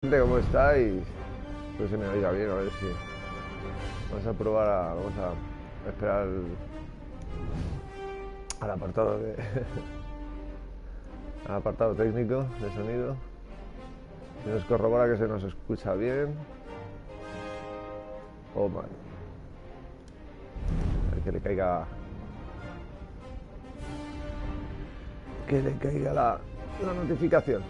¿Cómo estáis? Pues se me oiga bien, a ver si... Vamos a probar vamos a esperar al apartado de... al apartado técnico de sonido. Si nos corrobora que se nos escucha bien. O mal. A ver, que le caiga... Que le caiga la notificación.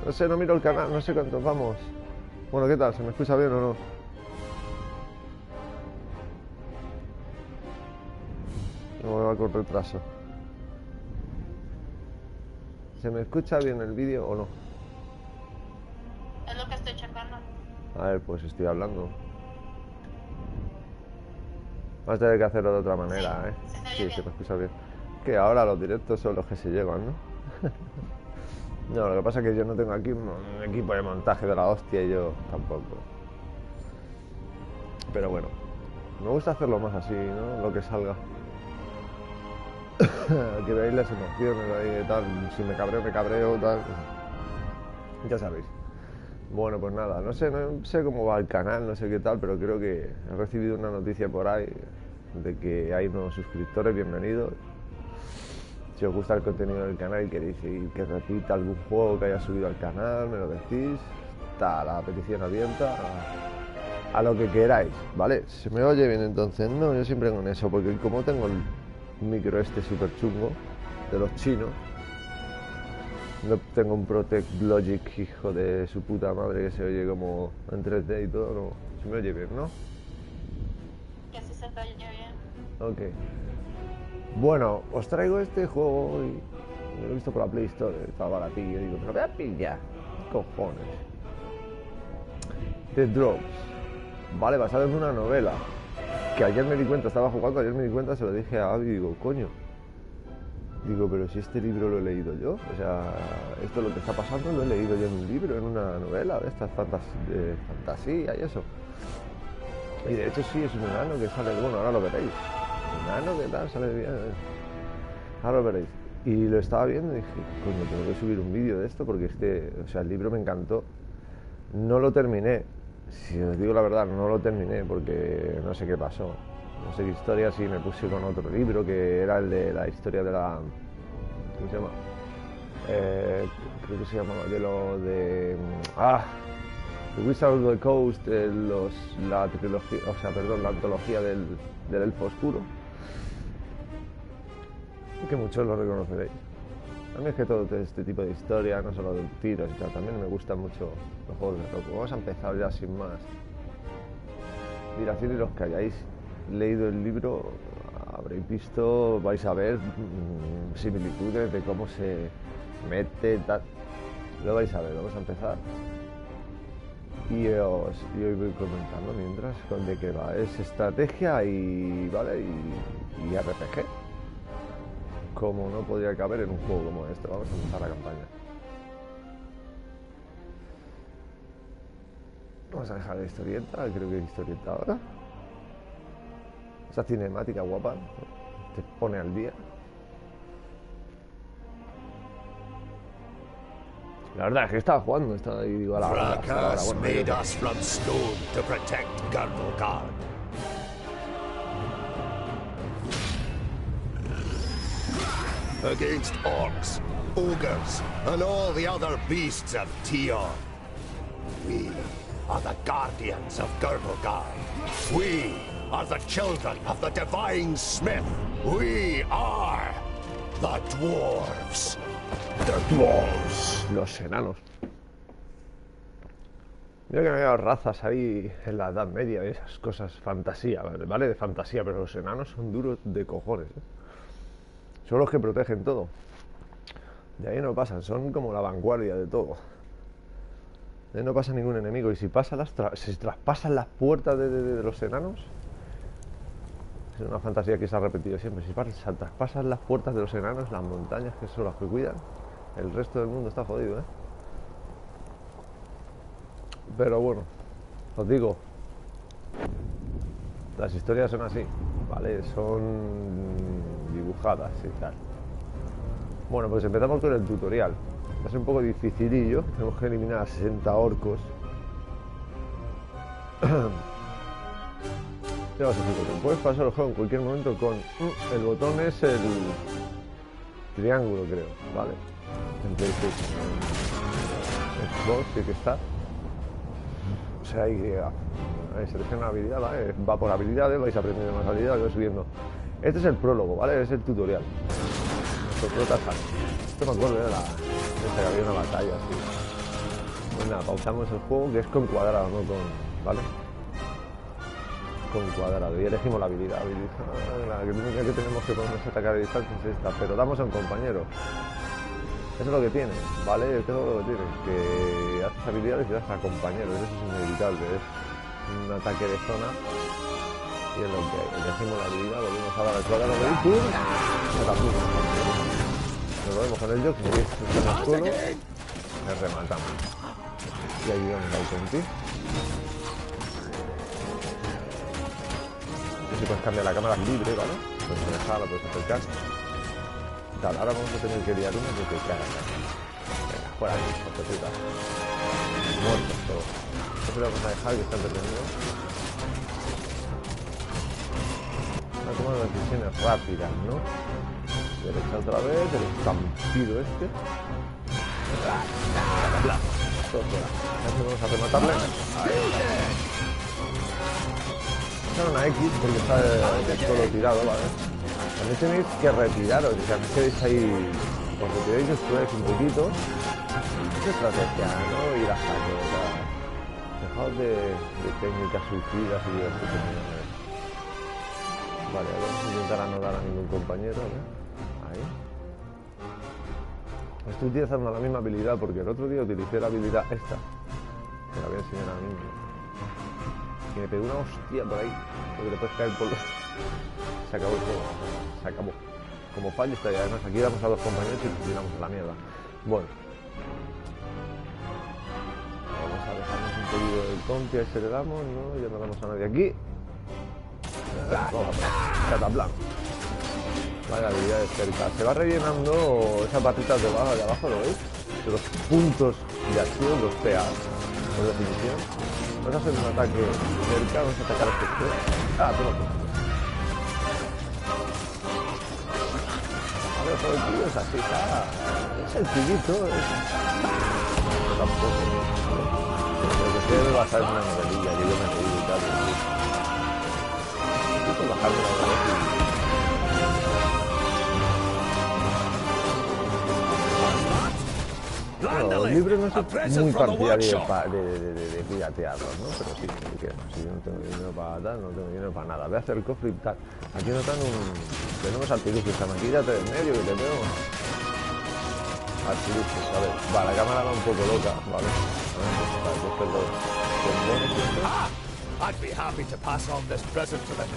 No sé, no miro el canal, no sé cuántos vamos. Bueno, ¿qué tal? ¿Se me escucha bien o no? No me va con retraso. ¿Se me escucha bien el vídeo o no? Es lo que estoy checando. A ver, pues estoy hablando. Vas a tener que hacerlo de otra manera, ¿eh? Sí, se me escucha bien. Que ahora los directos son los que se llevan, ¿no? No, lo que pasa es que yo no tengo aquí un equipo de montaje de la hostia y yo tampoco. Pero bueno, me gusta hacerlo más así, ¿no? Lo que salga. Que veáis las emociones ahí y tal. Si me cabreo, tal. Ya sabéis. Bueno, pues nada, no sé cómo va el canal, no sé qué tal, pero creo que he recibido una noticia por ahí de que hay nuevos suscriptores, bienvenidos. Si os gusta el contenido del canal y queréis que repita algún juego que haya subido al canal, me lo decís. Está la petición abierta a lo que queráis, ¿vale? ¿Se me oye bien entonces? No, yo siempre con eso, porque como tengo el micro este súper chungo de los chinos, no tengo un Protect Logic, hijo de su puta madre, que se oye como en 3D y todo, no. Se me oye bien, ¿no? Que así se te oye bien. Ok. Bueno, os traigo este juego y lo he visto por la Play Store, estaba baratillo, digo, pero voy a pillar, cojones. The Dwarves, vale, basado en una novela, que ayer me di cuenta, estaba jugando, ayer me di cuenta, se lo dije a Abby y digo, coño, digo, pero si este libro lo he leído yo, o sea, esto lo que está pasando lo he leído yo en un libro, en una novela de estas de fantasía y eso. Y de hecho sí, es un enano que sale, bueno, ahora lo veréis. Enano que tal, sale bien. Ahora lo veréis. Y lo estaba viendo y dije, coño, tengo que subir un vídeo de esto porque o sea, el libro me encantó. No lo terminé. Si os digo la verdad, no lo terminé porque no sé qué pasó. No sé qué historia, sí me puse con otro libro que era el de la historia de la... ¿Cómo se llama? Creo que se llama de lo de... The Wizard of the Coast, la trilogía, o sea, perdón, la antología del elfo oscuro, que muchos lo reconoceréis. A mí es que todo este tipo de historia, no solo de tiros y tal, también me gustan mucho los juegos de rol. Vamos a empezar ya sin más dilación, y los que hayáis leído el libro habréis visto, vais a ver similitudes de cómo se mete, tal. Lo vais a ver, vamos a empezar. Y hoy voy comentando mientras con de qué va. Es estrategia y vale y RPG. Como no podría caber en un juego como este. Vamos a empezar la campaña. Vamos a dejar la historieta. Creo que hay historieta ahora. Esa cinemática guapa te pone al día. La verdad es que estaba jugando, estaba ahí, digo, a la hora. Gracias made us from stone to protect Garvelgard. Against orcs, ogres, and all the other beasts of Tior. We are the guardians of Garvelgard. We are the children of the divine smith. We are the Dwarves. The Dwarves, los enanos. Mira que no había razas ahí en la Edad Media y esas cosas, fantasía, ¿vale? De fantasía, pero los enanos son duros de cojones, ¿eh? Son los que protegen todo. De ahí no pasan, son como la vanguardia de todo. De ahí no pasa ningún enemigo. Y si si traspasan las puertas de los enanos, es una fantasía que se ha repetido siempre. Si traspasan las puertas de los enanos, las montañas que son las que cuidan, el resto del mundo está jodido, ¿eh? Pero bueno, os digo, las historias son así, ¿vale? Son dibujadas y tal. Bueno, pues empezamos con el tutorial. Va a ser un poco dificilillo. Tenemos que eliminar a 60 orcos. Ya os explico. Puedes pasar el juego en cualquier momento con... el botón es el triángulo, creo, ¿vale? En PlayStation. En Xbox tiene que estar. O sea, Y. Ahí selecciona la habilidad, ¿vale? Va por habilidades, vais aprendiendo más habilidades, vais subiendo. Este es el prólogo, ¿vale? Es el tutorial. Nuestro prota sale. Esto me acuerdo de que había una batalla así. Pues nada, pausamos el juego, que es con cuadrado, no con... ¿vale? Con cuadrado. Y elegimos la habilidad. La única que tenemos que ponernos a atacar a distancia es esta, pero damos a un compañero. Eso es lo que tiene, ¿vale? Eso es lo que tiene, que haces habilidades y das a compañeros, eso es inevitable, es un ataque de zona y es lo que hay. Elegimos la habilidad, volvemos a dar al cuadrado de ¡pum! Nos lo vemos con el jockey, que está en el suelo, le rematamos y ayudamos al compi. Y si puedes cambiar la cámara libre, ¿vale? Puedes dejarla, puedes acercar. Tal, ahora vamos a tener que liar uno que te caga. Venga, fuera ahí, por puta. Muertos todos. Esto lo vamos a dejar que está entretenido. Vamos a tomar decisiones rápidas, ¿no? Derecha otra vez, el estampido este. Todo fuera. Vamos a rematarle. Vamos a una X porque está de todo tirado, ¿vale? También tenéis que retiraros, o sea, no quedéis ahí, os retiráis después un poquito. Es estrategia, ¿no? Ir a saco, o sea, dejaos de técnicas suicidas y de ejecuciones. Vale, vamos a intentar no dar a ningún compañero, ¿no? Ahí. Estoy utilizando la misma habilidad porque el otro día utilicé la habilidad esta, que la voy a enseñar ahora mismo. Y me pegó una hostia por ahí, porque te puedes caer por los... Se acabó el juego, se acabó. Como fallo está, y además aquí damos a dos compañeros y tiramos a la mierda. Bueno. Vamos a dejarnos un poquito del compi, a ese le damos, ¿no? Ya no damos a nadie aquí. Vamos a cataplan. Vale, habilidad de cerca. Se va rellenando esas barritas de abajo, ¿lo veis? De los puntos de acción, los PA, por definición. Vamos a hacer un ataque cerca, vamos a atacar a este. Todo. Todo el tío es así, está. Es sencillito, no tampoco. Lo que quiero basar en una novelilla, que yo me reí y tal. Quiero bajarme la novelilla. Bueno, los libros no soy muy partidario de piratearlos, ¿no? Pero sí, si yo no tengo dinero para tal, no tengo dinero para nada. Voy a hacer el cofre y tal. Aquí notan tenemos artilugios, maquillate en medio que te veo. Artilugios, a ver. Va, la cámara va un poco loca, ¿vale?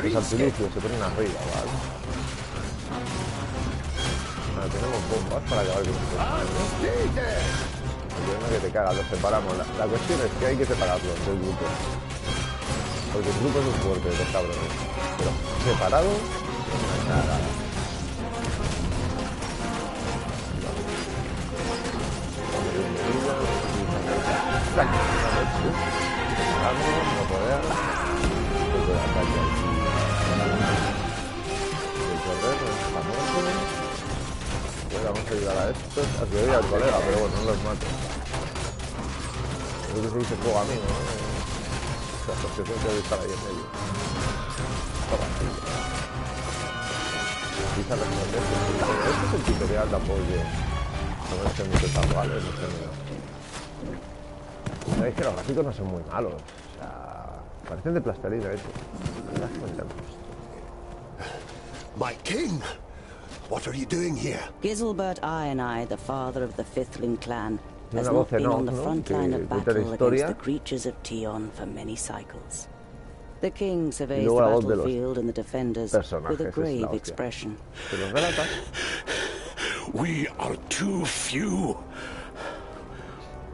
Los artilugios se ponen arriba, ¿vale? Ahora tenemos bombas para acabar con esto. No que te cagas, los separamos. La cuestión es que hay que separarlos del grupo. Porque el grupo es muy fuerte, los cabrones. Pero separado, nada. No poder. El ataque aquí. El correr, la muerte. Vamos a ayudar a estos, a que oiga al colega, pero bueno, no los mato. Creo que se dice fuego amigo, ¿no? La asociación debe estar ahí en medio. Toma, sí. Quizá responder. Este es el tutorial de apoyo. No es que mucho tan vale, no sé. Sabéis que los gráficos no son muy malos. O sea, parecen de plastilina, eso. My king! What are you doing here? Giselbert I, the father of the Fifthling clan, has not been on the front line of battle against the creatures of Tion for many cycles. The king surveys the battlefield and the defenders with a grave expression. We are too few.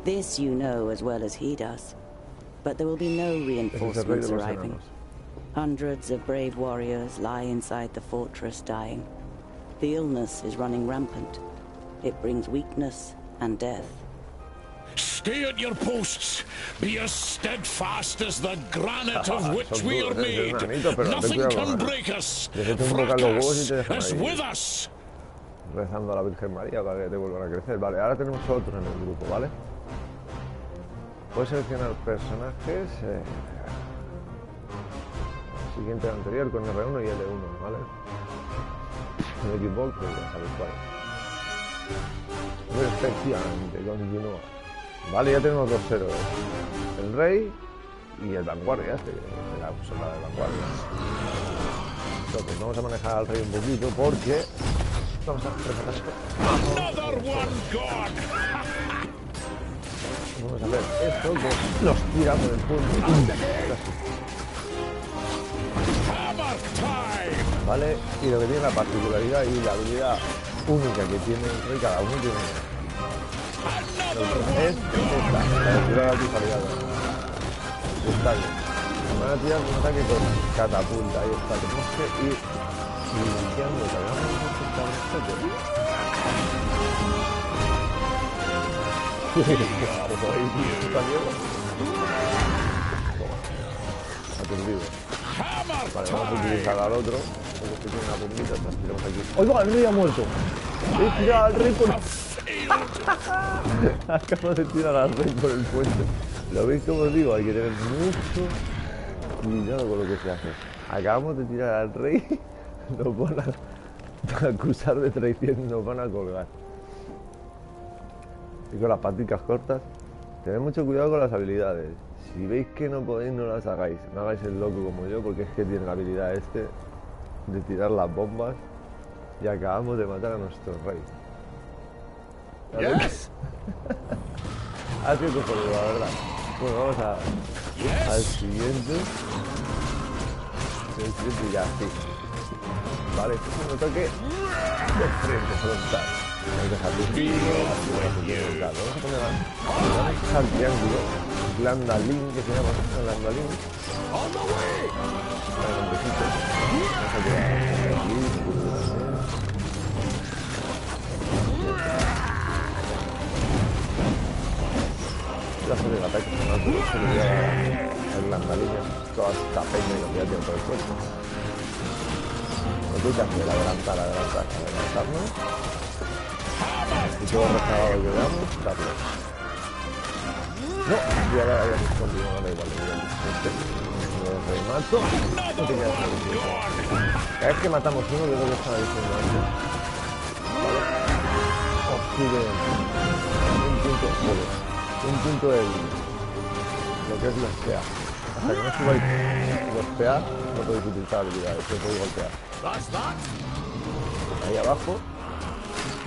This you know as well as he does. But there will be no reinforcements arriving. Hundreds of brave warriors lie inside the fortress dying. The illness is running rampant. It brings weakness and death. Stay at your posts. Be as steadfast as the granite of which we are made. Nothing can break us. Fracas is with us. Rezando a la Virgen María para que te vuelvan a crecer. Vale, ahora tenemos otro en el grupo, ¿vale? Puedes seleccionar personajes. Siguiente al anterior con R1 y L1, ¿vale? El equipo, pues ya sabéis cuál es. Efectivamente, continúa. Vale, ya tenemos dos héroes. El rey y el vanguardia, este, que la soldado de vanguardia. Entonces, vamos a manejar al rey un poquito porque... Vamos a preparar esto. Vamos a ver esto que nos tira por el punto. Vale, y lo que tiene la particularidad y la habilidad única que tiene el rey, cada uno tiene es esta, la de tirar la totalidad. Está bien. Van a tirar un ataque con catapulta, ahí está. Tenemos que ir limpiando, cargamos aturdido. Vale, vamos a utilizar al otro. Porque tiene una bombita, la tiramos aquí. ¡Oiga, el rey ha muerto! He tirado al rey por... Acabo de tirar al rey por el puente. ¿Lo veis como os digo? Hay que tener mucho cuidado con lo que se hace. Acabamos de tirar al rey. Nos van a acusar de traición, nos van a colgar. Y con las paticas cortas, tened mucho cuidado con las habilidades. Si veis que no podéis, no las hagáis. No hagáis el loco como yo, porque es que tiene la habilidad este de tirar las bombas y acabamos de matar a nuestro rey. Yes. Ha sido cojonudo, la verdad. Bueno, vamos al siguiente. El siguiente ya, sí. Vale, esto es un ataque de frente, frontal. Hay que dejar de tiro, frontal. Vamos a poner al triángulo, glandalín, que se llama glandalín. Vamos a quedar aquí. Voy a hacer el ataque con alto, se le voy a dar al glandalín, toda esta peña y lo voy a tirar por el cuerpo. Lo que hay que hacer, adelantarnos. Y todo rezagado que veamos, darle. No, ya la habíamos continuado, da igual, lo remato. No te quedas ahí. Cada vez que matamos uno, de lo que estaba diciendo antes, ¿vale? Os sube un punto lo que es los PA. Hasta que no subáis los PA, no podéis utilizar habilidades, no podéis golpear. Ahí abajo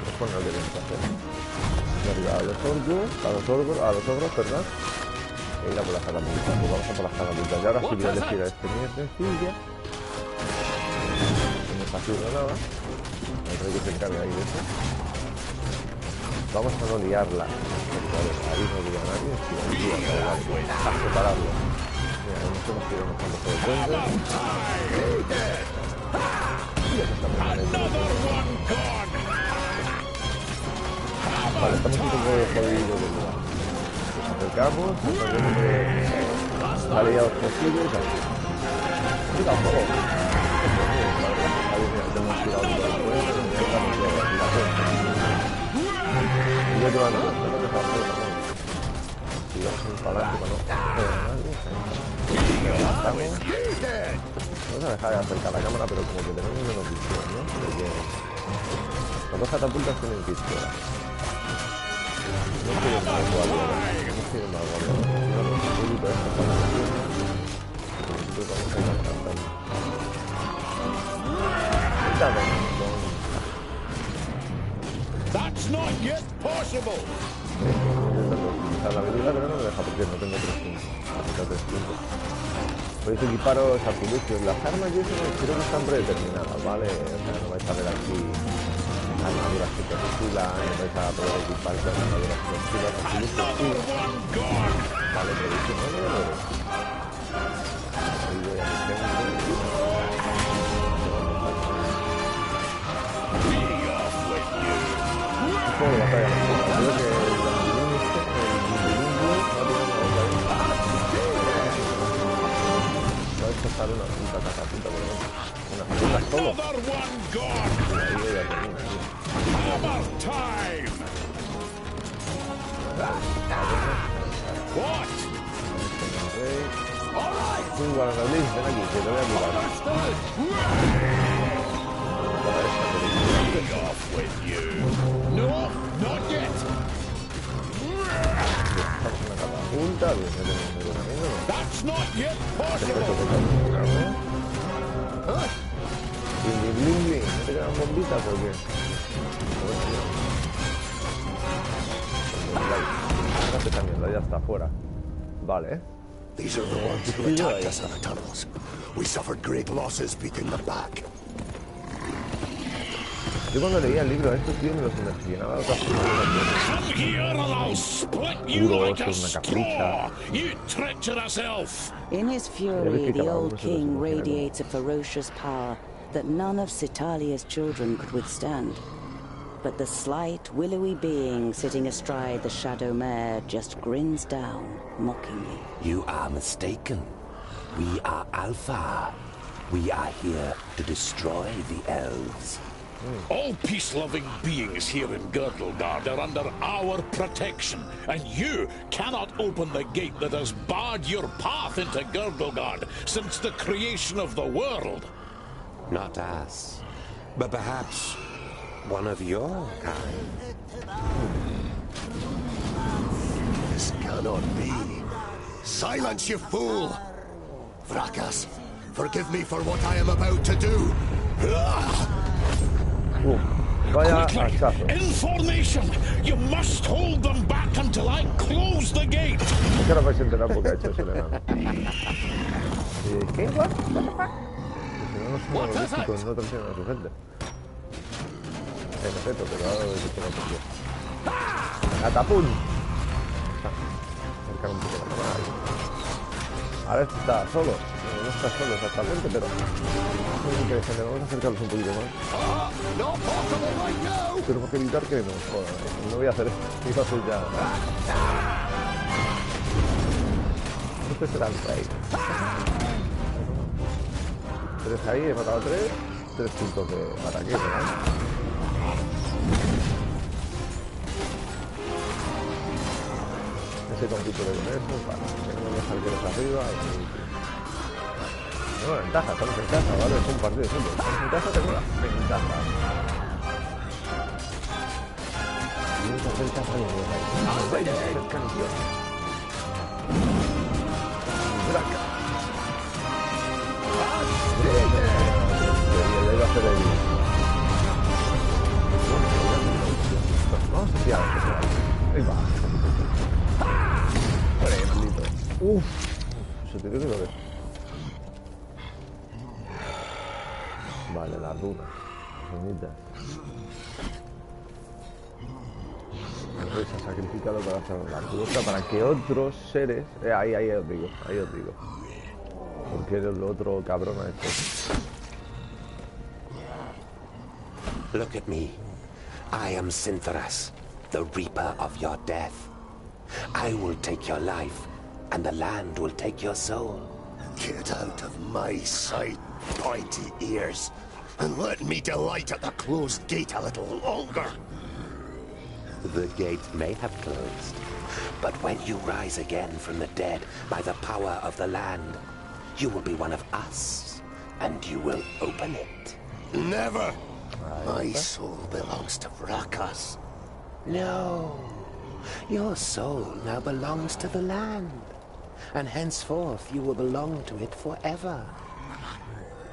es con lo que tenéis que hacer. Y arriba a los ogros, perdón. E ir a por las catapultas. Pues vamos a por las catapultas. Y ahora sí voy a elegir a este muy sencilla. No está haciendo nada. El rey que se encarga ahí de eso. Vamos a no liarla. Ahí no lía a nadie. A separarlo. Mira, nos hemos tirado unos cuantos por el puente. Vale, estamos un poco jodidos de lugar. Nos acercamos, tratamos de aliados posibles. ¡Mira, juego! Hemos tirado por el puente, intentamos de la puerta. Y otro antes, no nos dejamos de la puerta. Tiramos para adelante para no levantamos. Vamos a dejar de acercar la cámara, pero como que tenemos menos visión, ¿no? Porque las dos catapultas tienen pistola. No quieren más guardianes. No quieren más guardianes. No, no, un poquito de esta zona. Nosotros vamos a ir adelantando. That's not yet possible. Intentando utilizar la habilidad, pero no me deja porque no tengo 3 puntos. Necesito 3 puntos. Podéis equiparos artilugios. Las armas yo creo que están predeterminadas, ¿vale? O sea, no vais a ver aquí armaduras que te fusilan, no vais a poder equipar con armaduras que te fusilan, artilugios sí. Vale, pero dice, no, ahí voy a mi gente. Un poco de batalla, creo que What? Igual, ven aquí, que te voy a curar. Off with you. No, not yet. Una catapulta, bien, That's not yet possible. Bling, bling, bling. ¿No te quedan bombitas o qué? Bueno, esta mierda, ya está fuera. Vale. These are the ones who attacked us in the tunnels. We suffered great losses beating them back. Yo cuando leía el libro a estos tíos me los imaginaba de otras Come here or I'll split you like a straw, you treacherous elf. In his fury, the old king radiates a ferocious power that none of Citalia's children could withstand. But the slight, willowy being sitting astride the shadow mare just grins down, mockingly. You are mistaken. We are Alpha. We are here to destroy the elves. All peace-loving beings here in Girdlegard are under our protection, and you cannot open the gate that has barred your path into Girdlegard since the creation of the world. Not us, but perhaps one of your kind. This cannot be. Silence, you fool! Gracias, forgive me for what I am about to do. Vaya Quickly, hachazo. information! You must hold them back until I close the gate. Es que ahora vais a enterar porque ha hecho ese enano. ¿Qué? ¿What? Si no, no son analógicos, no traicionan a su gente. En efecto, pero ahora lo he dicho por qué. ¡Catapum! Acercar un poco la cámara ahí. Ahora está solo. No está solo exactamente, pero muy interesante. Vamos a acercarlos un poquito más. Tenemos que evitar que nos jodan. No voy a hacer esto. Iba a hacer ya. Este será el rey. 3 ahí, he matado 3. 3 puntos de ataque, ¿verdad? Ese conflicto de eso, vale. Tengo los arqueros arriba. Tengo ventaja, estamos en casa, ¿vale? Es un partido de fútbol. Estamos en casa, tengo la ventaja. Vamos a hacer casa de nuevo. Vamos a hacer canción. Braca. Ya iba a hacer el... Vamos a tirar. Ahí va. Maldito. Uff. Se te dio que lo ves. Vale, las runas. Bonitas. El rey se ha sacrificado para hacer la puerta para que otros seres... ahí os digo, Porque el otro cabrón ha hecho. Look at me. I am Sinthras, the reaper of your death. I will take your life, and the land will take your soul. Get out of my sight, pointy ears, and let me delight at the closed gate a little longer. The gate may have closed, but when you rise again from the dead by the power of the land, you will be one of us, and you will open it. Never! My soul belongs to Gracias. No. Your soul now belongs to the land, and henceforth you will belong to it forever.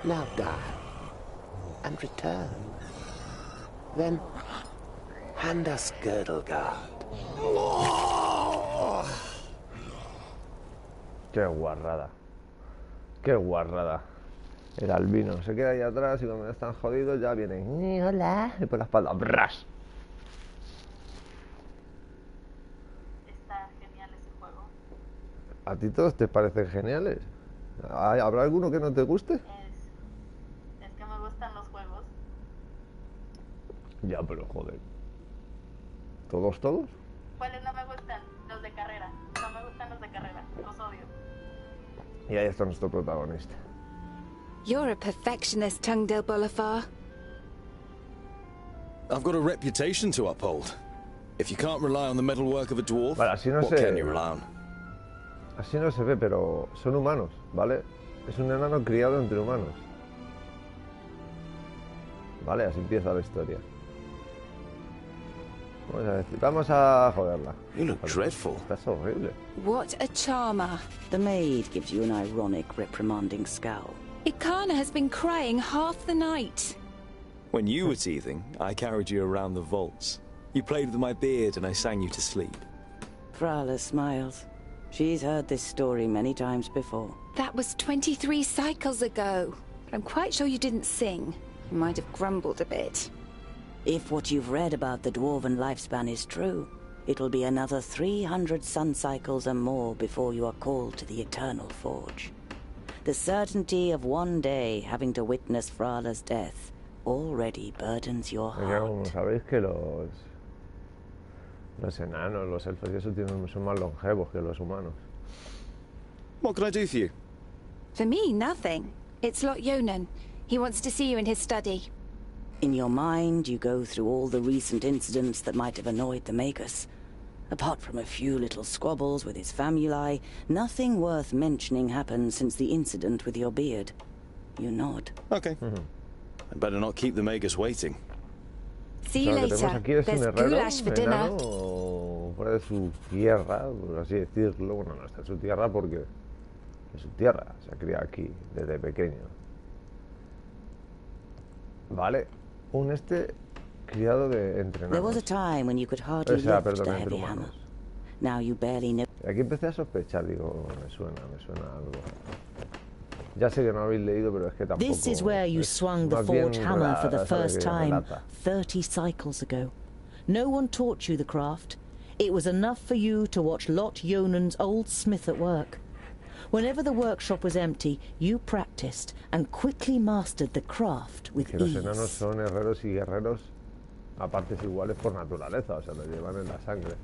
Now die, and return. Then hand us Girdlegard. Qué guarrada. Qué guarrada. El albino se queda ahí atrás y cuando ya están jodidos ya vienen. Hola. Y por la espalda. ¡Bras! Está genial ese juego. ¿A ti todos te parecen geniales? ¿Habrá alguno que no te guste? Es que me gustan los juegos. Ya, pero joder. ¿Todos? ¿Cuáles no me gustan? Los de carrera. No me gustan los de carrera. Los odio. Y ahí está nuestro protagonista. You're a perfectionist, Tongue-Del Bolafar. I've got a reputation to uphold. If you can't rely on the metalwork of a dwarf, vale, así no what can you rely on? Así no se ve, pero son humanos, ¿vale? Es un enano criado entre humanos. Vale, así empieza la historia. Vamos a joderla. You look dreadful. Estás horrible. What a charmer. The maid gives you an ironic, reprimanding scowl. Ikana has been crying half the night. When you were teething, I carried you around the vaults. You played with my beard and I sang you to sleep. Frala smiles. She's heard this story many times before. That was 23 cycles ago. But I'm quite sure you didn't sing. You might have grumbled a bit. If what you've read about the dwarven lifespan is true, it'll be another 300 sun cycles and more before you are called to the Eternal Forge. The certainty of one day having to witness Frala's death already burdens your heart. Como sabéis que los enanos, los elfos y eso son más longevos que los humanos. What can I do for you? For me, nothing. It's Lot Yonan. He wants to see you in his study. In your mind, you go through all the recent incidents that might have annoyed the Magus. Apart from a few little squabbles with his famuli, nothing worth mentioning happened since the incident with your beard. You nod. Okay. I'd better not keep the Magus waiting. See you later. There's goulash for dinner. Fuera de su tierra, por así decirlo. Bueno, no está en su tierra porque es su tierra. Se ha criado aquí desde pequeño. Vale. Criado de entrenados. There was a time when you could hardly lift a heavy hammer. Now you barely know. Aquí empecé a sospechar, digo, me suena algo. Ya sé que no habéis leído, pero es que tampoco. This is where you swung the forge hammer for the first time 30 cycles ago. No one taught you the craft. It was enough for you to watch Lot Yonan's old smith at work. Whenever the workshop was empty, you practiced and quickly mastered the craft with ease. Los enanos son herreros y guerreros a partes iguales por naturaleza, o sea, lo llevan en la sangre.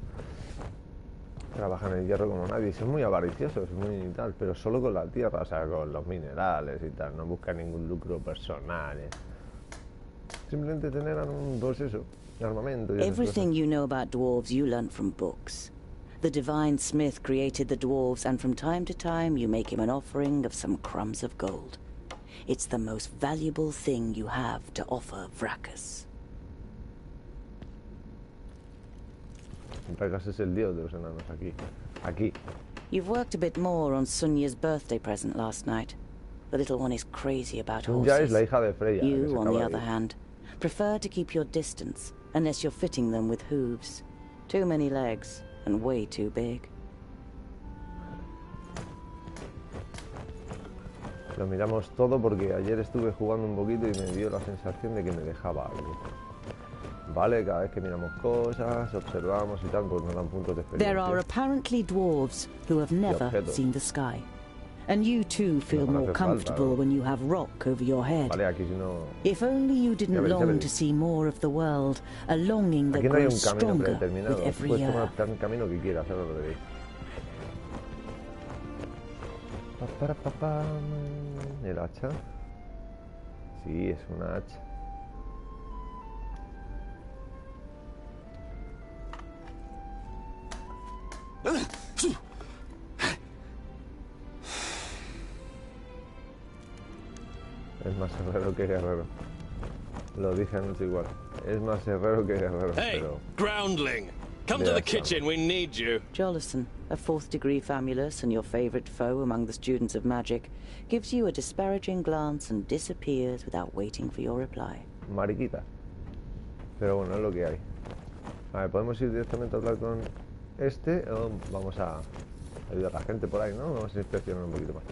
Trabajan el hierro como nadie, son muy avariciosos, muy tal, pero solo con la tierra, o sea, con los minerales y tal, no buscan ningún lucro personal. Simplemente tener pues eso, armamento. Everything you know about dwarves you learnt from books. The divine smith created the dwarves, and from time to time you make him an offering of some crumbs of gold. It's the most valuable thing you have to offer Vracus. Vracus es el dios de los enanos aquí. You've worked a bit more on Sunya's birthday present last night. The little one is crazy about horses. Sunya es la hija de Freya. You, on the other hand, prefer to keep your distance unless you're fitting them with hooves. Too many legs. And way too big. Lo miramos todo porque ayer estuve jugando un poquito y me dio la sensación de que me dejaba algo. Vale, cada vez que miramos cosas, observamos y tal, pues nos dan puntos de experiencia. There are apparently dwarves who have never seen the sky. And you too feel more comfortable when you have rock over your head. Vale, aquí si no... If only you didn't long to see more of the world, a longing that grows stronger with every year. Puedes tomar el camino que quieras, ahora lo veréis. ¿El hacha? Sí, es una hacha. Es más herrero que guerrero. Lo dije anoche igual. Es más herrero que guerrero. Hey, pero... groundling! Come to the kitchen, we need you. Jolison, a 4th degree famulus and your favorite foe among the students of magic, gives you a disparaging glance and disappears without waiting for your reply. Mariquita. Pero bueno, es lo que hay. A ver, podemos ir directamente a hablar con o vamos a ayudar a la gente por ahí, ¿no? Vamos a inspeccionar un poquito más.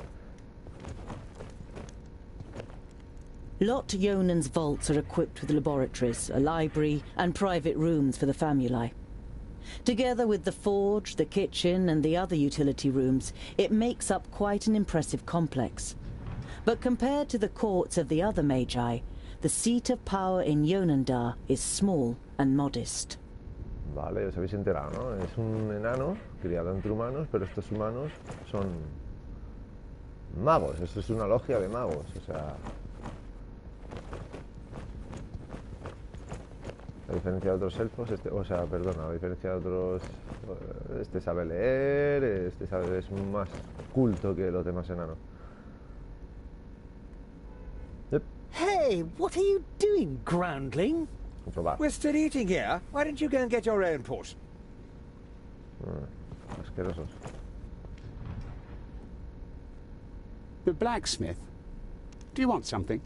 Lot Yonan's vaults are equipped with laboratories, a library, and private rooms for the famuli. Together with the forge, the kitchen, and the other utility rooms, it makes up quite an impressive complex. But compared to the courts of the other magi, the seat of power in Yonandar is small and modest. Vale, os habéis enterado, ¿no? Es un enano criado entre humanos, pero estos humanos son magos. Esto es una logia de magos, o sea... A diferencia de otros elfos, a diferencia de otros, este sabe leer, es más culto que los demás enanos. Yep. Hey, what are you doing, groundling? We're still eating here. Why don't you go and get your own portion? Asquerosos. The blacksmith. Do you want something?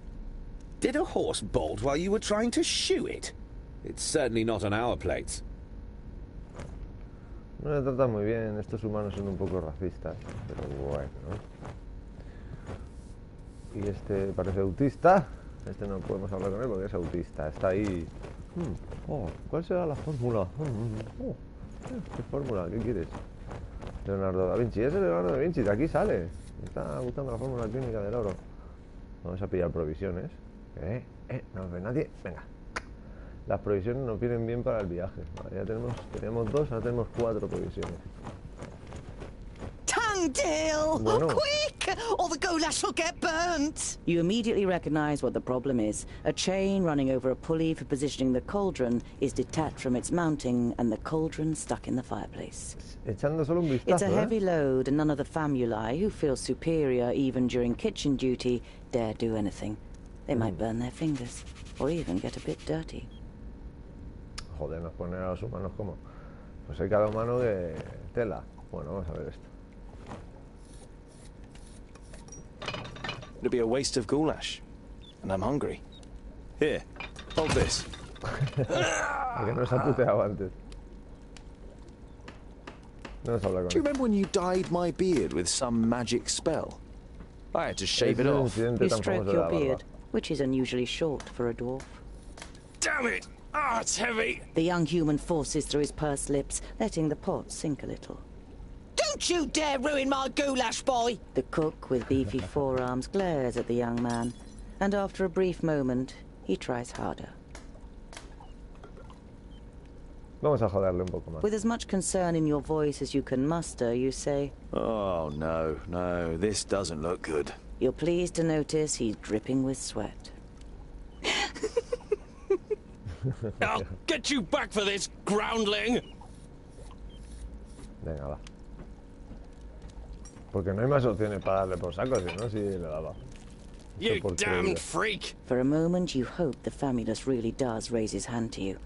Did a horse bolt while you were trying to shoe it? It's certainly not on our plates. No le tratan muy bien, estos humanos son un poco racistas, pero bueno. Y este parece autista. Este no podemos hablar con él porque es autista. Está ahí. ¿Cuál será la fórmula? ¿Qué fórmula? ¿Qué quieres? Leonardo da Vinci. Ese Leonardo da Vinci, de aquí sale. Me está gustando la fórmula clínica del oro. Vamos a pillar provisiones. No nos ve nadie. Venga. Las provisiones nos vienen bien para el viaje. Vale, ya teníamos 2, ahora tenemos 4 provisiones. Tongue-tail! Bueno. Quick! Or the goulash will get burnt! You immediately recognize what the problem is. A chain running over a pulley for positioning the cauldron is detached from its mounting and the cauldron stuck in the fireplace. Echando solo un vistazo, It's a heavy load and none of the famuli, who feel superior even during kitchen duty, dare do anything. They might burn their fingers or even get a bit dirty. Joder, nos ponen a los humanos como... Pues hay cada humano que... Tela. Bueno, vamos a ver esto. It'd be a waste of goulash. And I'm hungry. Here, hold this. Que no se ha puteado antes. No nos habla con Do you remember when you dyed my beard with some magic spell? I had to shave it off. You stroke your beard, which is unusually short for a dwarf. Damn it! Ah, it's heavy! The young human forces through his pursed lips, letting the pot sink a little. Don't you dare ruin my goulash, boy! The cook, with beefy forearms, glares at the young man, and after a brief moment, he tries harder. Vamos a joderle un poco más. With as much concern in your voice as you can muster, you say, Oh, no, this doesn't look good. You're pleased to notice he's dripping with sweat. I'll get you back for this, groundling! Venga, va. Porque no hay más opciones para darle por saco, si no, sí le daba. You damned freak! For a moment, you hope the famulus really does raise his hand to you.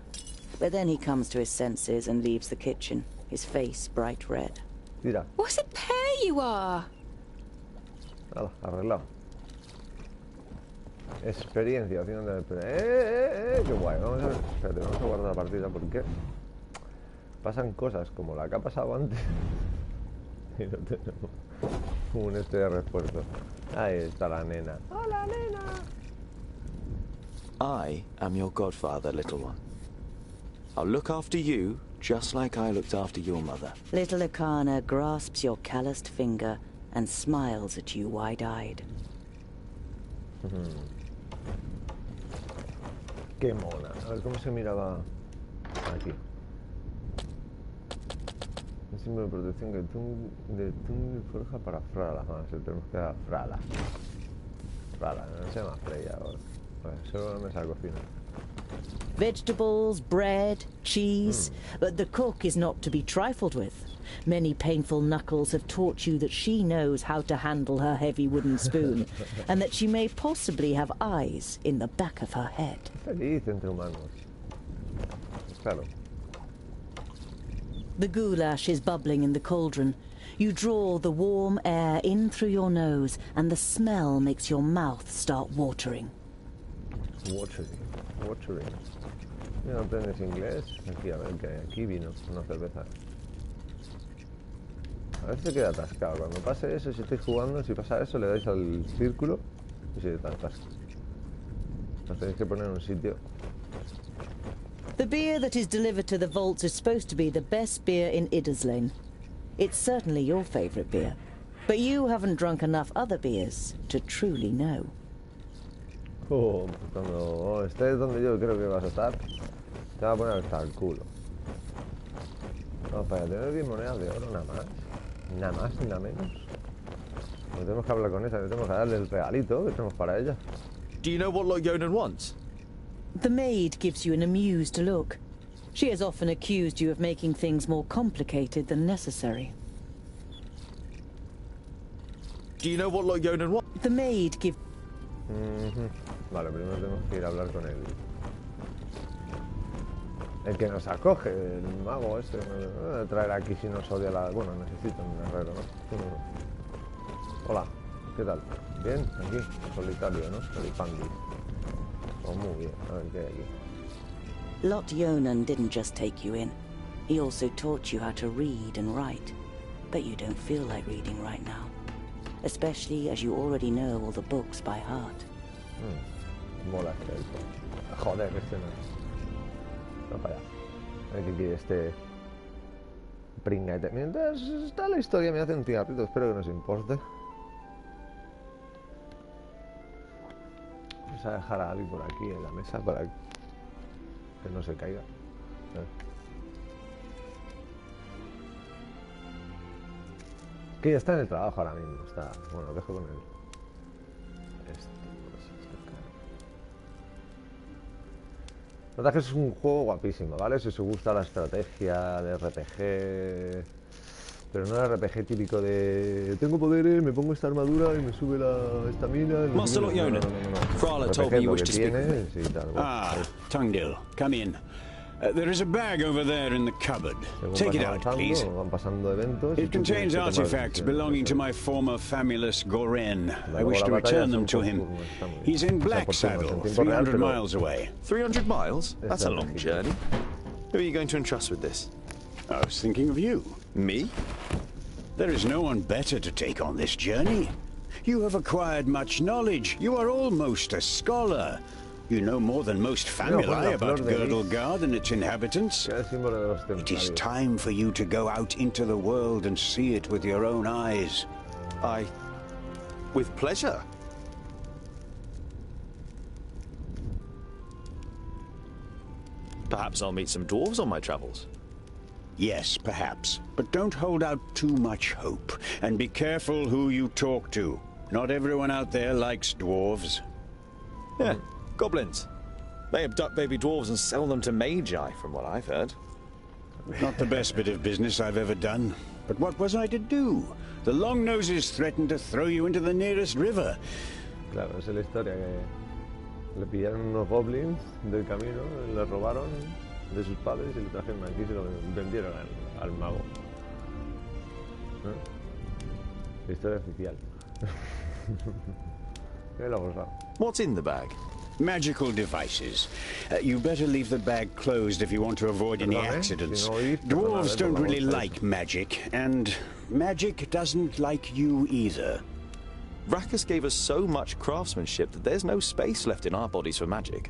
But then he comes to his senses and leaves the kitchen, his face bright red. Mira. What a pair you are! Hala, arreglado. Experiencia, opción de... qué guay. Vamos a ver. Espérate, vamos a guardar la partida porque pasan cosas como la que ha pasado antes y no tenemos un de refuerzo. Ahí está la nena. ¡Hola, nena! I am your godfather, little one. I'll look after you just like I looked after your mother. Little Akana grasps your calloused finger and smiles at you wide-eyed. Qué mona. A ver cómo se miraba aquí. Un símbolo de protección de túnel y forja para Frala. Vamos, tenemos que dar Frala. Frala, no se llama Freya ahora. Vale, solo me mesa cocina. Vegetables, bread, cheese, but the cook is not to be trifled with. Many painful knuckles have taught you that she knows how to handle her heavy wooden spoon, and that she may possibly have eyes in the back of her head. Feliz entre humanos. Claro. The goulash is bubbling in the cauldron. You draw the warm air in through your nose, and the smell makes your mouth start watering. Watering. ¿No aprendes inglés? Aquí, a ver, que aquí vino una cerveza. A veces se queda atascado. Cuando pase eso, si estáis jugando, si pasa eso, le dais al círculo y se atasca. Lo tenéis que poner en un sitio. The beer that is delivered to the vaults is supposed to be the best beer in Idderslane. It's certainly your favourite beer, but you haven't drunk enough other beers to truly know. Cuando estés donde yo creo que vas a estar, te va a poner hasta el culo. Vamos para tener 10 monedas de oro nada más. Nada más ni nada menos. No tenemos que hablar con ella, tenemos que darle el regalito que tenemos para ella. Do you know what Loyonen wants? The maid gives you an amused look. She has often accused you of making things more complicated than necessary. Do you know what Lord Yonan wants? The maid gives... Vale, primero tenemos que ir a hablar con él. El que nos acoge, el mago este. No voy a traer aquí si nos odia la... Bueno, necesito un herrero, ¿no? Hola, ¿qué tal? ¿Bien? Aquí, solitario, ¿no? El pandi. Oh, muy bien. A ver qué hay aquí. Lord Yonan didn't just take you in. He also taught you how to read and write. But you don't feel like reading right now. Especially as you already know all the books by heart. Mola este elfo. Joder, este no. No, para allá. A ver qué quiere este pringate. Mientras está la historia, me hace un cigarrito. Espero que nos importe. Vamos a dejar a alguien por aquí en la mesa para que no se caiga. Que ya está en el trabajo ahora mismo. Está. Bueno, lo dejo con él. La verdad es que es un juego guapísimo, ¿vale? Si os gusta la estrategia de RPG, pero no el RPG típico de tengo poderes, me pongo esta armadura y me sube la estamina. Master Lord Yonan, Frala told me you wish to speak with me. Ah, Tungdil, come in. There is a bag over there in the cupboard. Take it out, please. It contains artifacts belonging to my former famulus Goren. I wish to return them to him. He's in Blacksaddle, 300 miles away. 300 miles? That's a long journey. Who are you going to entrust with this? I was thinking of you. Me? There is no one better to take on this journey. You have acquired much knowledge. You are almost a scholar. You know more than most family about Girdlegard and its inhabitants. It is time for you to go out into the world and see it with your own eyes. With pleasure. Perhaps I'll meet some dwarves on my travels. Yes, perhaps. But don't hold out too much hope. And be careful who you talk to. Not everyone out there likes dwarves. Yeah. Goblins. They abduct baby dwarves and sell them to magi, from what I've heard. Not the best bit of business I've ever done. But what was I to do? The Longnoses threatened to throw you into the nearest river. Claro, esa es la historia, que le pillaron unos goblins del camino, le robaron de sus padres y le trajeron aquí y se lo vendieron al mago. La historia oficial. What's in the bag? Magical devices. You better leave the bag closed if you want to avoid any accidents. Dwarves don't really like magic, and magic doesn't like you either. Rakus gave us so much craftsmanship that there's no space left in our bodies for magic.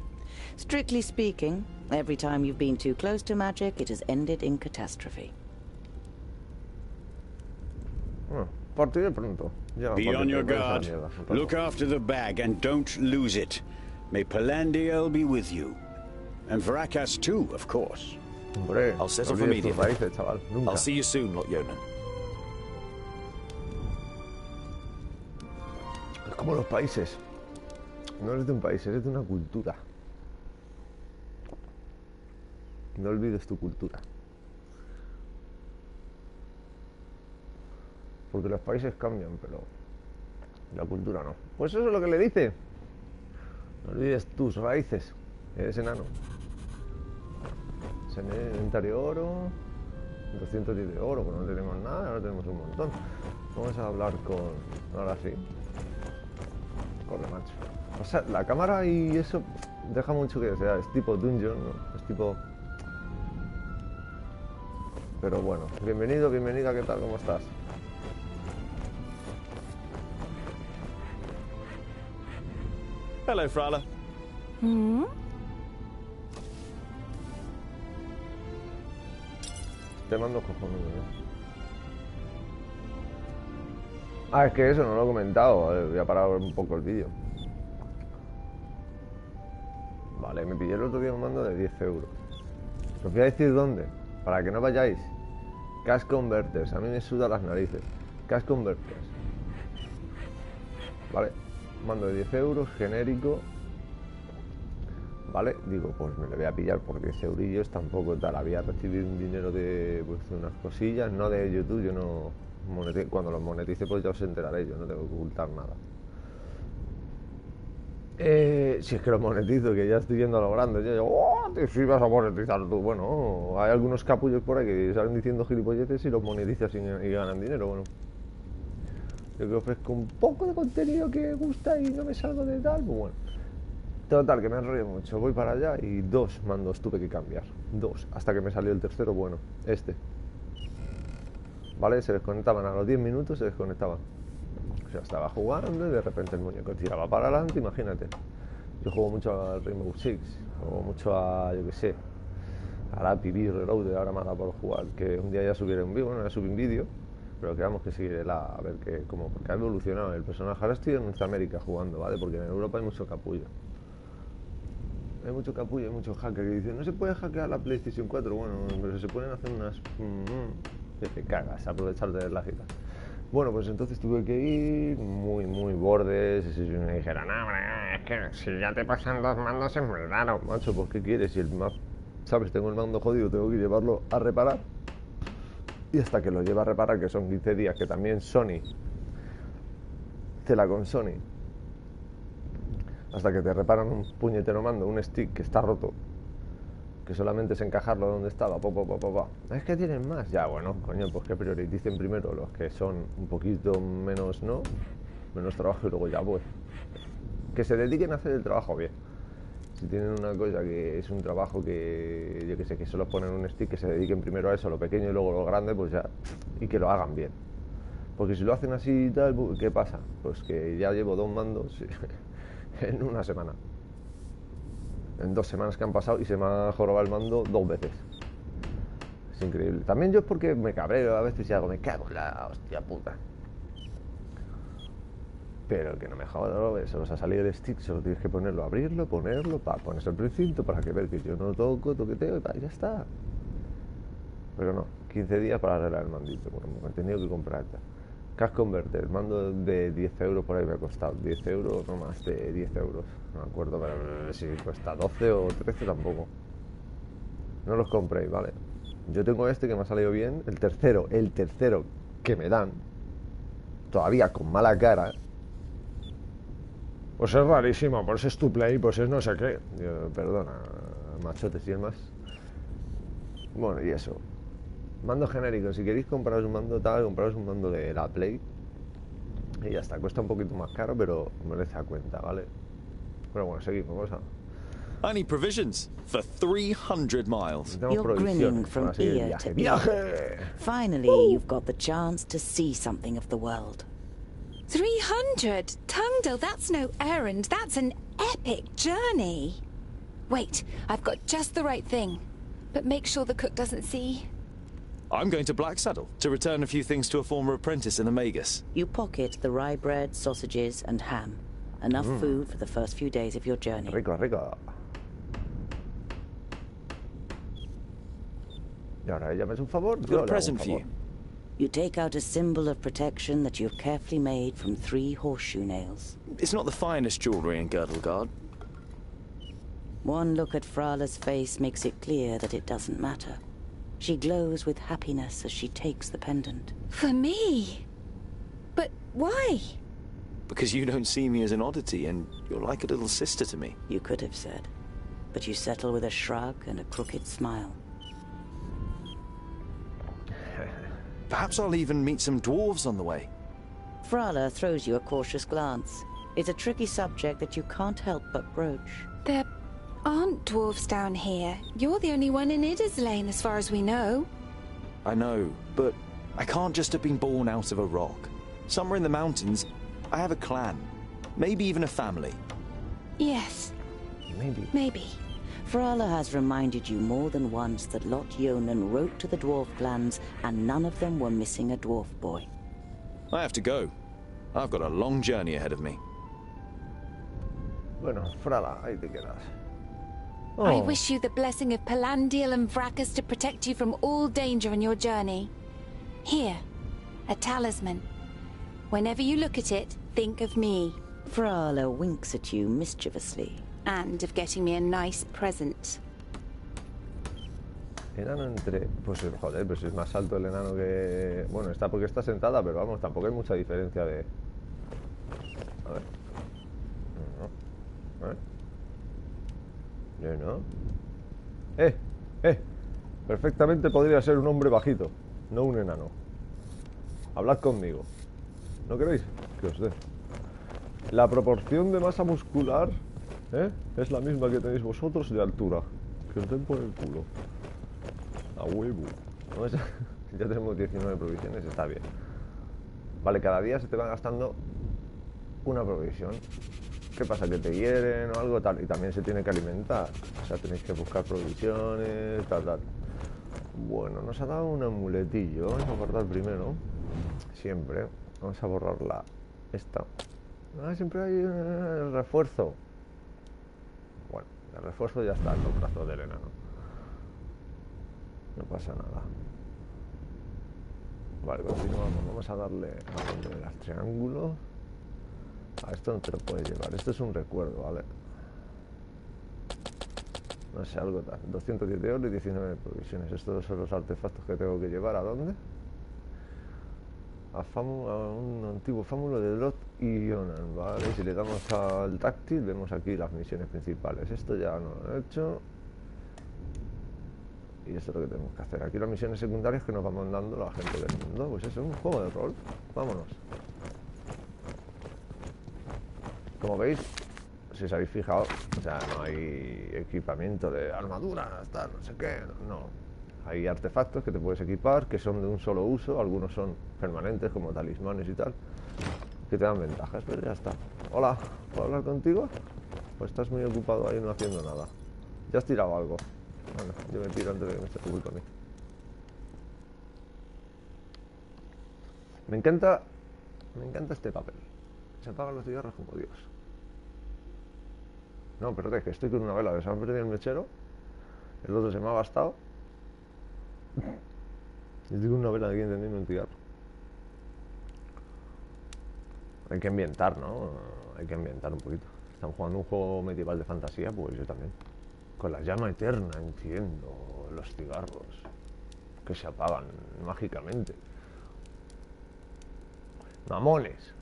Strictly speaking, every time you've been too close to magic, it has ended in catastrophe. Be on your guard. Look after the bag and don't lose it. May Palandiel be with you. And Varakas too, of course. I'll settle for medium. I'll see you soon, Lord Yonan. Es como los países. No eres de un país, eres de una cultura. No olvides tu cultura. Porque los países cambian, pero la cultura no. Pues eso es lo que le dice. No olvides tus raíces. Eres enano. Inventario oro. 210 de oro, pues no tenemos nada, ahora tenemos un montón. Vamos a hablar con... Ahora sí. Corre, macho. O sea, la cámara y eso deja mucho que desear. Es tipo dungeon, ¿no? Es tipo... Pero bueno, bienvenido, bienvenida, ¿qué tal? ¿Cómo estás? Hello, Frala. Te mando cojones, ¿no? Ah, es que eso no lo he comentado. Voy a parar un poco el vídeo. Vale, me pillé el otro día un mando de 10 euros. Os voy a decir dónde, para que no vayáis. Cash Converters, a mí me suda las narices. Cash Converters. Vale, mando de 10 euros, genérico. ¿vale? Digo, pues me lo voy a pillar porque ese eurillos tampoco tal. Había recibido un dinero de pues, unas cosillas, no de YouTube, yo no monetizo. Cuando los monetice pues ya os enteraréis, yo no tengo que ocultar nada. Si es que lo monetizo, que ya estoy viendo a lo grande, yo digo, ¡oh! Si vas a monetizar tú. Bueno, hay algunos capullos por ahí que salen diciendo gilipolletes y los monetizas y ganan dinero. Bueno, yo que ofrezco un poco de contenido que gusta y no me salgo de tal, pues bueno. Total, que me enrollo mucho, voy para allá y 2 mandos tuve que cambiar, 2, hasta que me salió el tercero, bueno, ¿vale? Se desconectaban a los 10 minutos, se desconectaban. O sea, estaba jugando y de repente el muñeco tiraba para adelante, imagínate. Yo juego mucho al Rainbow Six, juego mucho a, yo que sé, al Happy Reloaded, ahora me ha dado por jugar, que un día ya subiré un vídeo, bueno, ya subí un vídeo, pero que vamos que seguiré a ver que, como, porque ha evolucionado el personaje. Ahora estoy en Norteamérica jugando, ¿vale? Porque en Europa hay mucho capullo. Hay mucho capullo, hay muchos hackers que dicen, no se puede hackear la PlayStation 4, bueno, pero se pueden hacer unas... que te cagas, aprovecharte de la gita. Bueno, pues entonces tuve que ir muy bordes, y me dijeron, no, hombre, es que si ya te pasan 2 mandos es muy raro, macho, pues ¿qué quieres? Si el más, ¿sabes? Tengo el mando jodido, tengo que llevarlo a reparar. Y hasta que lo lleva a reparar, que son 15 días, que también Sony, tela con Sony, hasta que te reparan un puñetero mando, un stick que está roto, que solamente es encajarlo donde estaba, es que tienen más, ya bueno, coño, pues que prioricen primero los que son un poquito menos, ¿no? Menos trabajo y luego ya pues, que se dediquen a hacer el trabajo bien. Si tienen una cosa que es un trabajo que, yo que sé, que solo ponen un stick, que se dediquen primero a eso, lo pequeño y luego lo grande, pues ya, y que lo hagan bien. Porque si lo hacen así y tal, ¿qué pasa? Pues que ya llevo 2 mandos en una semana. En 2 semanas que han pasado y se me ha jorobado el mando 2 veces. Es increíble. También yo es porque me cabreo a veces y hago, me cago en la hostia puta. Pero que no me jodas, se os ha salido el stick, solo tienes que ponerlo, abrirlo, ponerlo, pones el precinto para que ver que yo no toco, toqueteo y ya está. Pero no, 15 días para arreglar el mandito. Bueno, me he tenido que comprar ya. Cash Converter, el mando de 10 euros por ahí me ha costado. 10 euros, no más de 10 euros. No me acuerdo, pero si cuesta 12 o 13 tampoco. No los compréis, ¿vale? Yo tengo este que me ha salido bien. El tercero que me dan, todavía con mala cara. Pues es rarísimo, pues es tu play, pues es no sé qué. Yo, perdona, machotes y demás. Bueno, y eso. Mando genérico, si queréis compraros un mando tal, compraros un mando de la Play y ya está, cuesta un poquito más caro, pero merece la cuenta, ¿vale? Pero bueno, seguimos, vamos a... I need provisions for 300 miles. You're grinning from ear to ear. Finally, you've got the chance to see something of the world. 300? Tungdil, that's no errand, that's an epic journey. Wait, I've got just the right thing. But make sure the cook doesn't see. I'm going to Blacksaddle to return a few things to a former apprentice in the Magus. You pocket the rye bread, sausages, and ham. Enough food for the first few days of your journey. Rico, rico. Y ahora ella me hace un favor. I've got a present for you. You take out a symbol of protection that you've carefully made from 3 horseshoe nails. It's not the finest jewellery in Girdlegard. One look at Frala's face makes it clear that it doesn't matter. She glows with happiness as she takes the pendant. For me? But why? Because you don't see me as an oddity, and you're like a little sister to me. You could have said. But you settle with a shrug and a crooked smile. Perhaps I'll even meet some dwarves on the way. Frala throws you a cautious glance. It's a tricky subject that you can't help but broach. There aren't dwarves down here. You're the only one in Idaslane, as far as we know. I know, but I can't just have been born out of a rock. Somewhere in the mountains, I have a clan. Maybe even a family. Yes. Maybe. Frala has reminded you more than once that Lot Yonan wrote to the dwarf clans, and none of them were missing a dwarf boy. I have to go. I've got a long journey ahead of me. Bueno, Frala, ahí te quedas. Oh. I wish you the blessing of Palandiel and Vrakas to protect you from all danger in your journey. Here, a talisman. Whenever you look at it, think of me. Frala winks at you mischievously. And of getting me a nice present. Enano entre... Pues joder, pues es más alto el enano que... Bueno, está porque está sentada, pero vamos, tampoco hay mucha diferencia de... A ver. No. A ver. No. Perfectamente podría ser un hombre bajito, no un enano. Hablad conmigo. ¿No queréis? Que os dé. La proporción de masa muscular es la misma que tenéis vosotros de altura. Que os den por el culo. A huevo. ¿No? Ya tenemos 19 provisiones, está bien. Vale, cada día se te va gastando una provisión. ¿Qué pasa? Que te hieren o algo tal. Y también se tiene que alimentar. O sea, tenéis que buscar provisiones, tal. Bueno, nos ha dado un amuletillo. Vamos a guardar primero. Siempre. Vamos a borrarla. Esta. Siempre hay el refuerzo. Bueno, el refuerzo ya está en los brazos del enano. No pasa nada. Vale, continuamos. Vamos a darle a los triángulos. Esto no te lo puedes llevar. Esto es un recuerdo, ¿vale? No sé, algo tal. 210 de oro y 19 provisiones. Estos son los artefactos que tengo que llevar. ¿A dónde? A un antiguo fámulo de Lot y Yonan, ¿vale? Si le damos al táctil, vemos aquí las misiones principales. Esto ya no lo he hecho. Y esto es lo que tenemos que hacer. Aquí las misiones secundarias que nos vamos dando la gente del mundo. Pues eso es un juego de rol. Vámonos. Como veis, si os habéis fijado, o sea, no hay equipamiento de armadura, tal, no sé qué, no. Hay artefactos que te puedes equipar, que son de un solo uso, algunos son permanentes, como talismanes y tal, que te dan ventajas, pero ya está. Hola, ¿puedo hablar contigo? Pues estás muy ocupado ahí no haciendo nada. ¿Ya has tirado algo? Bueno, yo me tiro antes de que me esté culpa a mí. Me encanta este papel. Se apagan los cigarros como Dios. No, espérate, que estoy con una vela, se me ha perdido el mechero. El otro se me ha gastado. Y estoy con una vela de aquí encendiendo un cigarro. Hay que ambientar, ¿no? Hay que ambientar un poquito. Están jugando un juego medieval de fantasía, pues yo también. Con la llama eterna enciendo los cigarros que se apagan mágicamente. Mamones.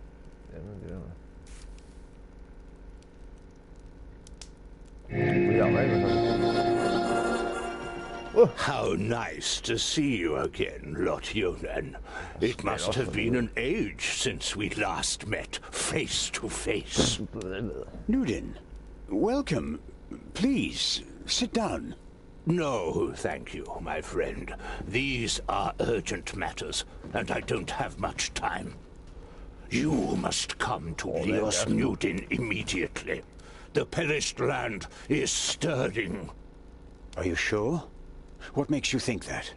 How nice to see you again, Lot Yonan. It must have been an age since we last met face to face. Nudin, welcome. Please, sit down. No, thank you, my friend. These are urgent matters, and I don't have much time. You must come to Leos Nudin immediately. The perished land is stirring. Are you sure? What makes you think that?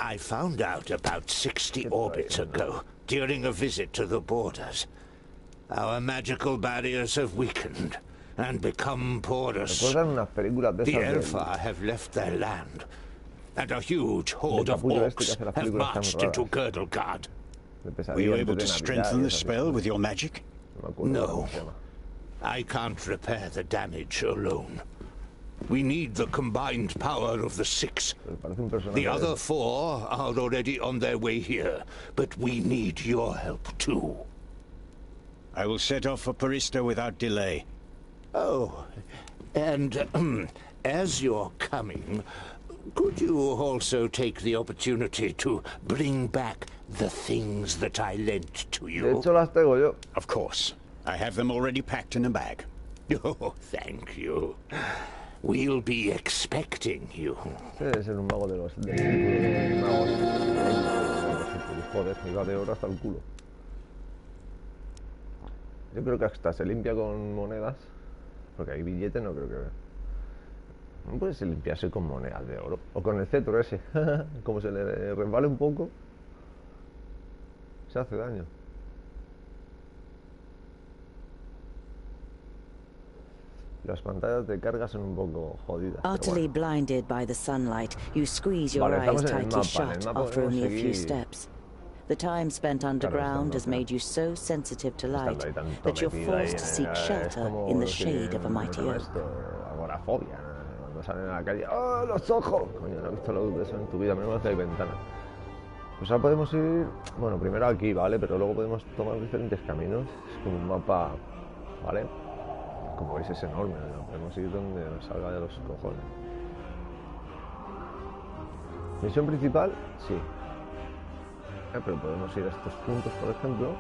I found out about 60 orbits ago, during a visit to the borders. Our magical barriers have weakened and become porous. The Elfar have left their land, and a huge horde of orcs have marched into Girdlegard. Were you able to strengthen the spell with your magic? No. I can't repair the damage alone. We need the combined power of the 6. The other 4 are already on their way here, but we need your help too. I will set off for Parista without delay. Oh, and as you're coming, could you also take the opportunity to bring back the things that I lent to you? De hecho, las tengo yo. Of course. I have them already packed in a bag. Oh, thank you. We'll be expecting you. Debe ser un mago de los del círculo de magos. Joder, iba de oro hasta el culo. Yo creo que hasta se limpia con monedas. Porque hay billetes, no creo que... No puede limpiarse con monedas de oro. O con el cetro ese. Como se le resbale un poco, se hace daño. Las pantallas de carga son un poco jodidas. Utterly blinded by the sunlight, you squeeze your eyes tightly shut after only a few steps. The time spent underground has made you so sensitive to light that you're forced to seek shelter in the shade of a mighty oak. Agorafobia, cuando salen a la calle, ¡oh, los ojos! Coño, no he visto la luz de eso en tu vida, menos que hay ventanas. Pues ahora podemos ir, bueno, primero aquí, ¿vale? Pero luego podemos tomar diferentes caminos. Es como un mapa, ¿vale? Como veis es enorme, ¿no? Podemos ir donde nos salga de los cojones. Misión principal, sí. Pero podemos ir a estos puntos, por ejemplo.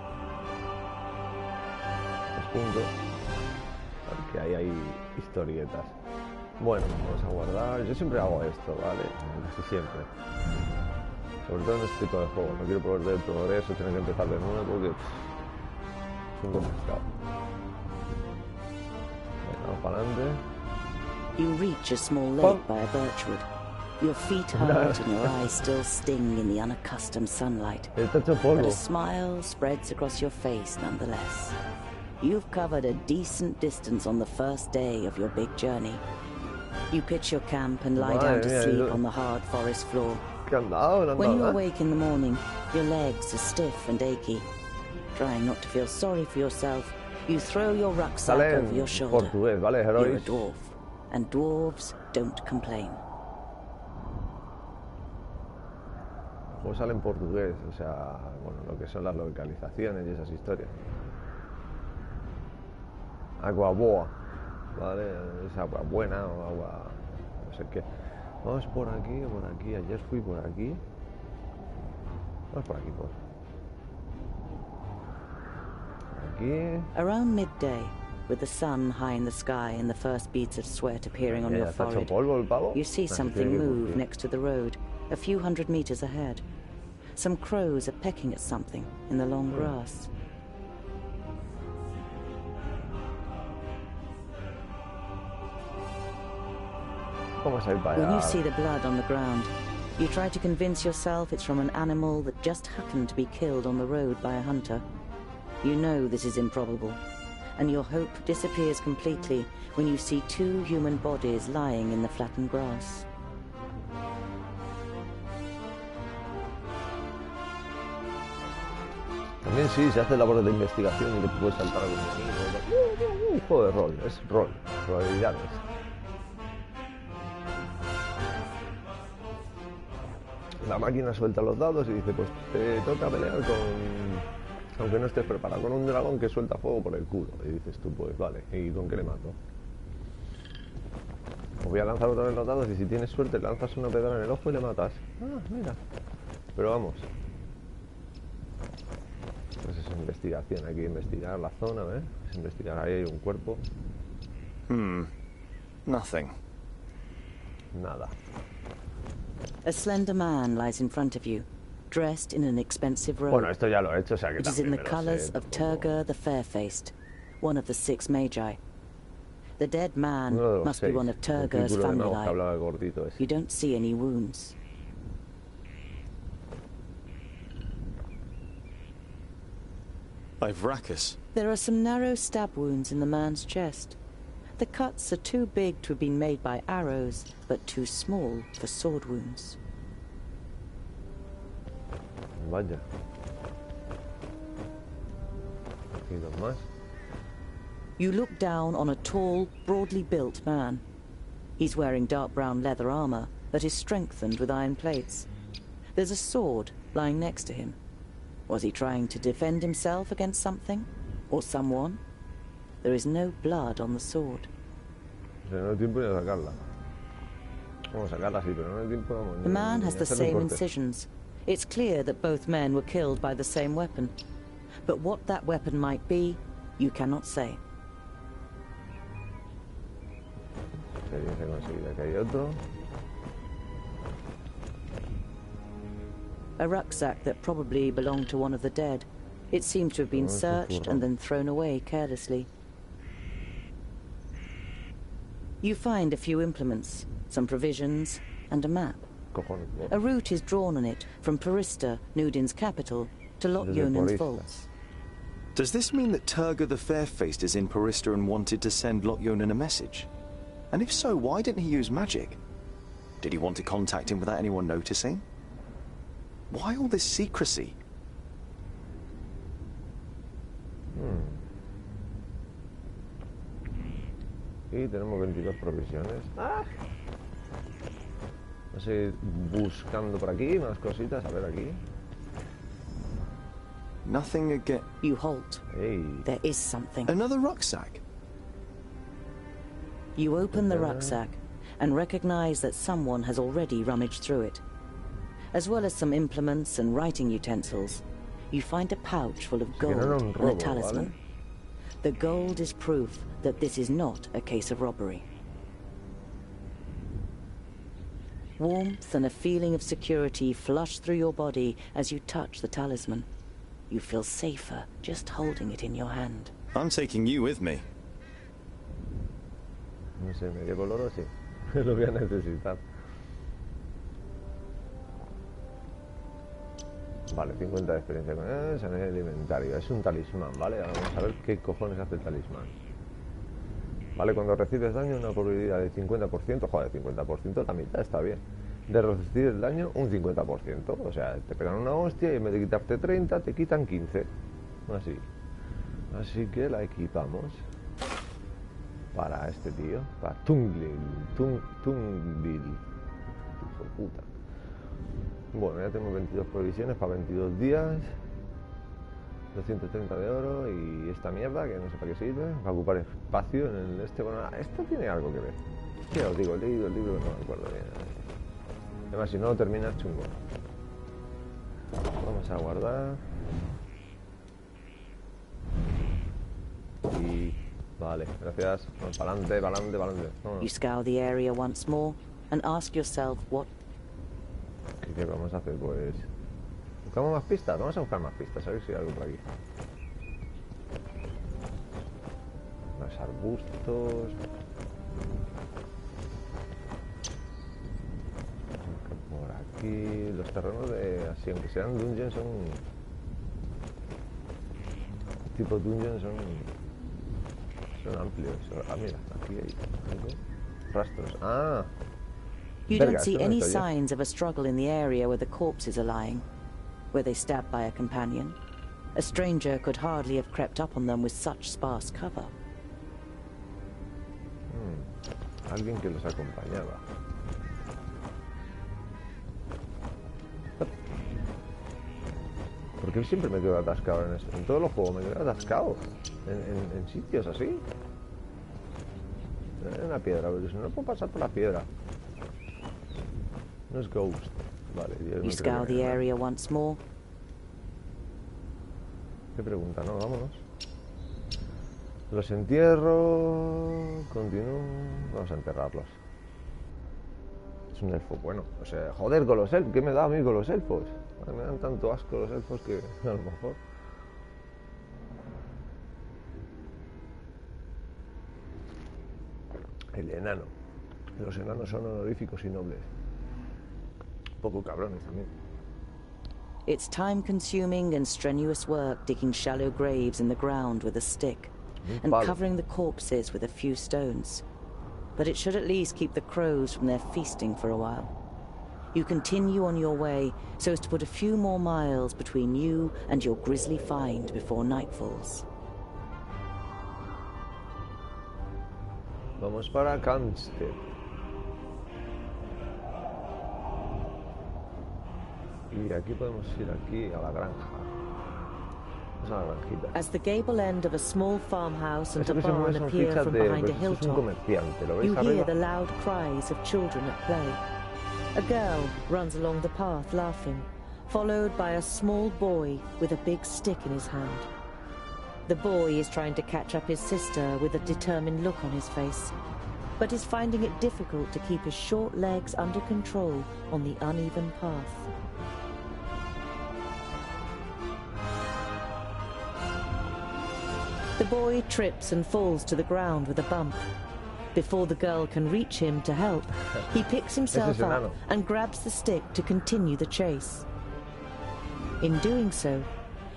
Estos puntos. Porque ahí hay historietas. Bueno, vamos a guardar. Yo siempre hago esto, ¿vale? Casi siempre. Sobre todo en este tipo de juegos. No quiero perder el progreso, tener que empezar de nuevo porque es un complicado. Vamos para adelante. You reach a small lake by a birchwood. Your feet hurt and your eyes still sting in the unaccustomed sunlight. But a smile spreads across your face nonetheless. You've covered a decent distance on the first day of your big journey. You pitch your camp and lie down to sleep on the hard forest floor. When you awake in the morning, your legs are stiff and achy. Trying not to feel sorry for yourself, you throw your rucksack over your shoulder. You're a dwarf, and dwarves don't complain. Pues sale en portugués, o sea, bueno, lo que son las localizaciones y esas historias. Agua boa, ¿vale? Es agua buena o agua no sé qué. Vamos por aquí o por aquí. Ayer fui por aquí. Vamos por aquí, por aquí. Around midday, with the sun high in the sky and the first beads of sweat appearing on your forehead, you see something move next to the road, a few hundred meters ahead. Some crows are pecking at something in the long grass. When you see the blood on the ground, you try to convince yourself it's from an animal that just happened to be killed on the road by a hunter. You know this is improbable, and your hope disappears completely when you see two human bodies lying in the flattened grass. También sí, se hace labores de investigación y te puedes saltar a los enemigos. Un juego de rol, es rol, probabilidades. La máquina suelta los dados y dice, pues te toca pelear con... Aunque no estés preparado, con un dragón que suelta fuego por el culo. Y dices tú, pues vale, ¿y con qué le mato? Pues voy a lanzar otra vez los dados y si tienes suerte lanzas una pedra en el ojo y le matas. Ah, mira. Pero vamos. Pues es investigación, hay que investigar la zona, ¿ves? Es investigar, ahí hay un cuerpo. Nothing. Nada. A slender man lies in front of you, dressed in an expensive robe. Bueno, esto ya lo he hecho, o sea que it is in the colors of Turger the Fair-Faced, one of the 6 Magi. The dead man must be one of Turger's family line. You don't see any wounds. Gracias. There are some narrow stab wounds in the man's chest. The cuts are too big to have been made by arrows, but too small for sword wounds. Vaya. Aquí dos más. You look down on a tall, broadly built man. He's wearing dark brown leather armor that is strengthened with iron plates. There's a sword lying next to him. Was he trying to defend himself against something? Or someone? There is no blood on the sword. No hay tiempo de sacarla. Vamos a sacarla, sí, pero no hay tiempo. The man has the same incisions. It's clear that both men were killed by the same weapon. But what that weapon might be, you cannot say. Aquí hay otro. A rucksack that probably belonged to one of the dead. It seems to have been searched and then thrown away carelessly. You find a few implements, some provisions, and a map. A route is drawn on it from Parista, Nudin's capital, to Lot-Yonan's vaults. Does this mean that Turger the Fair-Faced is in Parista and wanted to send Lot-Yonan a message? And if so, why didn't he use magic? Did he want to contact him without anyone noticing? Why all this secrecy? Y tenemos 22 provisiones. ¡Ah! Vamos a ir buscando por aquí más cositas. A ver aquí. Nothing again. You halt. Hey. There is something. Another rucksack. You open the rucksack and recognize that someone has already rummaged through it. As well as some implements and writing utensils, you find a pouch full of gold and a talisman. The gold is proof that this is not a case of robbery. Warmth and a feeling of security flush through your body as you touch the talisman. You feel safer just holding it in your hand. I'm taking you with me. No sé, me llevo el oro, sí. Lo voy a necesitar. Vale, 50 de experiencia con sanidad alimentaria. Es un talismán, ¿vale? Vamos a ver qué cojones hace el talismán. Vale, cuando recibes daño, una probabilidad de 50%. Joder, 50%, la mitad está bien. De reducir el daño, un 50%. O sea, te pegan una hostia y en vez de quitarte 30, te quitan 15. Así. Así que la equipamos. Para este tío. Para Tungbil. Tungbil. Hijo de puta. Bueno, ya tenemos 22 provisiones para 22 días. 230 de oro y esta mierda que no sé para qué sirve. Va a ocupar espacio en el este. Bueno, esto tiene algo que ver. ¿Qué os digo? He leído el libro, no me acuerdo bien. Además, si no lo terminas, chungo. Vamos a guardar. Y... Vale, gracias. Vamos para adelante, para adelante, para adelante. You scour the area once more and ask yourself what... ¿Qué vamos a hacer? Pues... ¿Buscamos más pistas? Vamos a buscar más pistas, a ver si hay algo por aquí. Más arbustos... Por aquí... Los terrenos de... Así, aunque sean dungeons, son... Tipo dungeons son amplios. Ah, mira, aquí hay algo. Rastros. Ah. You don't see any signs of a struggle in the area where the corpses are lying. Were they stabbed by a companion? A stranger could hardly have crept up on them with such sparse cover. Alguien que los acompañaba. ¿Por qué siempre me quedo atascado en esto? En todos los juegos me quedo atascado. En sitios así. Hay una piedra, pero si no puedo pasar por la piedra. No es ghost. Vale, you scour the area once more. ¿Qué pregunta? No, vámonos. Los entierro. Continúo. Vamos a enterrarlos. Es un elfo bueno. O sea, joder con los elfos. ¿Qué me da a mí con los elfos? Me dan tanto asco los elfos que a lo mejor. El enano. Los enanos son honoríficos y nobles. Un poco cabrones también. It's time-consuming and strenuous work digging shallow graves in the ground with a stick and covering the corpses with a few stones. But it should at least keep the crows from their feasting for a while. You continue on your way so as to put a few more miles between you and your grisly find before night falls. Vamos para Campstead. Y aquí podemos ir aquí a la granja. Es a la granjita. As the gable end of a small farmhouse and a barn appear from behind a hilltop, you hear the loud cries of children at play. A girl runs along the path laughing, followed by a small boy with a big stick in his hand. The boy is trying to catch up his sister with a determined look on his face, but is finding it difficult to keep his short legs under control on the uneven path. The boy trips and falls to the ground with a bump. Before the girl can reach him to help, he picks himself up and grabs the stick to continue the chase. In doing so,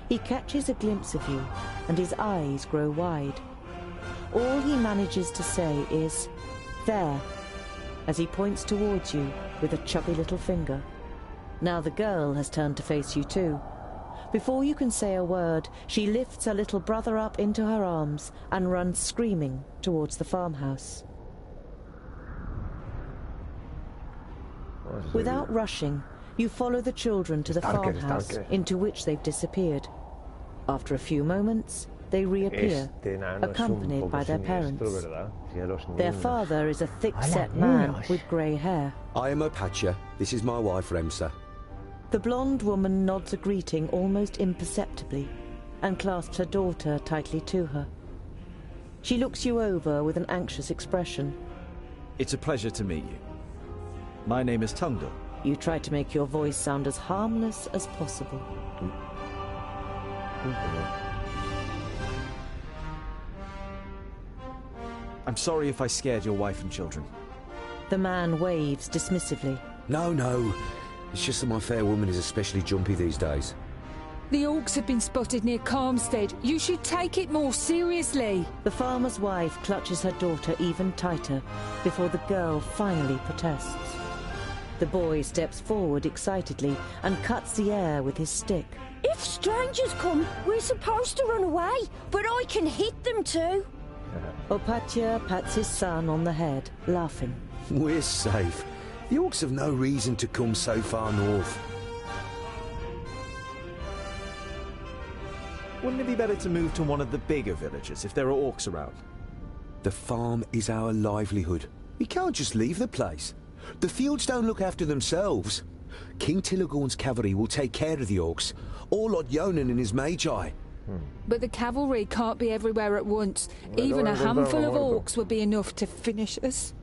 he catches a glimpse of you, and his eyes grow wide. All he manages to say is, "There," as he points towards you with a chubby little finger. Now the girl has turned to face you too. Before you can say a word, she lifts her little brother up into her arms and runs screaming towards the farmhouse. Without rushing, you follow the children to the farmhouse into which they've disappeared. After a few moments, they reappear, accompanied by their parents. Their father is a thick-set man with grey hair. I am Opatia. This is my wife, Remsa. The blonde woman nods a greeting almost imperceptibly and clasps her daughter tightly to her. She looks you over with an anxious expression. It's a pleasure to meet you. My name is Tungdil. You try to make your voice sound as harmless as possible. I'm sorry if I scared your wife and children. The man waves dismissively. No. It's just that my fair woman is especially jumpy these days. The orcs have been spotted near Calmstead. You should take it more seriously. The farmer's wife clutches her daughter even tighter before the girl finally protests. The boy steps forward excitedly and cuts the air with his stick. If strangers come, we're supposed to run away, but I can hit them too. Opatia pats his son on the head, laughing. We're safe. The orcs have no reason to come so far north. Wouldn't it be better to move to one of the bigger villages if there are orcs around? The farm is our livelihood. We can't just leave the place. The fields don't look after themselves. King Tilligorn's cavalry will take care of the orcs, or Lord Yonan and his magi. But the cavalry can't be everywhere at once. Even a handful of orcs would be enough to finish us.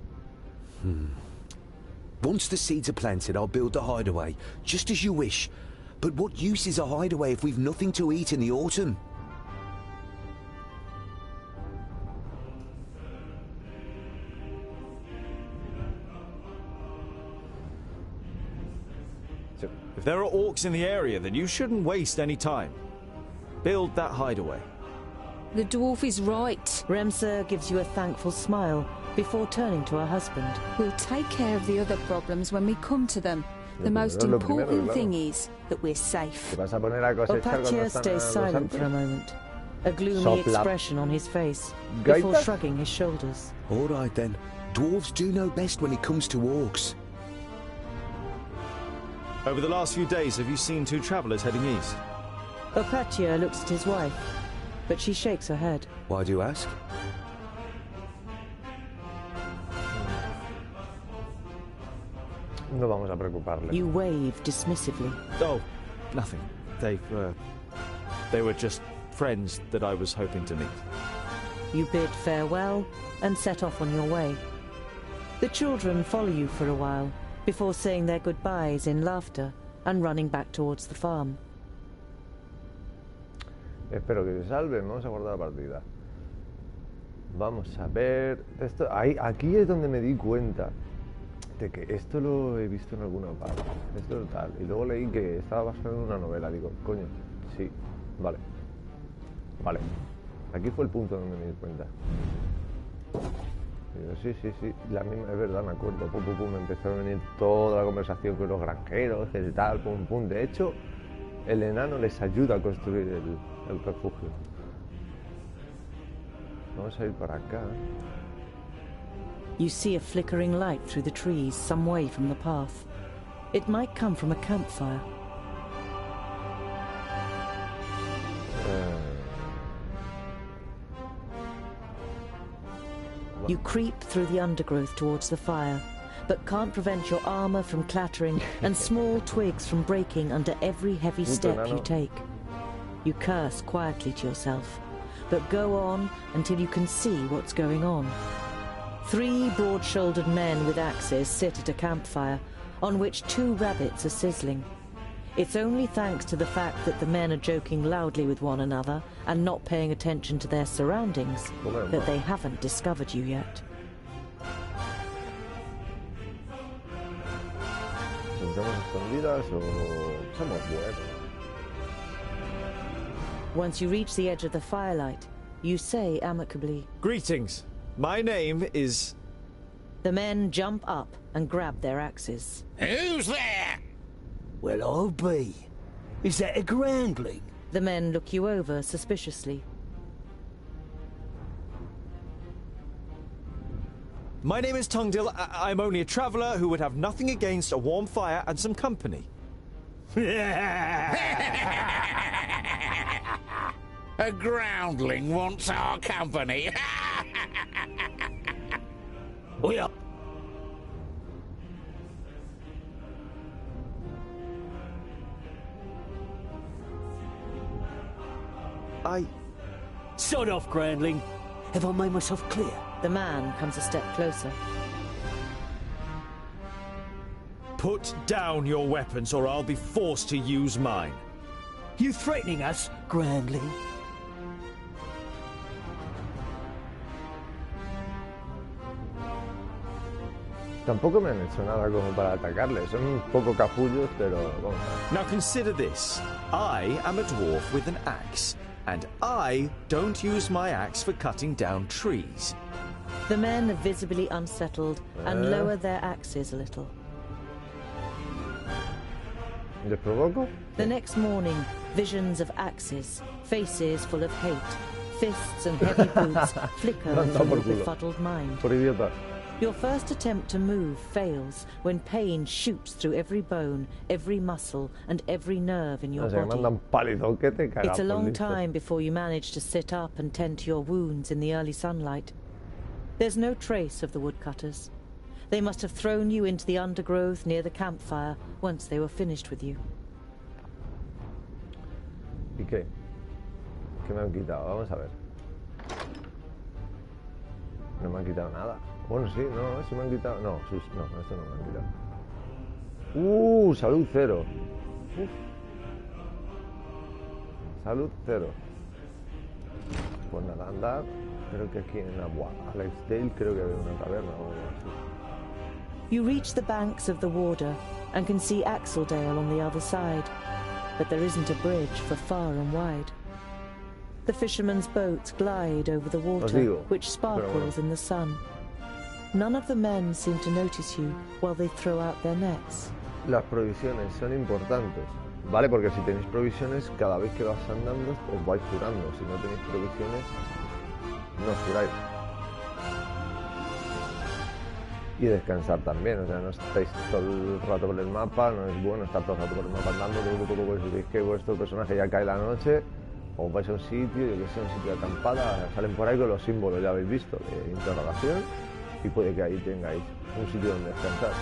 Once the seeds are planted, I'll build the hideaway, just as you wish. But what use is a hideaway if we've nothing to eat in the autumn? If there are orcs in the area, then you shouldn't waste any time. Build that hideaway. The dwarf is right. Remsa gives you a thankful smile before turning to her husband. We'll take care of the other problems when we come to them. The most important thing is that we're safe. Opatia stays silent for a moment, a gloomy expression on his face, before shrugging his shoulders. All right then. Dwarves do know best when it comes to orcs. Over the last few days, have you seen two travellers heading east? Opatia looks at his wife, but she shakes her head. Why do you ask? No vamos a preocuparle. You wave dismissively. Oh, nothing. They were just friends that I was hoping to meet. You bid farewell and set off on your way. The children follow you for a while, before saying their goodbyes in laughter and running back towards the farm. Espero que se salven, vamos a guardar la partida. Vamos a ver... Esto, aquí es donde me di cuenta de que esto lo he visto en alguna parte. Esto es tal. Y luego leí que estaba basado en una novela. Digo, coño, sí, vale. Vale. Aquí fue el punto donde me di cuenta. Digo, sí, la misma, es verdad, me acuerdo. Pum, me empezó a venir toda la conversación con los granjeros, el tal, pum. De hecho, el enano les ayuda a construir el refugio. Vamos a ir para acá. You see a flickering light through the trees some way from the path. It might come from a campfire. You creep through the undergrowth towards the fire, but can't prevent your armor from clattering and small twigs from breaking under every heavy step you take. You curse quietly to yourself, but go on until you can see what's going on. 3 broad-shouldered men with axes sit at a campfire, on which 2 rabbits are sizzling. It's only thanks to the fact that the men are joking loudly with one another and not paying attention to their surroundings that they haven't discovered you yet. Once you reach the edge of the firelight, you say amicably, "Greetings. My name is..." The men jump up and grab their axes. Who's there? Well, I'll be. Is that a groundling? The men look you over suspiciously. My name is Tungdil. I'm only a traveller who would have nothing against a warm fire and some company. A groundling wants our company. We are. Sod off, groundling. Have I made myself clear? The man comes a step closer. Put down your weapons or I'll be forced to use mine. You threatening us, groundling? Tampoco me han hecho nada como para atacarle. Son un poco capullos, pero vamos a ver. Now consider this. I am a dwarf with an axe, and I don't use my axe for cutting down trees. The men are visibly unsettled and lower their axes a little. ¿Les provoco? The next morning, visions of axes, faces full of hate, fists and heavy boots flicker through your befuddled mind. Por idiota. Your first attempt to move fails when pain shoots through every bone, every muscle, and every nerve in your body. It's a long time before you manage to sit up and tend to your wounds in the early sunlight. There's no trace of the woodcutters. They must have thrown you into the undergrowth near the campfire once they were finished with you. ¿Y qué? ¿Qué me han quitado? Vamos a ver. No me han quitado nada. Bueno, sí, no, eso me han quitado. No, esto no me han quitado. Salud 0. Uf. Salud 0. Pues nada, andar. Creo que aquí en Alexdale creo que había una taberna o algo así. You reach the banks of the Warder and can see Axeldale on the other side, but there isn't a bridge for far and wide. The fishermen's boats glide over the water, which sparkles in the sun. None of the men seem to notice you while they throw out their nets. Las provisiones son importantes, ¿vale? Porque si tenéis provisiones, cada vez que vas andando os vais curando. Si no tenéis provisiones, no os curáis. Y descansar también, o sea, no estáis todo el rato por el mapa, no es bueno estar todo el rato por el mapa andando, porque si veis que vuestro personaje ya cae la noche, o vais a un sitio, yo que sé, un sitio de acampada, salen por ahí con los símbolos, ya habéis visto, de interrogación, y puede que ahí tengáis un sitio donde descansar.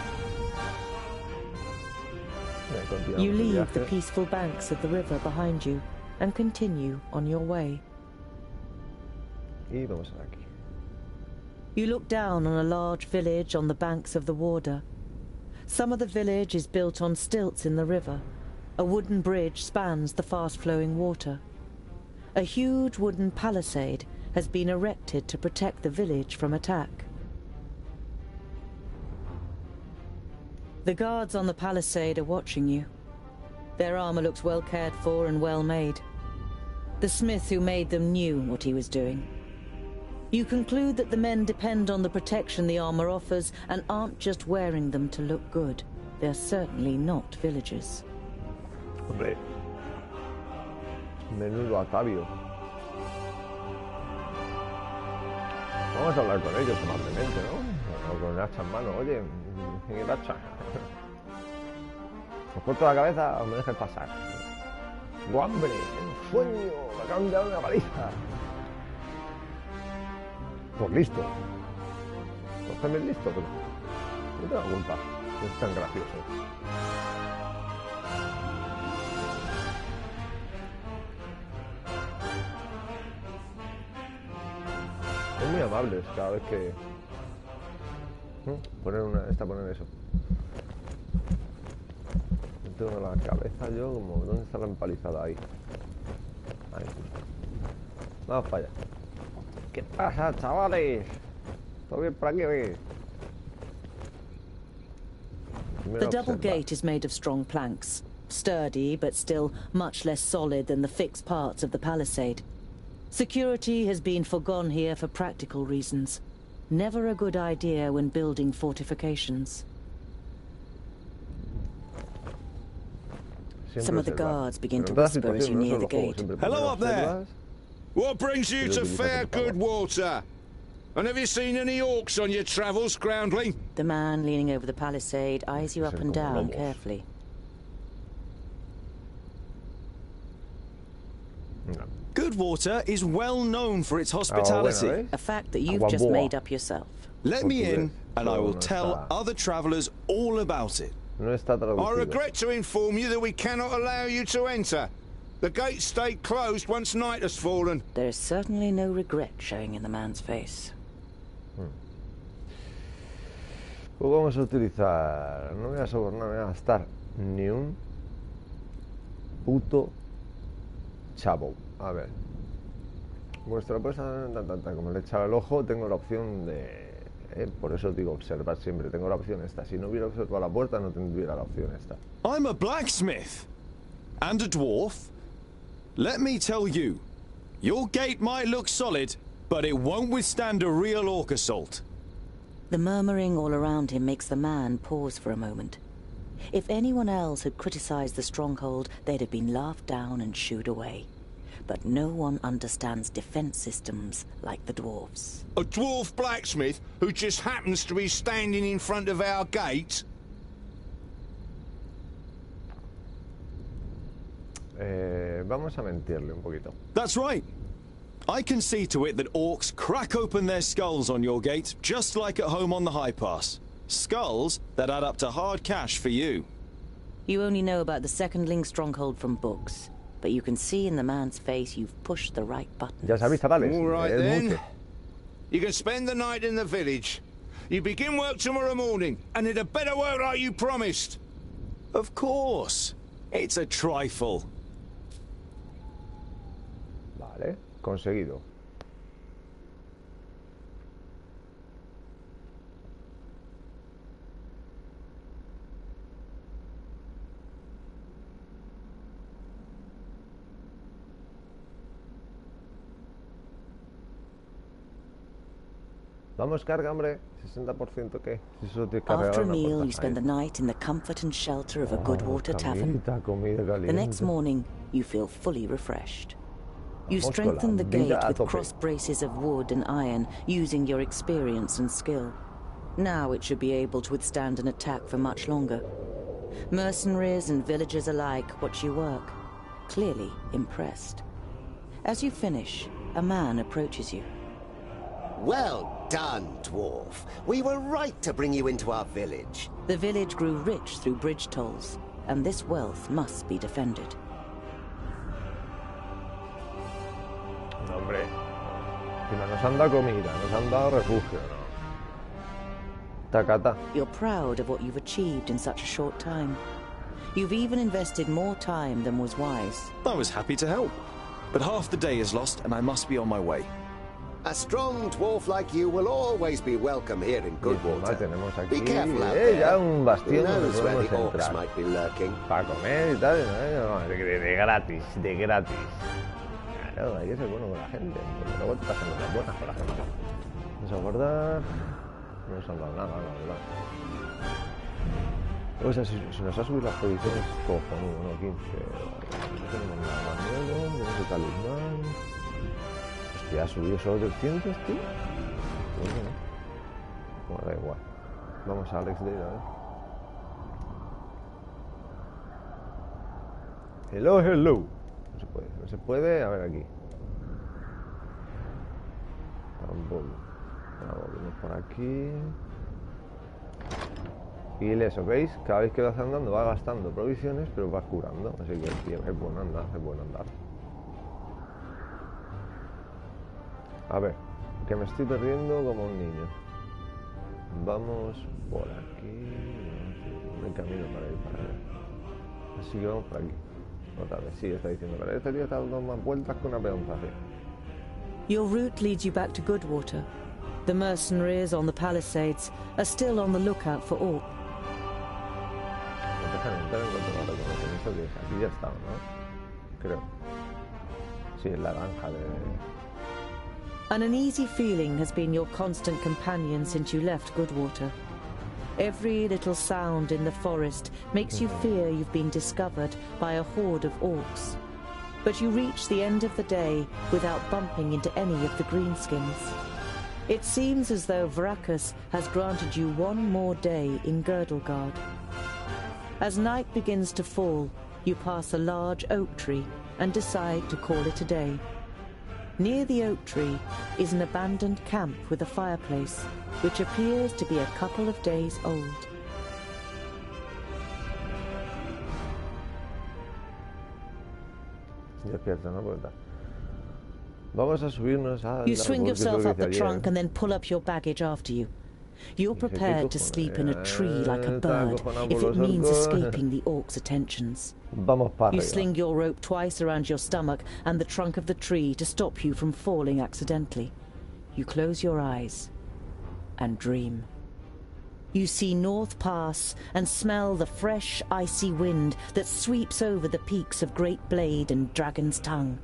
You leave the peaceful banks of the river behind you and continue on your way. Y vamos a ver aquí. You look down on a large village on the banks of the Warder. Some of the village is built on stilts in the river. A wooden bridge spans the fast-flowing water. A huge wooden palisade has been erected to protect the village from attack. The guards on the palisade are watching you. Their armor looks well cared for and well made. The smith who made them knew what he was doing. You conclude that the men depend on the protection the armor offers and aren't just wearing them to look good. They're certainly not villagers. Hombre, menudo atavio. Vamos a hablar con ellos amablemente, ¿no? O con el hacha en mano. Oye, ¿qué hacha? ¿Os corto la cabeza o me dejáis pasar? ¡Tengo hambre! ¡Tengo sueño! ¡Me acaban de dar una paliza! Pues listo. Pues también listo, pero no tengo culpa. Es tan gracioso. Son muy amables cada vez que... poner eso. No tengo la cabeza yo como... ¿Dónde está la empalizada? Ahí. Ahí. Vamos para allá. ¿Qué pasa, chavales? ¿Todo bien por aquí o qué? The double gate is made of strong planks, sturdy but still much less solid than the fixed parts of the palisade. Security has been forgone here for practical reasons. Never a good idea when building fortifications. Some of the guards begin to whisper as you near the gate. Hello up there. What brings you to fair Goodwater? And have you seen any orcs on your travels, groundling? The man leaning over the palisade eyes you up and down carefully. Goodwater is well known for its hospitality. A fact that you've just made up yourself. Let me in, and I will tell other travellers all about it. I regret to inform you that we cannot allow you to enter. The gates stay closed once night has fallen. There is certainly no regret showing in the man's face. Pues vamos a utilizar... No voy a sobornar, no voy a gastar ni un puto chavo. A ver. Vuestra apuesta, como le he echado el ojo, tengo la opción de... por eso digo observar siempre. Tengo la opción esta. Si no hubiera observado la puerta, no tendría la opción esta. I'm a blacksmith. And a dwarf. Let me tell you. Your gate might look solid, but it won't withstand a real orc assault. The murmuring all around him makes the man pause for a moment. If anyone else had criticized the stronghold, they'd have been laughed down and shooed away. But no one understands defense systems like the dwarves. A dwarf blacksmith who just happens to be standing in front of our gate? Vamos a mentirle un poquito. That's right. I can see to it that orcs crack open their skulls on your gate, just like at home on the High Pass. Skulls that add up to hard cash for you. You only know about the secondling stronghold from books, but you can see in the man's face you've pushed the right button. Ya sabéis, chavales. All right then. You can spend the night in the village. You begin work tomorrow morning, and it had better work like you promised. Of course. It's a trifle. Vale, conseguido. Vamos, carga, hombre. 60% ¿qué? Si eso te carga. After a meal, you spend the night in the comfort and shelter of a Goodwater tavern. The next morning, you feel fully refreshed. You strengthen the gate with cross braces of wood and iron, using your experience and skill. Now it should be able to withstand an attack for much longer. Mercenaries and villagers alike watch you work, clearly impressed. As you finish, a man approaches you. Well done, dwarf. We were right to bring you into our village. The village grew rich through bridge tolls, and this wealth must be defended. No, hombre. Nos han dado comida, nos han dado refugio, ¿no? Tacata. You're proud of what you've achieved in such a short time. You've even invested more time than was wise. I was happy to help, but half the day is lost and I must be on my way. A strong dwarf like you will always be welcome here in Goodwater. Be careful out ya un bastión donde donde podemos orcs entrar. might be lurking. Para comer y tal, no, de gratis, de gratis. Claro, hay que ser bueno con la gente, porque luego te pasan cosas buenas con la gente. Vamos a guardar. No nos han dado nada, la verdad. O sea, si nos ha subido las posiciones, cojonudo, ¿no? 15. No tenemos nada más nuevo, tenemos el talismán. Hostia, ha subido solo 300, tío. Bueno, da igual. Vamos a Alex Day, a ver. Hello, hello. No se puede, no se puede. A ver aquí. Tampoco. Volvemos por aquí. Y eso, ¿veis? Cada vez que vas andando va gastando provisiones, pero vas curando. Así que tío, es bueno andar, es bueno andar. A ver, que me estoy perdiendo como un niño. Vamos por aquí. No hay camino para ir para allá. Así que vamos por aquí. Otra vez, sí, está diciendo, pero este tío está dando más vueltas que una peonza. Your route leads you back to Goodwater. The mercenaries on the palisades are still on the lookout for orcs. No te dejan entrar en cuanto no reconocen eso que es. Aquí ya está, ¿no? Creo. Sí, es la granja de... An uneasy feeling has been your constant companion since you left Goodwater. Every little sound in the forest makes you fear you've been discovered by a horde of orcs. But you reach the end of the day without bumping into any of the greenskins. It seems as though Gracias has granted you one more day in Girdlegard. As night begins to fall, you pass a large oak tree and decide to call it a day. Near the oak tree is an abandoned camp with a fireplace, which appears to be a couple of days old. You swing yourself up the trunk and then pull up your baggage after you. You're prepared to sleep in a tree like a bird if it means escaping the orcs' attentions. You sling your rope twice around your stomach and the trunk of the tree to stop you from falling accidentally. You close your eyes and dream. You see North Pass and smell the fresh, icy wind that sweeps over the peaks of Great Blade and Dragon's Tongue.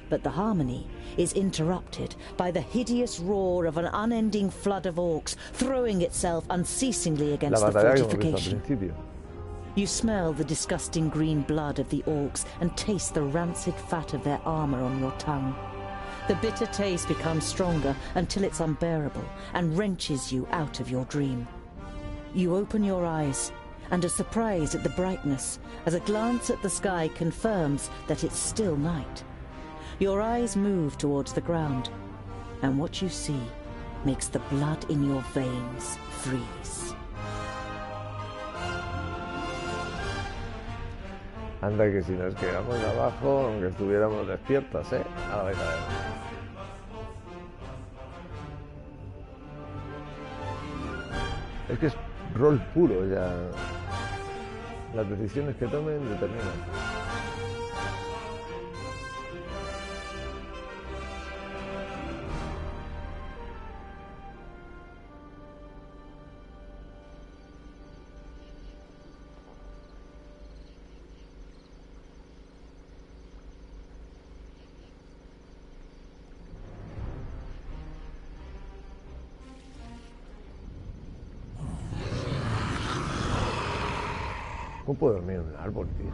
But the harmony is interrupted by the hideous roar of an unending flood of orcs throwing itself unceasingly against the fortification. You smell the disgusting green blood of the orcs and taste the rancid fat of their armor on your tongue. The bitter taste becomes stronger until it's unbearable and wrenches you out of your dream. You open your eyes and are surprised at the brightness as a glance at the sky confirms that it's still night. Your eyes move towards the ground, and what you see makes the blood in your veins freeze. Anda que si nos quedamos abajo, aunque estuviéramos despiertos, ¿eh? Ahora vais a ver. Es que es rol puro, ya. Las decisiones que tomen determinan. ¿Cómo puedo dormir en un árbol, tío?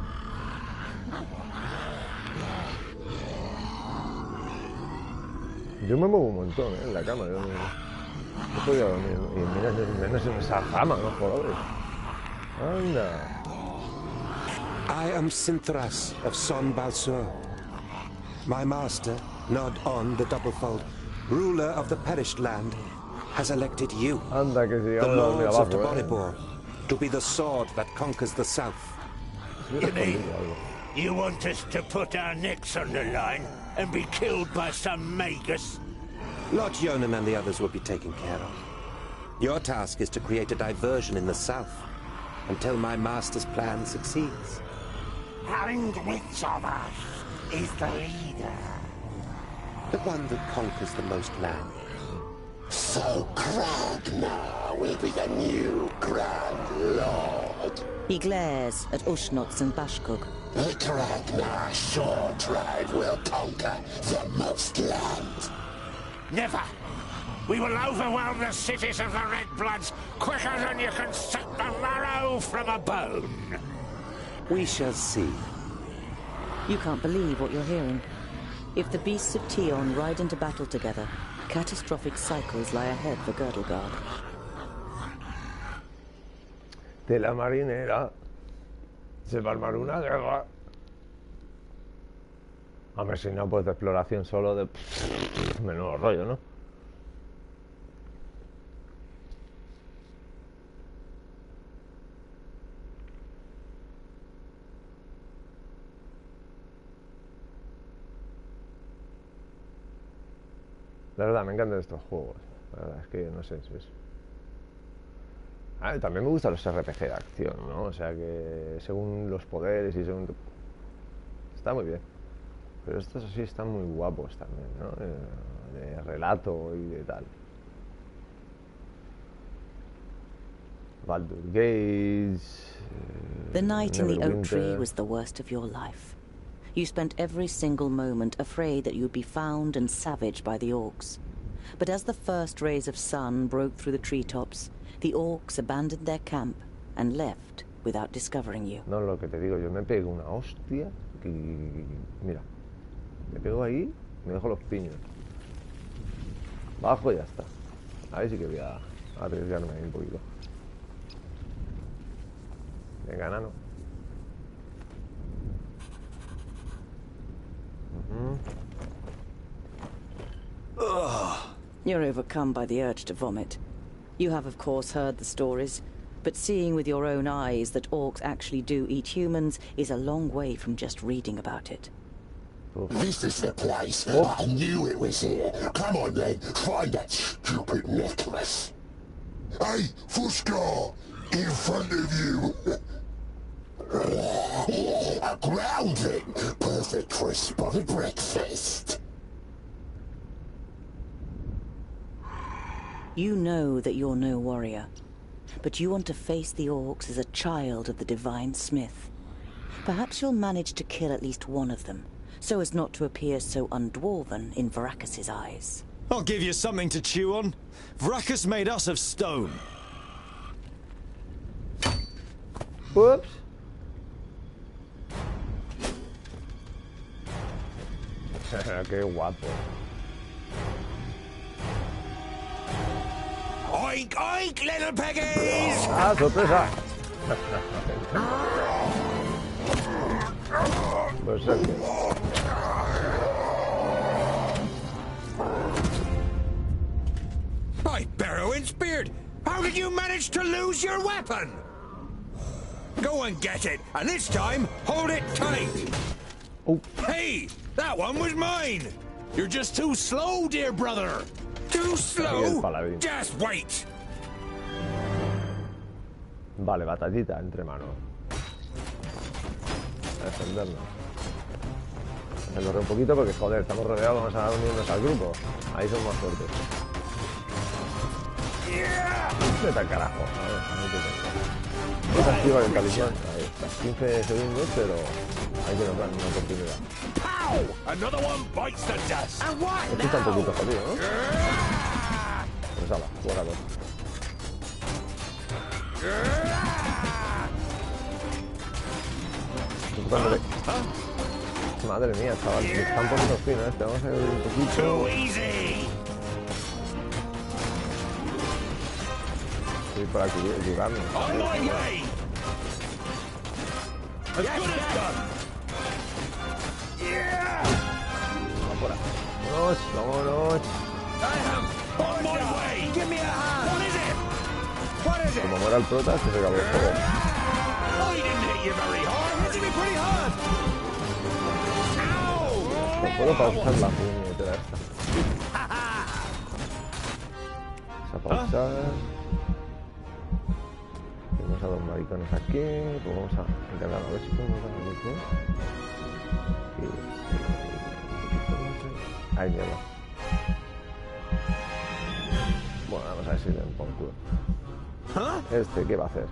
Yo me muevo un montón, en la cama. Yo no podía dormir. Y menos en esa cama, no jodas. Anda. I am Sinthras of Son Balsur. My master, Nod On the Doublefold, ruler of the perished land, has elected you, Anda, que the lords of Taboribor, to be the sword that conquers the south. You mean you want us to put our necks on the line and be killed by some magus? Lord Yonan and the others will be taken care of. Your task is to create a diversion in the south until my master's plan succeeds. And which of us is the leader? The one that conquers the most land. So Kragnar will be the new Grand Lord. He glares at Ushnots and Bashkug. The Kragnar Shore tribe will conquer the most land. Never! We will overwhelm the cities of the Red Bloods quicker than you can suck the marrow from a bone. We shall see. You can't believe what you're hearing. If the beasts of Tion ride into battle together, catastrophic cycles lie ahead for Girdlegard. De la marinera se va a armar una guerra. Hombre, si no, pues de exploración solo de menudo rollo, ¿no? La verdad, me encantan estos juegos. La verdad es que no sé, es... también me gustan los RPG de acción, ¿no? O sea que según los poderes y según... Está muy bien. Pero estos sí están muy guapos también, ¿no? De relato y de tal. Baldur's Gate... The night in the oak tree was the worst of your life. You spent every single moment afraid that you'd be found and savaged by the orcs. But as the first rays of sun broke through the treetops, The orcs abandoned their camp and left without discovering you. No, lo que te digo, yo me pego una hostia que... Mira, me pego ahí, me dejo los piños. Bajo y ya está. A ver si que voy a arriesgarme ahí un poquito. Venga, nano. You're overcome by the urge to vomit. You have, of course, heard the stories, but seeing with your own eyes that orcs actually do eat humans is a long way from just reading about it. This is the place. I knew it was here. Come on then, find that stupid necklace. Hey, Fuskar! In front of you! A grounding! Perfect for a spotted breakfast. You know that you're no warrior, but you want to face the orcs as a child of the Divine Smith. Perhaps you'll manage to kill at least one of them, so as not to appear so undwarven in Varacus's eyes. I'll give you something to chew on. Varacus made us of stone. Whoops. Qué guapo. Oink, oink, little piggies! Ah, sorpresa. By Barrowin's beard! How did you manage to lose your weapon? Go and get it, and this time, hold it tight! Oh. Hey! That one was mine! You're just too slow, dear brother! Too slow? Just wait! Vale, batallita entre manos. A defendernos. Defendernos un poquito porque, joder, estamos rodeados, vamos a unirnos al grupo. Ahí son más fuertes. Vete al carajo. A ver, ahí te tengo. No se activa el talismán. Ahí está. 15 segundos, pero hay que notar una oportunidad. Esto está un poquito jodido, ¿no? Pues ala, fuera dos. Madre mía, chaval, me están poniendo fino este. Vamos a ir un poquito. Voy por aquí, ayudarnos. Vamos por ahí. Vámonos, vámonos. Como muera el prota, se acabó el juego. No puedo pausar la puñetera esta. Vamos a pausar. Tenemos a dos maricones aquí. Pues vamos a encargar a ver si podemos dar el mismo. Ay, mierda. Bueno, vamos a ver si le pongo el culo. Este, ¿qué va a hacer?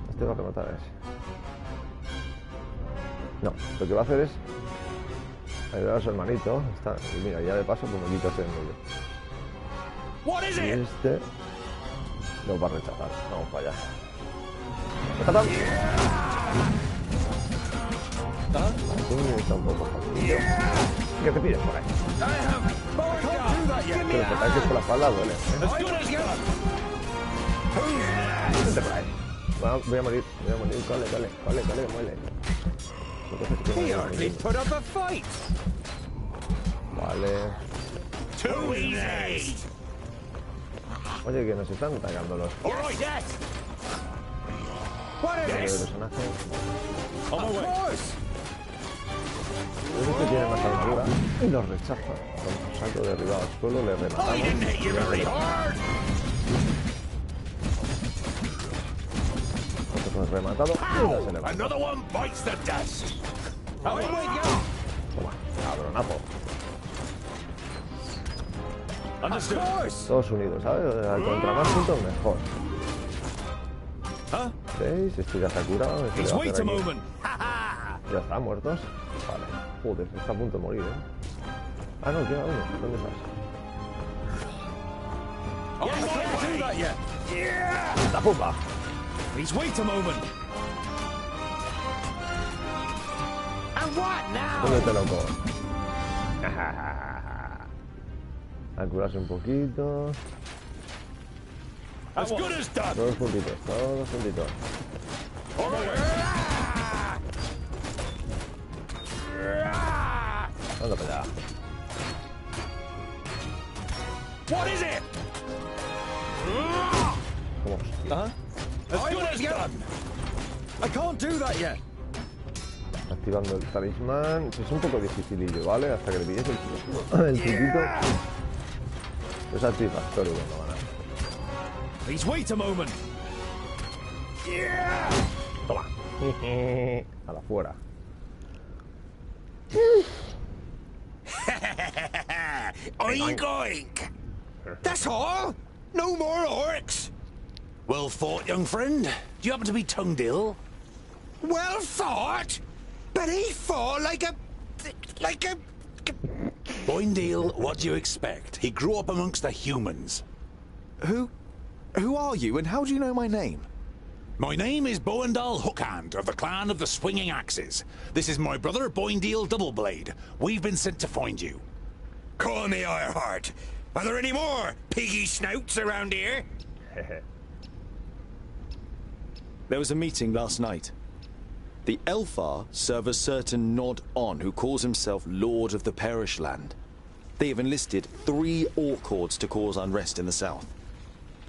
Este va a rematar a ese. No, lo que va a hacer es ayudar a su hermanito. Está, y mira, ya de paso pues me quita ese en medio. Y este lo va a rechazar. Vamos para allá. ¡Rechazar! Está un poco jodido. ¿Qué te pides por ahí? Pero que ataques por la espalda duele. Vente por ahí. Bueno, voy a morir. Cole, muele. Vale. Oye, que nos están atacando los personajes. Es que tiene más armadura y los rechaza. Con un salto derribado al suelo le rematamos. Otro rematado y no se levanta. Toma, cabronazo. Todos unidos, ¿sabes? Contra más puntos mejor. ¿Veis? Este ya está curado. Este le va a hacer aquí. Ya está, muertos. Vale. Joder, está a punto de morir, ¿eh? Ah, no, queda uno. ¿Dónde estás? I can't do that yet. La pupa. Please wait a moment. And what now? Póngete loco. A curarse un poquito. As good as done. Todos juntitos, todos juntitos. Anda para allá. What is it? Vamos. As good as done. I can't do that yet. Activando el talismán. Es un poco dificilillo, ¿vale? Hasta que le pilles el truquito. Es satisfactorio cuando ganas. Please wait a moment. Toma. A la fuera. Oink oink. That's all. No more orcs. Well fought, young friend. Do you happen to be Tungdil? Well fought, but he fought like a. Boindale, what do you expect? He grew up amongst the humans. Who are you, and how do you know my name? My name is Boindal Hookhand, of the clan of the Swinging Axes. This is my brother, Boindale Doubleblade. We've been sent to find you. Call me Ironheart. Are there any more piggy snouts around here? There was a meeting last night. The Elfar serve a certain Nod-On who calls himself Lord of the Perish Land. They have enlisted 3 orc hordes to cause unrest in the south.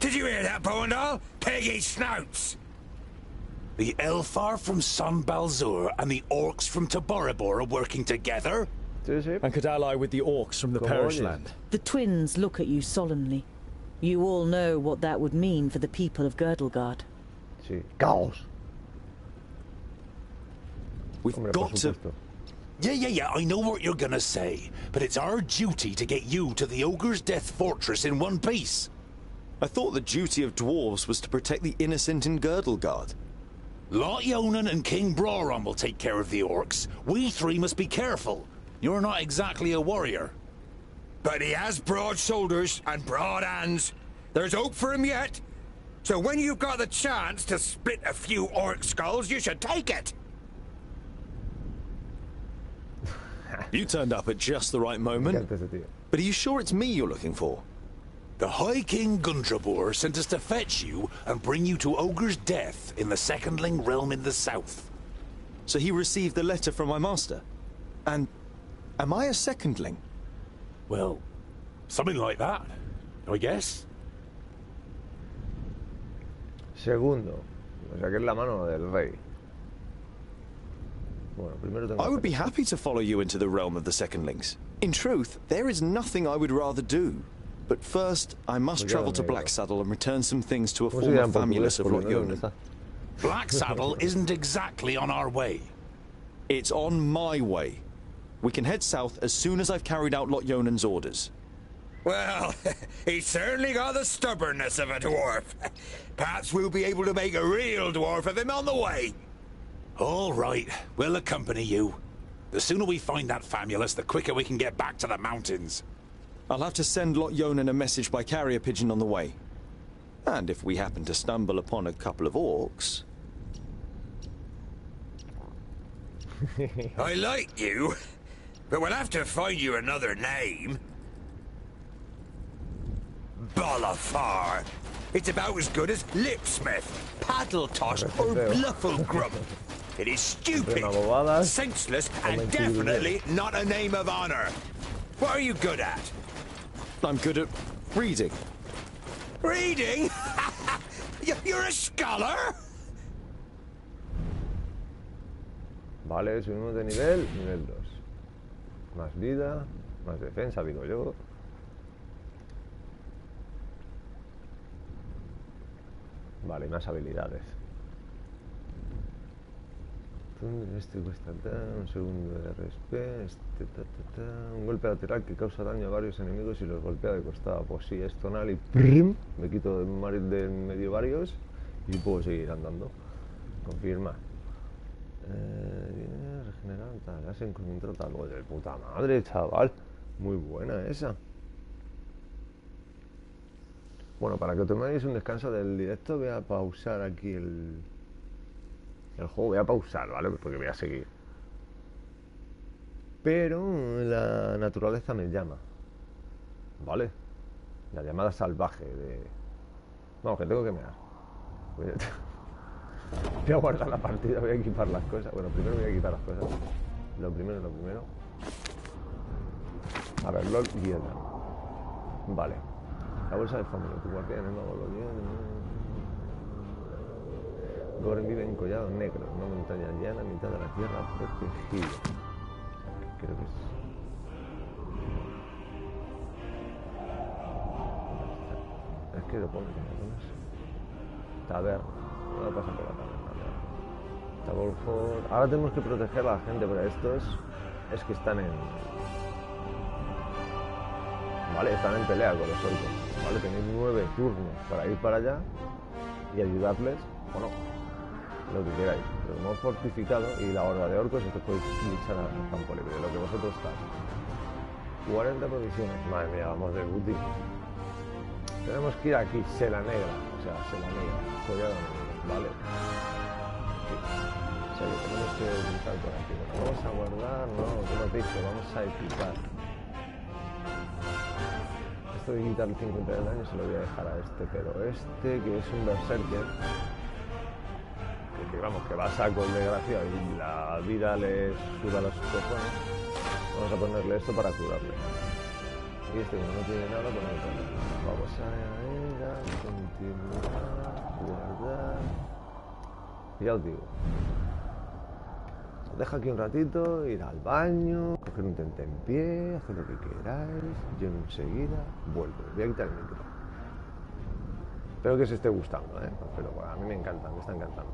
Did you hear that, Boindal? Piggy snouts! The Elfar from San Balzur and the orcs from Taboribor are working together? And could ally with the orcs from the Perish Land. The twins look at you solemnly. You all know what that would mean for the people of Girdlegard. Sí. Caos. We've got to... Yeah, I know what you're gonna say. But it's our duty to get you to the Ogre's Death Fortress in one piece. I thought the duty of dwarves was to protect the innocent in Girdlegard. Lot Yonan and King Brawron will take care of the orcs. We 3 must be careful. You're not exactly a warrior. But he has broad shoulders and broad hands. There's hope for him yet. So when you've got the chance to split a few orc skulls, you should take it. You turned up at just the right moment. But are you sure it's me you're looking for? The High King Gundrabur sent us to fetch you and bring you to Ogre's Death in the Secondling realm in the south. So he received the letter from my master? And am I a secondling? Well, something like that, I guess. Segundo. O sea que es la mano del rey. Bueno, primero tengo I would be happy to follow you into the realm of the secondlings. In truth, there is nothing I would rather do. But first, I must travel to Blacksaddle and return some things to a former famulus of Lot Yonan. Blacksaddle isn't exactly on our way. It's on my way. We can head south as soon as I've carried out Lot Yonan's orders. Well, he's certainly got the stubbornness of a dwarf. Perhaps we'll be able to make a real dwarf of him on the way. All right, we'll accompany you. The sooner we find that famulus, the quicker we can get back to the mountains. I'll have to send Lot Yonan a message by carrier pigeon on the way. And if we happen to stumble upon a couple of orcs... I like you, but we'll have to find you another name. Bolafar. It's about as good as Lipsmith, Paddletosh, or Blufflegrub. It is stupid, senseless, and definitely not a name of honor. What are you good at? I'm good at reading. Reading? You're a scholar? Vale, subimos de nivel, nivel 2. Más vida, más defensa, digo yo. Vale, más habilidades. Este cuesta un segundo de respeta, un golpe lateral que causa daño a varios enemigos y los golpea de costado. Pues sí, es tonal y ¡prim! Me quito de medio varios y puedo seguir andando. Confirma. Regenerar tal, has encontrado tal. De puta madre, chaval. Muy buena esa. Bueno, para que toméis un descanso del directo, voy a pausar aquí el juego. Voy a pausar, ¿vale? Porque voy a seguir. Pero la naturaleza me llama, ¿vale? La llamada salvaje de... Vamos, que tengo que mear. Voy a guardar la partida, voy a equipar las cosas. Bueno, primero voy a equipar las cosas. Lo primero. A ver, LOL guieta. Vale. La bolsa de fondo, tu guardián, el mago lo dio. Goren vive en collado negro, una montaña llana, mitad de la tierra protegida. Creo que es... Es que lo pones, taberna. No pasa por la taberna. Ahora tenemos que proteger a la gente, pero estos es que están en... Vale, están en pelea con los orcos. Vale, tenéis 9 turnos para ir para allá y ayudarles, o no, lo que queráis. Pero hemos fortificado y la horda de orcos, esto podéis luchar al campo libre, lo que vosotros estáis. 40 provisiones. Madre mía, vamos de booty. Tenemos que ir aquí, Sela Negra. O sea, Sela Negra, collado negro, vale. Sí. O sea, que tenemos que luchar por aquí. Bueno, vamos a guardar, no, como te he dicho, vamos a equipar. Esto de quitar el 50 del daño se lo voy a dejar a este, pero este, que es un berserker, que vamos, que va a saco de gracia y la vida le suda los cojones, vamos a ponerle esto para curarle. Y este, como no tiene nada, pues no. Vamos a ir a continuar, guardar. Y ya os digo, os dejo aquí un ratito, ir al baño, coger un tentempié, hacer lo que queráis. Yo enseguida vuelvo. Voy a quitar el micro. Espero que os esté gustando, pero bueno, a mí me encanta, me está encantando.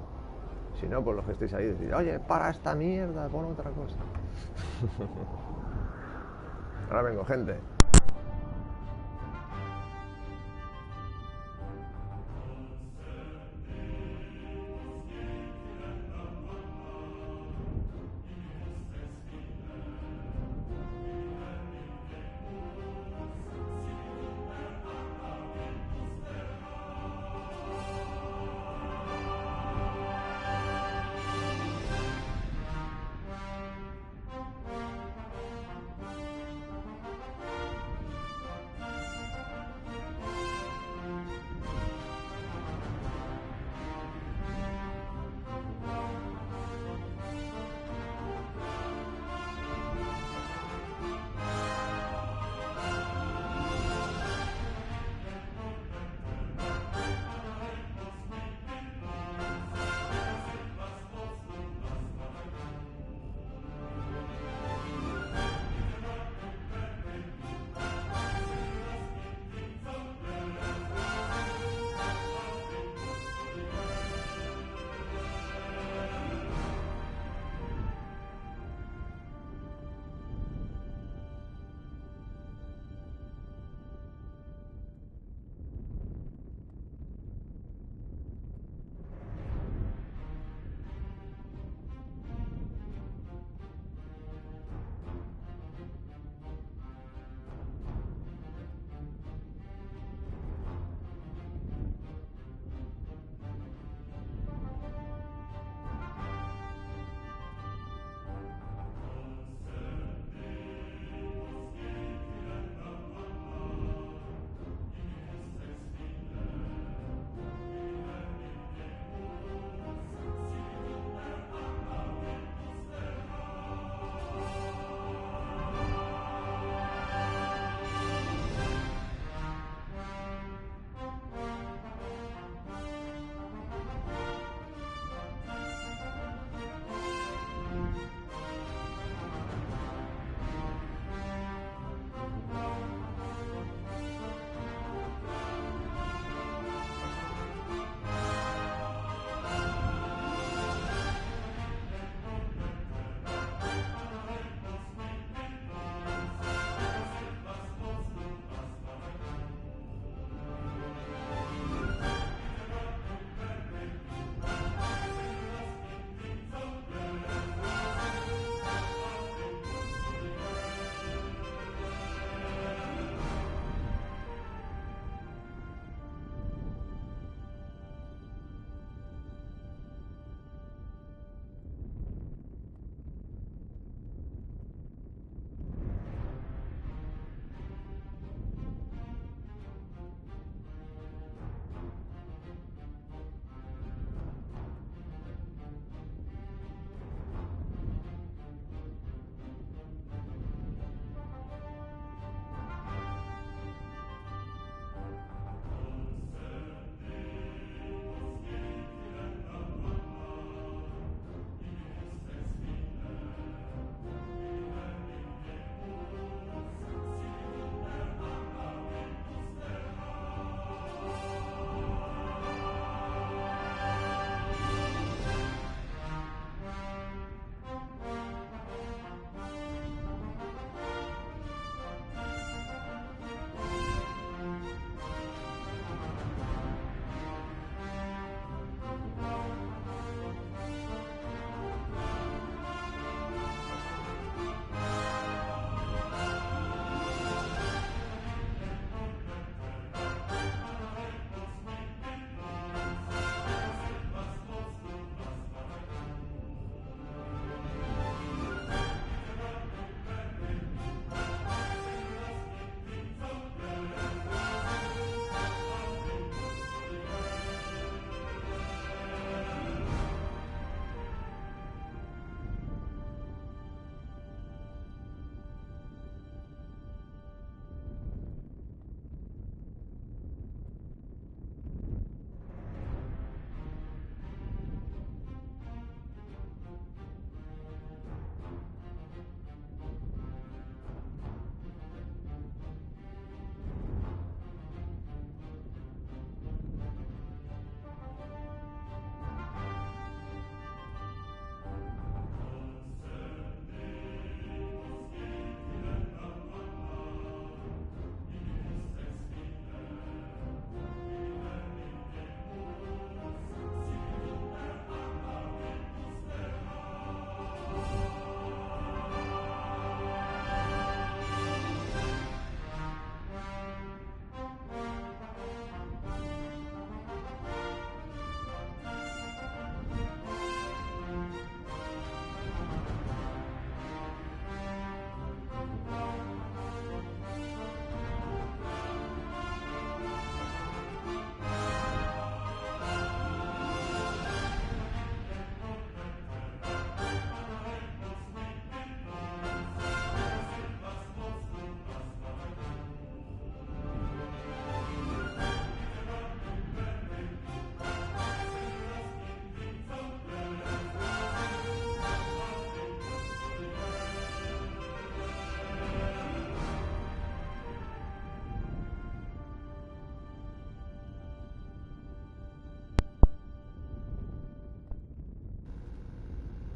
Si no, pues los que estéis ahí decís, oye, para esta mierda, pon otra cosa. Ahora vengo, gente.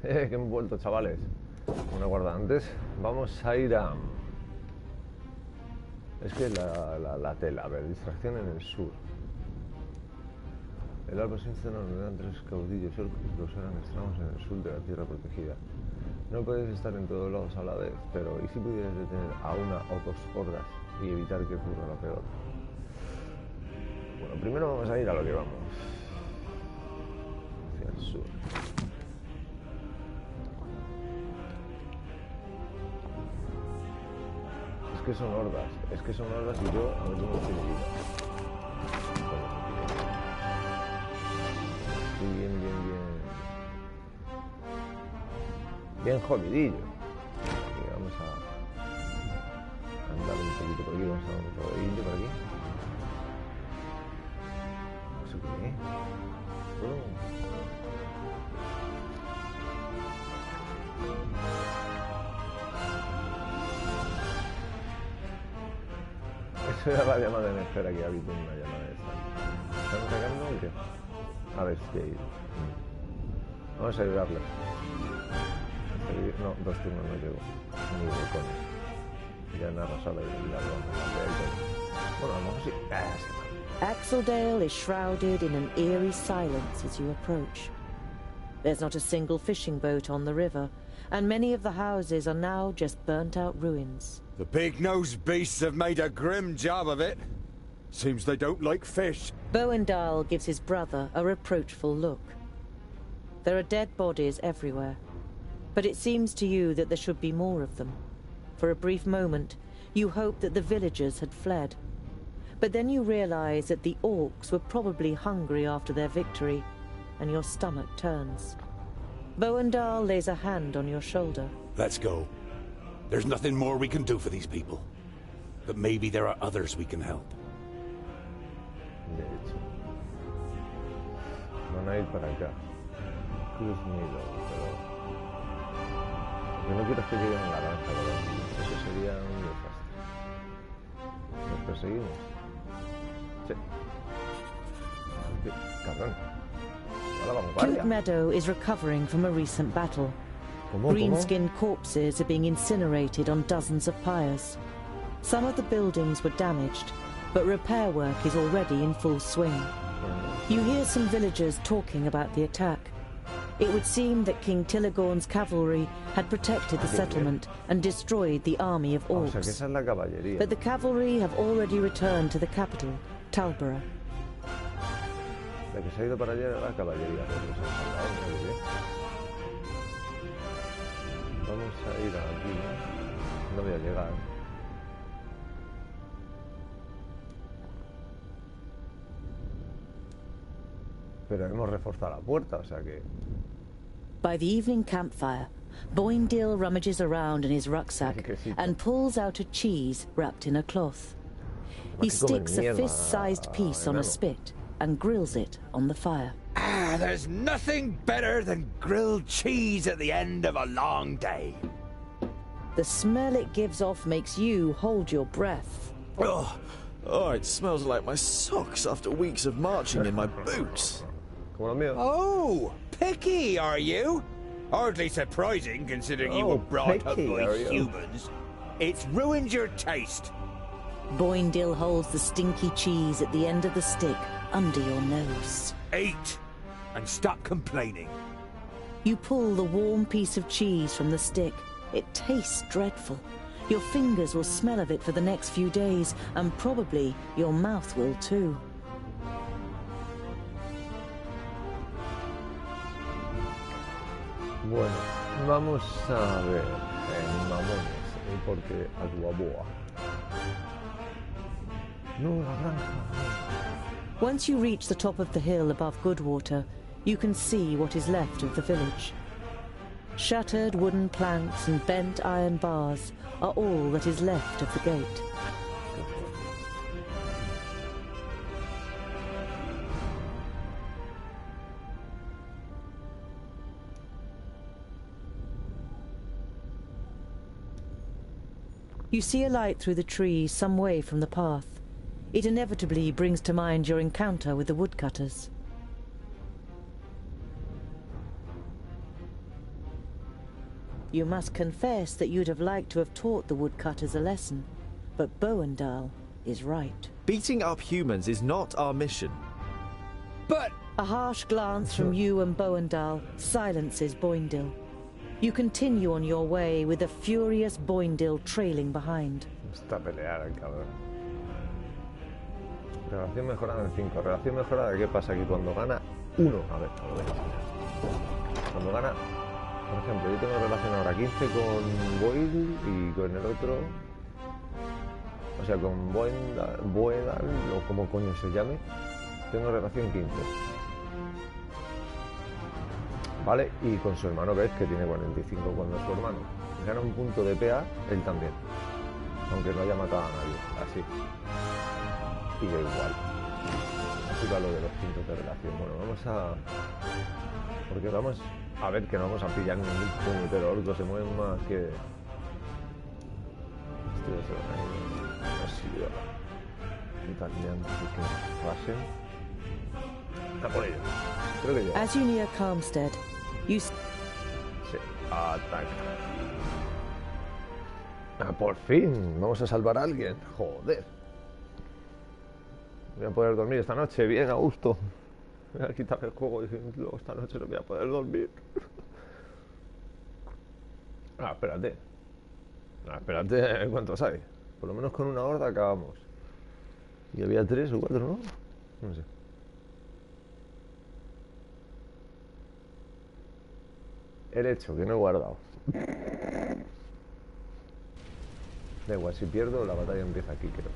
Que hemos vuelto, chavales. Una guarda antes. Vamos a ir a... Es que la tela, a ver, distracción en el sur. El árbol se eran 3 caudillos orcos que usaran extremos en el sur de la tierra protegida. No podéis estar en todos lados a la vez, pero ¿y si pudierais detener a una o 2 hordas y evitar que ocurra lo peor? Bueno, primero vamos a ir a lo que vamos. Hacia el sur. Es que son hordas y yo a ver cómo estoy de vida. Bien jodidillo. Y vamos a andar un poquito por aquí, vamos a dar un rodillo por aquí. ¿Eso qué es? Eso era la llamada en espera que había tenido una llamada de esta. ¿Están sacando o qué? A ver, si hay... Vamos a ayudarle. No, 2 turnos no llego. Ni de coña. Ya han arrasado y la bueno, a lo mejor sí. Axeldale is shrouded in an eerie silence as you approach. There's not a single fishing boat on the river, and many of the houses are now just burnt-out ruins. The big-nosed beasts have made a grim job of it. Seems they don't like fish. Boendal gives his brother a reproachful look. There are dead bodies everywhere, but it seems to you that there should be more of them. For a brief moment, you hoped that the villagers had fled. But then you realize that the orcs were probably hungry after their victory, and your stomach turns. Boendal lays a hand on your shoulder. Let's go. There's nothing more we can do for these people. But maybe there are others we can help. De hecho. Van a ir para acá. Cruz Milo, pero... Lo que no quiero es que lleguen en la granja, ¿verdad? Eso sería un desastre. ¿Nos perseguimos? Sí. Cabrón. Coot Meadow is recovering from a recent battle. Green-skinned corpses are being incinerated on dozens of pyres. Some of the buildings were damaged, but repair work is already in full swing. You hear some villagers talking about the attack. It would seem that King Tilligorn's cavalry had protected the settlement and destroyed the army of orcs. But the cavalry have already returned to the capital, Talborough. La que se ha ido para allá era la caballería. Vamos a ir aquí. No voy a llegar. Pero hemos reforzado la puerta, o sea que... By the evening campfire, Boindil rummages around in his rucksack and pulls out a cheese wrapped in a cloth. He sticks a fist-sized piece on a spit and grills it on the fire. Ah, there's nothing better than grilled cheese at the end of a long day. The smell it gives off makes you hold your breath. Oh, it smells like my socks after weeks of marching in my boots. Oh, picky, are you? Hardly surprising, considering you were brought up by humans. It's ruined your taste. Boindil holds the stinky cheese at the end of the stick under your nose. Eat, and stop complaining. You pull the warm piece of cheese from the stick. It tastes dreadful. Your fingers will smell of it for the next few days, and probably your mouth will too. Bueno, vamos a ver mamones, porque Aguaboa. No, la granja. Once you reach the top of the hill above Goodwater, you can see what is left of the village. Shattered wooden planks and bent iron bars are all that is left of the gate. You see a light through the trees some way from the path. It inevitably brings to mind your encounter with the woodcutters. You must confess that you'd have liked to have taught the woodcutters a lesson. But Boendal is right. Beating up humans is not our mission. But... A harsh glance from you and Boendal silences Boindil. You continue on your way with a furious Boindil trailing behind. Está pelear, cabrón. Relación mejorada en 5. Relación mejorada, ¿qué pasa aquí cuando gana 1? A ver, cuando gana, por ejemplo, yo tengo relación ahora 15 con Boil y con el otro, o sea, con Boedal, o como coño se llame, tengo relación 15. Vale, y con su hermano ves que tiene 45 cuando es su hermano. Gana un punto de PA, él también. Aunque no haya matado a nadie, así. Y yo igual. Así va lo de los puntos de relación. Bueno, vamos a... Porque vamos a ver que no vamos a pillar ningún puñetero orco, se mueven más que... Esto ya se va a ir... Así va. Italiano, así que pasen. Está por ello. Creo que ya. As you near Calmstead, you... Se ataca. Ah, por fin, vamos a salvar a alguien. Joder. Voy a poder dormir esta noche bien a gusto. Voy a quitar el juego y luego esta noche no voy a poder dormir. Ah, espérate. Ah, espérate, ¿cuántos hay? Por lo menos con una horda acabamos. Y había 3 o 4, ¿no? No sé. El hecho que no he guardado. Da igual, si pierdo, la batalla empieza aquí, creo.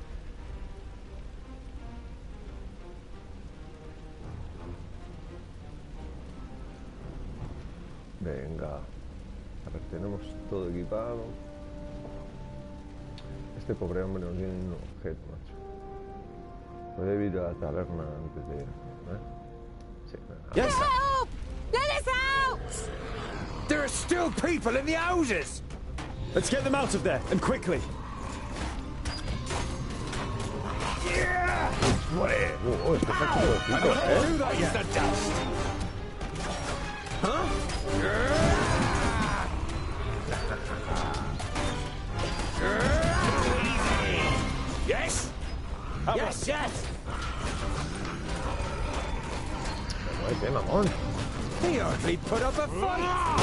Venga. A ver, tenemos todo equipado. Este pobre hombre no tiene un objeto, macho. Puede ir a la taberna antes de... Sí, venga. Yes. Help! Let us out! There are still people in the houses! Let's get them out of there, and quickly. Yeah! What is? Oh, it's do that yet. The dust. Huh? Yes? Yes, yes! ¡Qué mamón! He hardly put up a fight!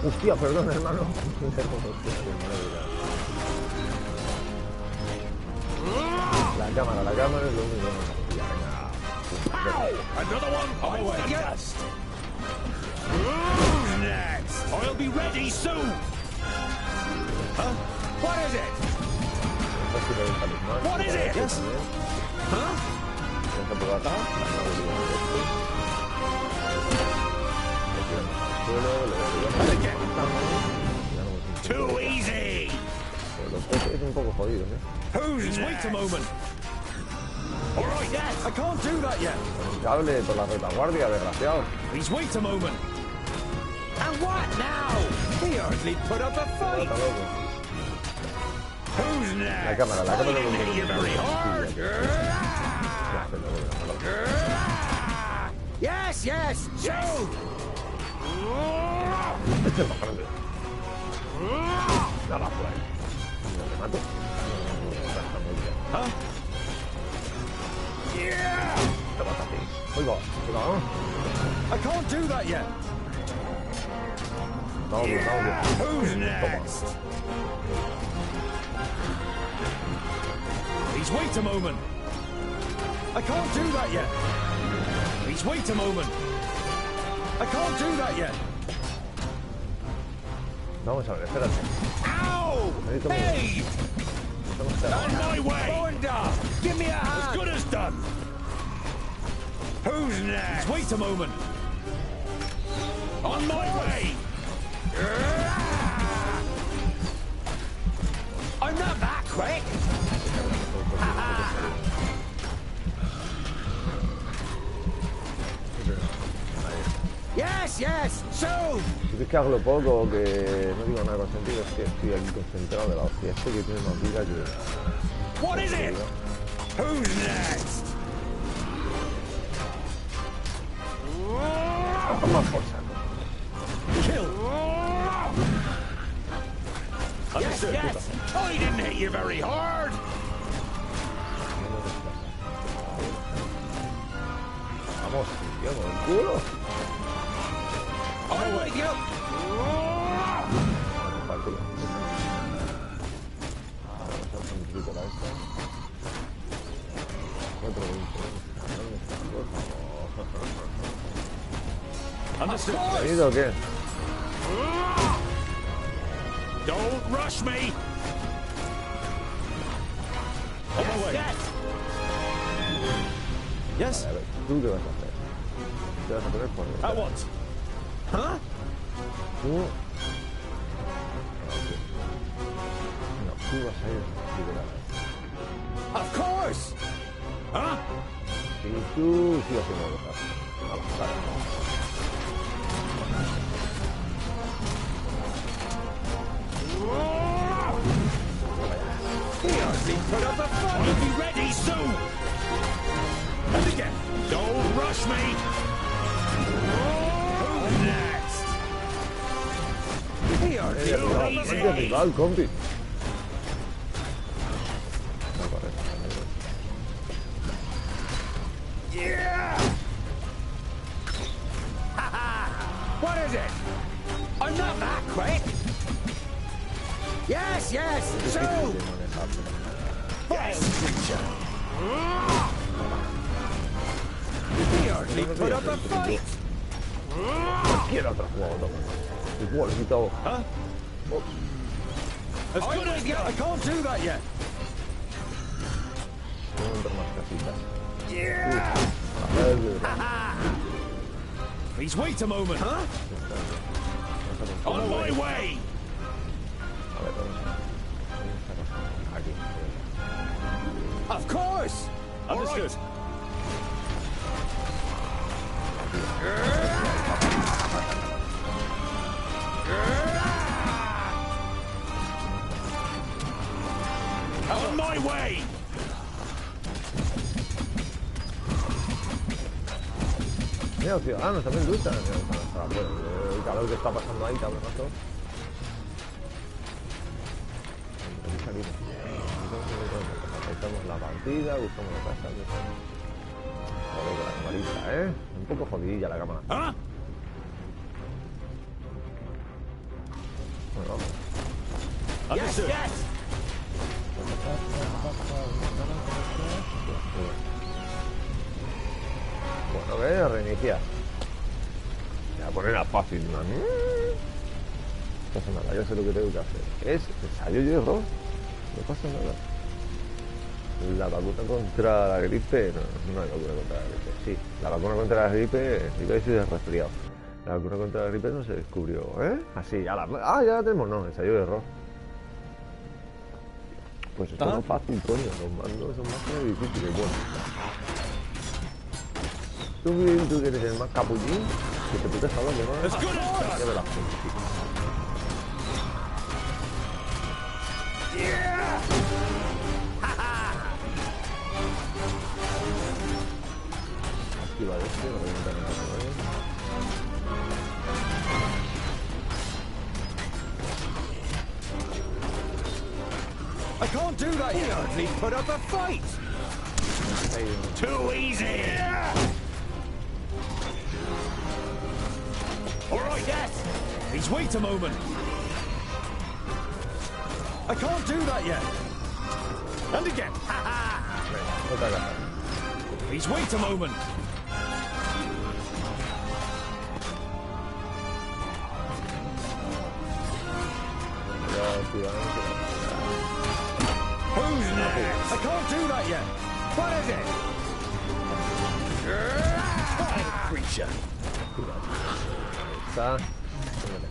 Hostia, perdón, hermano. La cámara es lo único. Another one on my dust. Who's next? I'll be ready soon. Huh? What is it? What is it? Yes. Huh? Too easy. Es un poco jodido, Who's next? Wait a moment. All right, yes. I can't do that yet. Cable por la retaguardia, desgraciado. Please wait a moment. And what now? He hardly put up a fight. Who's next? La cámara lo hit you very hard. Yes, yes. Shoot. Este es más grande. Nada por ahí. ¿Me mato? Huh? Yeah. Te mata a ti. Oiga, I can't do that yet. Who's next? Please wait a moment. I can't do that yet. Please wait a moment. I can't do that yet. Vamos a ver, espérate. Ow! Hey! On my way! Give me a hand! As good as done! Who's next? Wait a moment. On my way! I'm not that quick! Yes, yes, so. Si es que hablo poco, que no digo nada con sentido, es que estoy aquí concentrado de la hostia. Este que tiene más vida que... What is it? Who's next? Toma por saco. Kill. Yes, yes. I didn't hit you very hard. Vamos, tío, con el culo. I like you. ¿Ido o qué? Don't rush me. Yes. Vale, a ver, ¿tú qué vas a hacer? ¿Te vas a poner por At once. Huh? Tú... No, tú vas a ir liberado. Of course. Huh? Y tú sigues haciendo cosas. Vamos, vale. Put up a fight. I'll be ready soon. And again. Don't rush me. Who's next? Here, ¡Qué rival, compi! Yeah. What is it? I'm not that quick. Yes, yes. So. Yes, creature. He put up a fight. Quiero otro juego, igual, quitado. Huh? As good as you. I can't do that yet. Yeah. Please wait a moment. Huh? On my way. Of course. Understood. On my way. Mira, los ciudadanos también luchan. Bueno, el calor que está pasando ahí, cabronazo. Buscamos la partida, buscamos la casa. Joder, con la camarita, ¿eh? Un poco jodidilla la cámara. ¿Ah? Bueno, vamos. Yes, yes. Bueno, voy a reiniciar. Voy a poner a fácil, man. No pasa nada, ya sé lo que tengo que hacer. Es ensayo y error. No pasa nada. La vacuna contra la gripe, no hay vacuna contra la gripe. Sí, la vacuna contra la gripe, iba a decir de resfriado. La vacuna contra la gripe no se descubrió, ¿eh? Así, ya la tenemos, no, ensayo de error. Pues esto no es fácil, coño, los mandos son más que difíciles, bueno. Tú que eres el más capullín, que te puedes hablar de más. Ya verás. Activa este, lo voy a intentar I can't do that yet. He hardly put up a fight. Too easy. All right, yes. Please wait a moment. I can't do that yet. And again. Please wait a moment. Who's next? I can't do that yet. What is it? Creature. Está.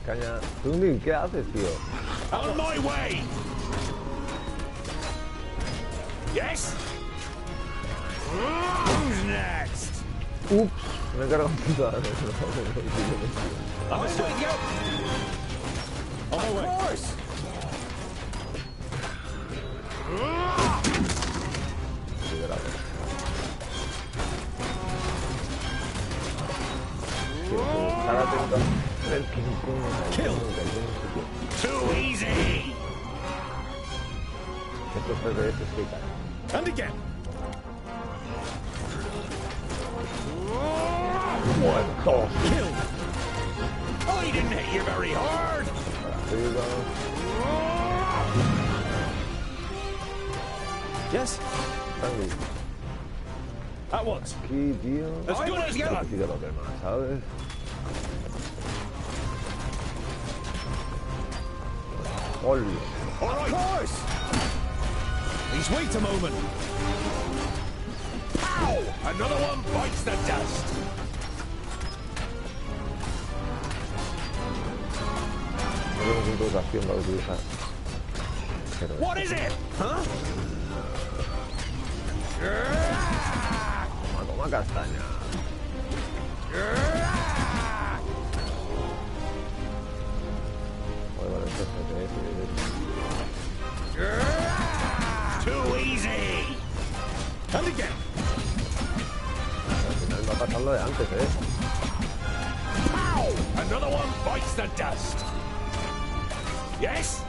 Caña. Tungin, ¿qué haces, tío? On my way. Yes. Who's next? Ups, me he cargado un puto. I'm with you. Of course. Kill. Too easy. Estos FPS que caen. And again. Muertos. Killed. Oh, he didn't hit you very hard. Yes. At once. Aquí, tío. As good as done. Aquí de los demás, ¿sabes? Olio. All right. Of course. Please wait a moment. Pow! Another one bites the dust. What is it? Huh? Toma castaña. Too easy. And again. Al final va a pasar lo de antes, Pow! Another one bites the dust. Yes?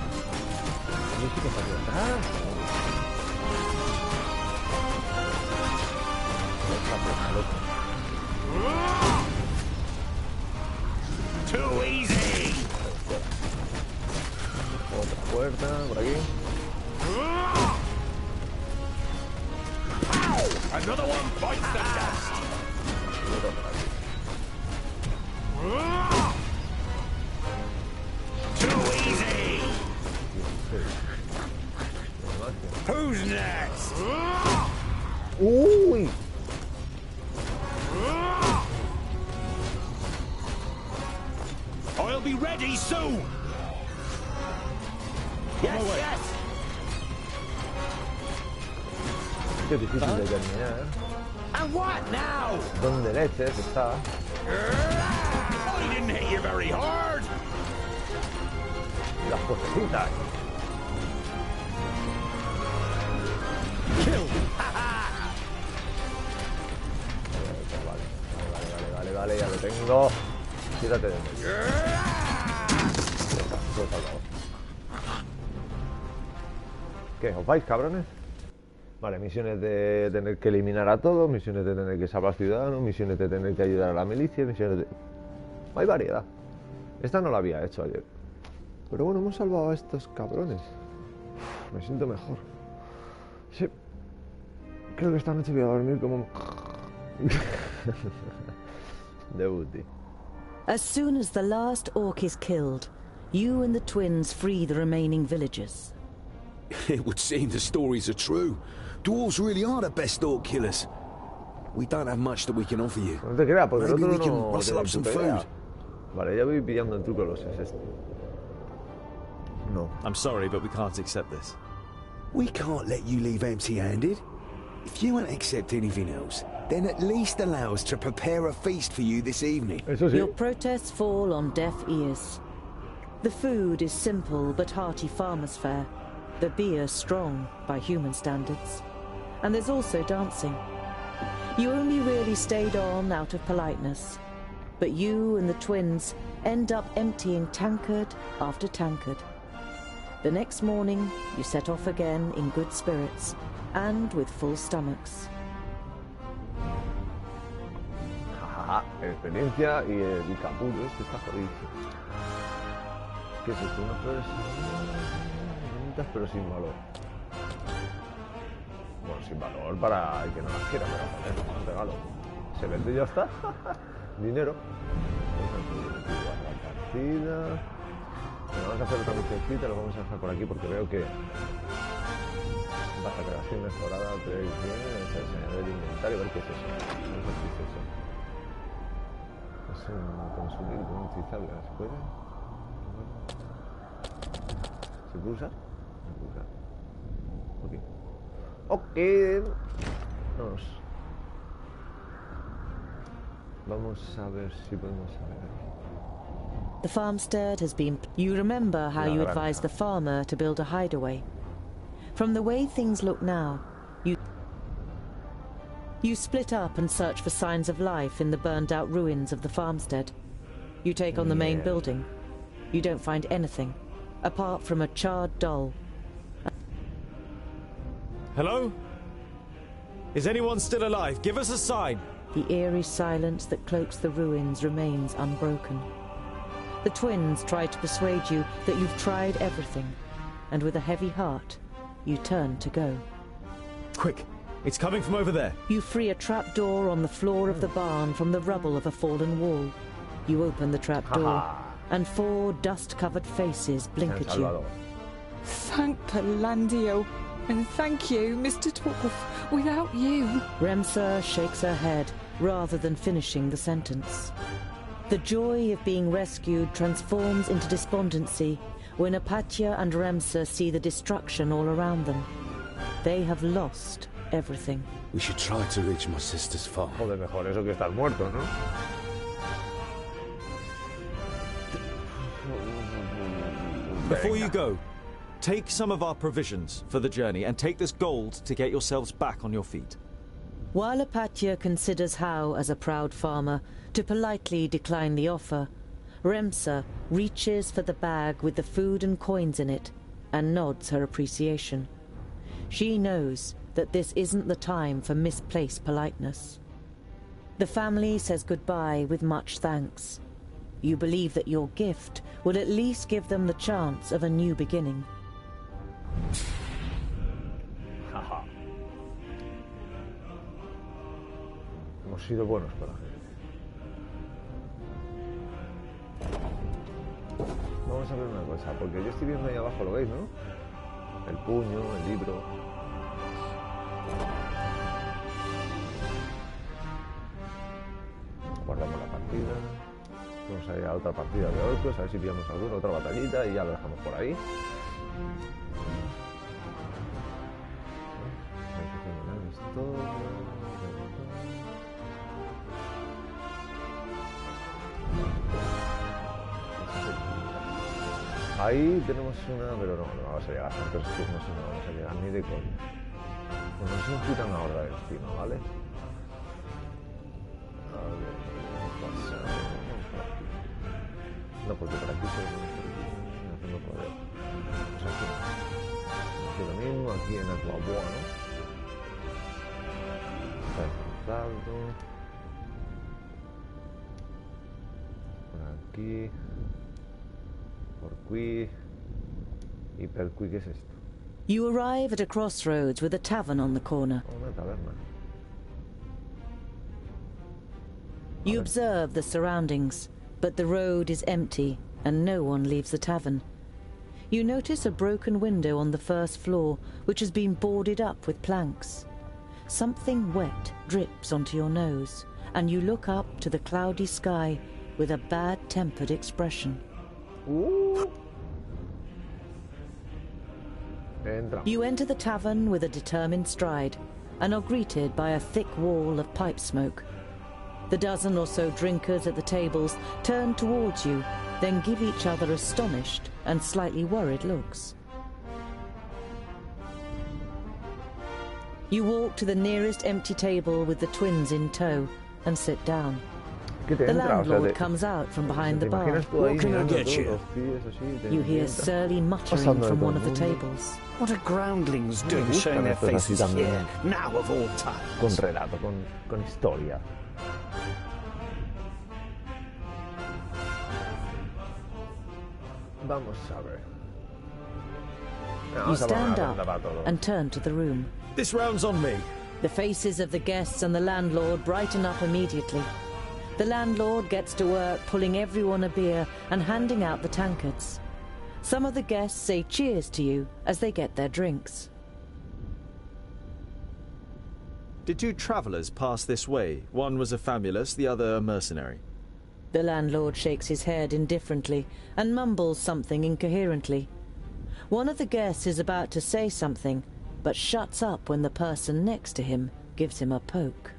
Too easy. Otra puerta por aquí. Another one bites the dust. Too easy. Who's next? Uy. I'll be ready soon. Yes, yes. Qué difícil de terminar. And what now? ¿Dónde leches está? Oh, he didn't hit you very hard. Las cosecitas. Killed. Vale, ya lo tengo. Quítate de medio. ¿Qué? ¿Os vais, cabrones? Vale, misiones de tener que eliminar a todos, misiones de tener que salvar ciudadanos, misiones de tener que ayudar a la milicia, misiones de... Hay variedad. Esta no la había hecho ayer. Pero bueno, hemos salvado a estos cabrones. Me siento mejor. Sí. Creo que esta noche voy a dormir como... de booty. As soon as the last orc is killed, you and the twins free the remaining villagers. It would seem the stories are true. Dwarves really are the best orc killers. We don't have much that we can offer you. No te creas, porque el Maybe otro we can no rustle tiene up some puta idea. food. Vale, ya voy pillando el truco los es este. No. I'm sorry, but we can't accept this. We can't let you leave empty-handed. If you won't accept anything else, then at least allow us to prepare a feast for you this evening. Eso sí. Your protests fall on deaf ears. The food is simple but hearty farmers' fare. The beer strong by human standards. And there's also dancing. You only really stayed on out of politeness. But you and the twins end up emptying tankard after tankard. The next morning, you set off again in good spirits and with full stomachs. Jajaja, experiencia y el capullo este está jodido. ¿Qué es esto? Unas flores bonitas pero sin valor. Bueno, sin valor para el que no las quiera, pero joder, es un regalo. Se vende y ya está. Dinero. La partida. Bueno, vamos a hacer otra misioncita, lo vamos a dejar por aquí porque veo que baja creación mejorada, predicción, añadir el inventario, a ver qué es eso. No sé qué es eso. Es un consumir con un utilizable, ¿se puede? ¿Se puede usar? Se puede usar. Ok. Ok. Vamos a ver si podemos saber aquí. The farmstead has been... You remember how you advised the farmer to build a hideaway. From the way things look now, you split up and search for signs of life in the burned-out ruins of the farmstead. You take on the main building. You don't find anything, apart from a charred doll. Hello? Is anyone still alive? Give us a sign. The eerie silence that cloaks the ruins remains unbroken. The twins try to persuade you that you've tried everything, and with a heavy heart, you turn to go. Quick! It's coming from over there. You free a trapdoor on the floor of the barn from the rubble of a fallen wall. You open the trapdoor, and 4 dust-covered faces blink at you. Thank Palandio, and thank you, Mr. Dwarf. Without you... Remsa shakes her head, rather than finishing the sentence. The joy of being rescued transforms into despondency when Apatya and Remsa see the destruction all around them. They have lost everything. We should try to reach my sister's farm. Joder, mejor eso que estar muerto, ¿no? Before you go, take some of our provisions for the journey and take this gold to get yourselves back on your feet. While Apatya considers how, as a proud farmer, to politely decline the offer, Remsa reaches for the bag with the food and coins in it and nods her appreciation. She knows that this isn't the time for misplaced politeness. The family says goodbye with much thanks. You believe that your gift will at least give them the chance of a new beginning. Jaja. Hemos sido buenos para la gente. Vamos a ver una cosa, porque yo estoy viendo ahí abajo, ¿lo veis, no? El puño, el libro. Guardamos la partida. Vamos a ir a otra partida de orcos, a ver si pillamos alguna, otra batallita y ya lo dejamos por ahí. Ahí tenemos una, pero no vamos a llegar, entonces no sé, no vamos a llegar ni de coña. Pues nos hemos quitado una horda de destino, ¿vale? A ver, pasar, no, porque por aquí no puedo. Pues aquí lo mismo, aquí en el Guaboa, ¿no? Está descansado. Por aquí. Por qui. ¿Y per qui qué es esto? You arrive at a crossroads with a tavern on the corner. Una taberna. You observe the surroundings, but the road is empty and no one leaves the tavern. You notice a broken window on the first floor, which has been boarded up with planks. Something wet drips onto your nose, and you look up to the cloudy sky with a bad-tempered expression. You enter the tavern with a determined stride, and are greeted by a thick wall of pipe smoke. The dozen or so drinkers at the tables turn towards you, then give each other astonished and slightly worried looks. You walk to the nearest empty table with the twins in tow and sit down. The landlord comes out from behind the bar. What can I get you? You hear surly muttering from one of the tables. What are groundlings doing showing their faces here, now of all times? Con relato, con historia. Vamos a ver. You stand up and turn to the room. This round's on me. The faces of the guests and the landlord brighten up immediately. The landlord gets to work pulling everyone a beer and handing out the tankards. Some of the guests say cheers to you as they get their drinks. Did 2 travellers pass this way? One was a famulus, the other a mercenary. The landlord shakes his head indifferently and mumbles something incoherently. One of the guests is about to say something, but shuts up when the person next to him gives him a poke.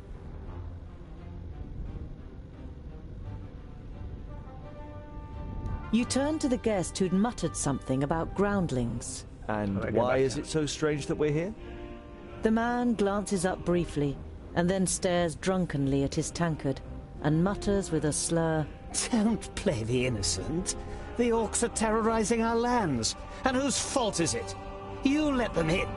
You turn to the guest who'd muttered something about groundlings. And why is it so strange that we're here? The man glances up briefly, and then stares drunkenly at his tankard, and mutters with a slur, "Don't play the innocent. The orcs are terrorizing our lands. And whose fault is it? You let them in."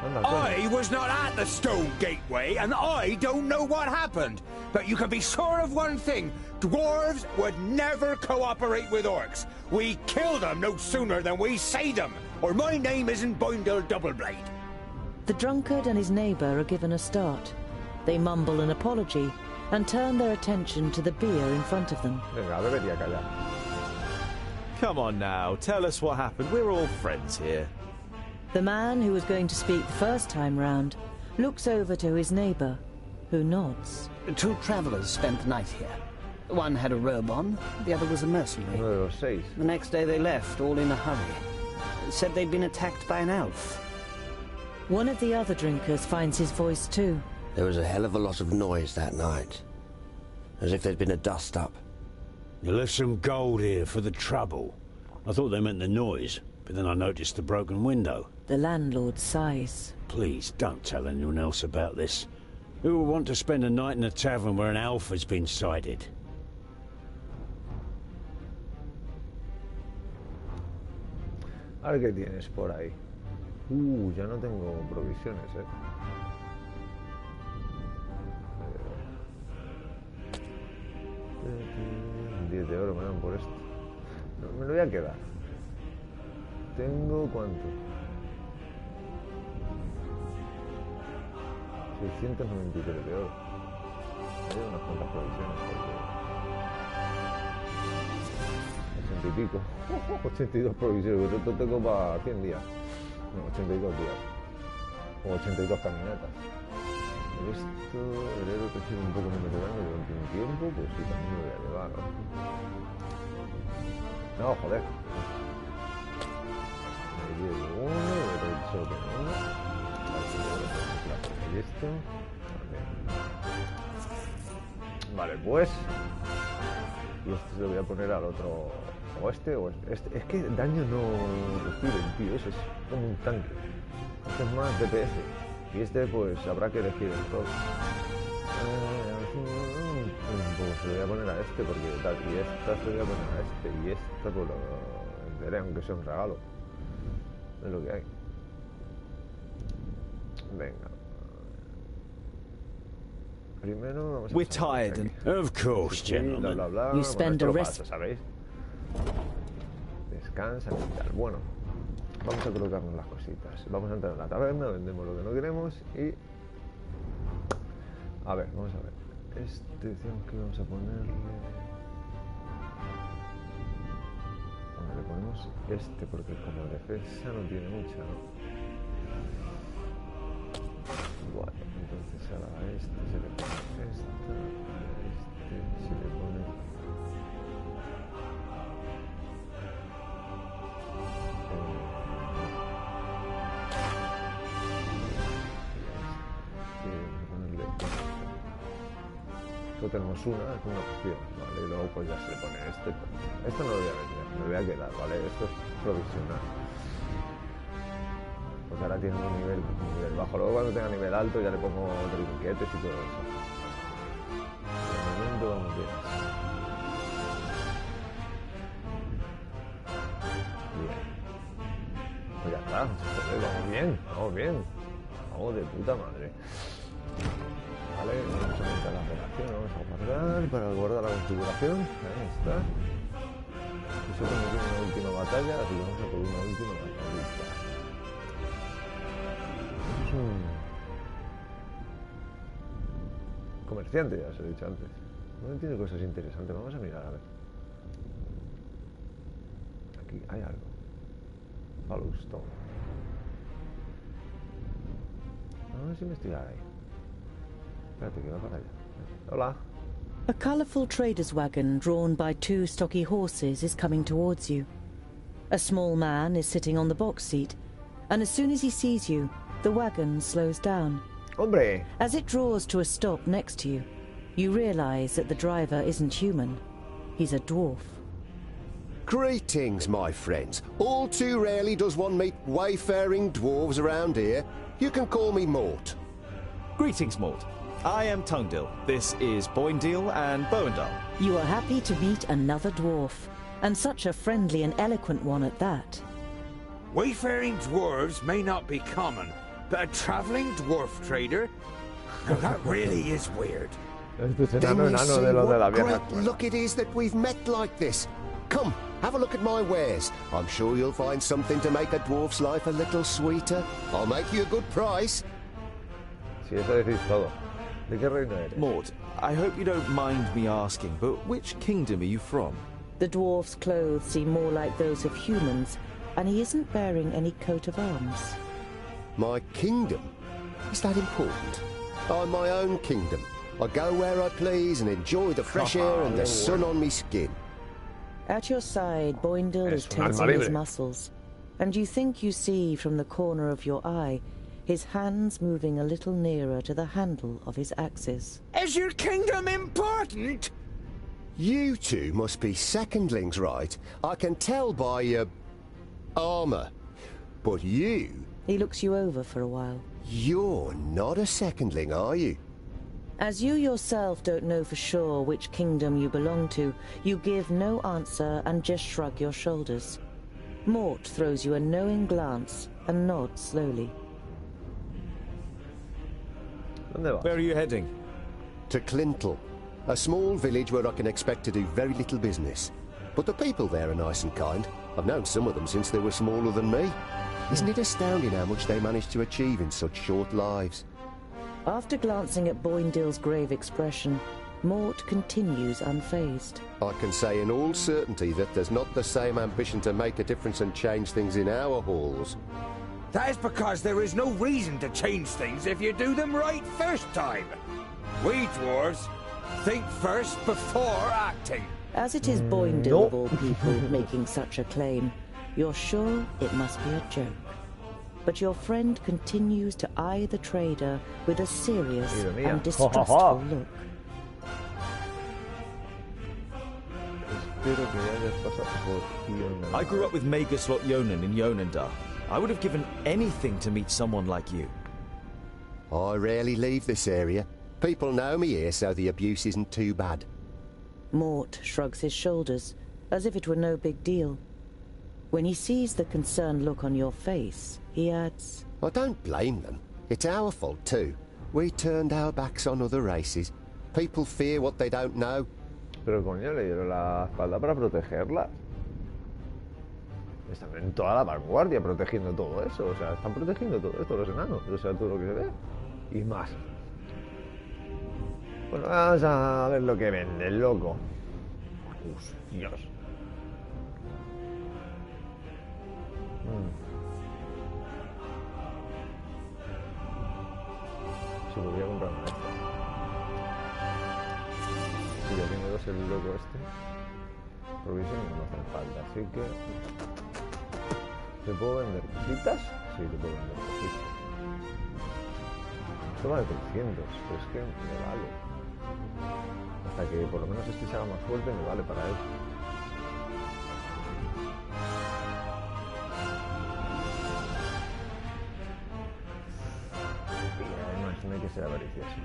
I was not at the stone gateway, and I don't know what happened. But you can be sure of one thing. Dwarves would never cooperate with orcs. We kill them no sooner than we say them, or my name isn't Boindle Doubleblade. The drunkard and his neighbour are given a start. They mumble an apology and turn their attention to the beer in front of them. Come on now, tell us what happened. We're all friends here. The man who was going to speak the first time round looks over to his neighbour, who nods. 2 travellers spent the night here. One had a robe on, the other was a mercenary. The next day they left, all in a hurry. Said they'd been attacked by an elf. One of the other drinkers finds his voice too. There was a hell of a lot of noise that night. As if there'd been a dust-up. You left some gold here for the trouble. I thought they meant the noise, but then I noticed the broken window. The landlord sighs. Please, don't tell anyone else about this. Who would want to spend a night in a tavern where an elf has been sighted? A ver qué tienes por ahí. Ya no tengo provisiones, 10 de oro me dan por esto. No, me lo voy a quedar. Tengo ¿cuánto? 693 de oro. Hay unas cuantas provisiones porque 80 y pico. 82 provisiones. Esto tengo para 100 días. No, 82 días. O 82 caminatas. Esto, el héroe que sigue un poco número de daño durante un tiempo, pues sí, también me voy a llevar, ¿no? No, joder. Me llevo uno, solo tengo uno. Y esto. Vale, pues. Y esto se lo voy a poner al otro. O este o este. Es que daño no reciben, tío. Eso es como un tanque. Este es más DPS. Y este, pues, habrá que elegir el rol. Pues se lo voy a poner a este, porque tal. Y esta se lo voy a poner a este. Y esta, pues lo venderé, aunque sea un regalo. Es lo que hay. Venga. Primero vamos a... We're tired. Of course, gentlemen. Bla, bla, bla. You spend a rest. ¿Sabéis? Descansan y tal. Bueno. Vamos a colocarnos las cositas. Vamos a entrar en la taberna, vendemos lo que no queremos y... A ver, vamos a ver. Este decíamos que vamos a ponerle... Bueno, le ponemos este porque como defensa no tiene mucha, ¿no? Bueno, entonces ahora a este se le pone esta, a este se le pone... tenemos una opción, ¿vale? Y luego pues ya se le pone este. Esto no lo voy a vender, me lo voy a quedar, ¿vale? Esto es provisional. Porque ahora tiene un nivel bajo. Luego cuando tenga nivel alto ya le pongo trinquetes y todo eso. De momento vamos bien. Bien. Pues ya está, vamos bien, vamos bien. Vamos de puta madre. Vale, vamos a montar la operación, vamos a guardar para guardar la configuración. Ahí está. Eso tiene una última batalla, así que vamos a por una última batalla. Eso es un comerciante, ya os he dicho antes. No tiene cosas interesantes, vamos a mirar a ver. Aquí hay algo. Paluston. A ver si me estoy ahí. Hola. A colourful trader's wagon drawn by 2 stocky horses is coming towards you. A small man is sitting on the box seat, and as soon as he sees you, the wagon slows down. Hombre. As it draws to a stop next to you, you realise that the driver isn't human. He's a dwarf. Greetings, my friends. All too rarely does one meet wayfaring dwarves around here. You can call me Mort. Greetings, Mort. I am Tungdil. This is Boindil and Boendal. You are happy to meet another dwarf, and such a friendly and eloquent one at that. Wayfaring dwarves may not be common, but a traveling dwarf trader? Now that really is weird. Then you see what great luck it is that we've met like this. Come, have a look at my wares. I'm sure you'll find something to make a dwarf's life a little sweeter. I'll make you a good price. Si eso decís todo. ¿De qué reino eres? Maud, I hope you don't mind me asking, but which kingdom are you from? The dwarf's clothes seem more like those of humans, and he isn't wearing any coat of arms. My kingdom? Is that important? I'm my own kingdom. I go where I please and enjoy the fresh air and the sun on me skin. At your side, Boindle is tensing his muscles, and you think you see from the corner of your eye his hands moving a little nearer to the handle of his axes. Is your kingdom important? You two must be secondlings, right? I can tell by your armor. But you... He looks you over for a while. You're not a secondling, are you? As you yourself don't know for sure which kingdom you belong to, you give no answer and just shrug your shoulders. Mort throws you a knowing glance and nods slowly. Where are you heading? To Clintel, a small village where I can expect to do very little business. But the people there are nice and kind. I've known some of them since they were smaller than me. Isn't it astounding how much they managed to achieve in such short lives? After glancing at Boindle's grave expression, Mort continues unfazed. I can say in all certainty that there's not the same ambition to make a difference and change things in our halls. That is because there is no reason to change things if you do them right first time. We dwarves think first before acting. As it is Boindle of all people making such a claim, you're sure it must be a joke. But your friend continues to eye the trader with a serious and distrustful look. I grew up with Magus Lot Yonan in Yonendar. I would have given anything to meet someone like you. I rarely leave this area. People know me here, so the abuse isn't too bad. Mort shrugs his shoulders, as if it were no big deal. When he sees the concerned look on your face, he adds, I don't blame them. It's our fault too. We turned our backs on other races. People fear what they don't know. Pero coño, le dieron la espalda para protegerla. Están en toda la vanguardia protegiendo todo eso. O sea, están protegiendo todo esto los enanos. O sea, todo lo que se ve. Y más. Bueno, vamos a ver lo que vende el loco. Dios. Se podría comprar una esta. Sí, ya tiene dos el loco este. Provisiones no hacen falta, así que... ¿te puedo vender cositas? Sí, te puedo vender cositas. Esto vale 300, pero es que me vale. Hasta que por lo menos este se haga más fuerte me vale para eso. No hay que ser avaricioso.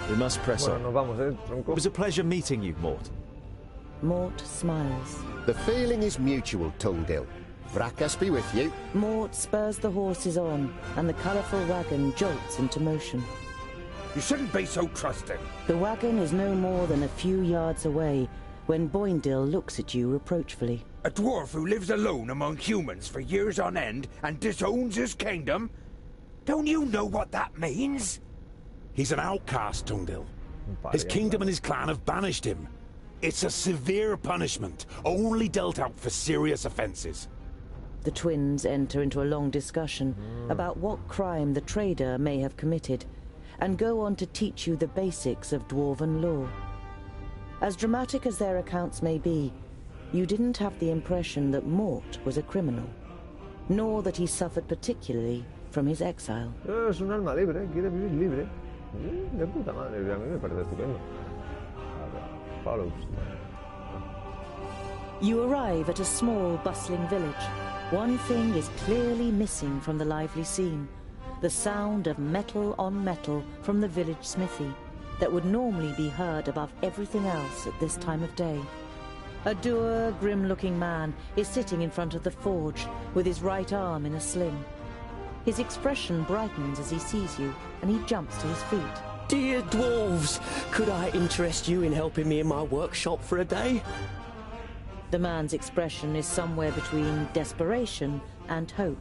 We must press on. Nos vamos, tronco. It was a pleasure meeting you, Mort. Mort smiles. The feeling is mutual, Tungdil. Fracas be with you. Mort spurs the horses on, and the colourful wagon jolts into motion. You shouldn't be so trusting. The wagon is no more than a few yards away when Boindle looks at you reproachfully. A dwarf who lives alone among humans for years on end and disowns his kingdom? Don't you know what that means? He's an outcast, Tungdil. His kingdom and his clan have banished him. It's a severe punishment, only dealt out for serious offences. The twins enter into a long discussion about what crime the trader may have committed, and go on to teach you the basics of dwarven law. As dramatic as their accounts may be, you didn't have the impression that Mort was a criminal, nor that he suffered particularly from his exile. Es un alma libre, quiere vivir libre. De puta madre, a mí me parece estupendo. A ver, follows. You arrive at a small, bustling village. One thing is clearly missing from the lively scene: the sound of metal on metal from the village smithy that would normally be heard above everything else at this time of day. A dour, grim-looking man is sitting in front of the forge with his right arm in a sling. His expression brightens as he sees you, and he jumps to his feet. Dear dwarves, could I interest you in helping me in my workshop for a day? The man's expression is somewhere between desperation and hope.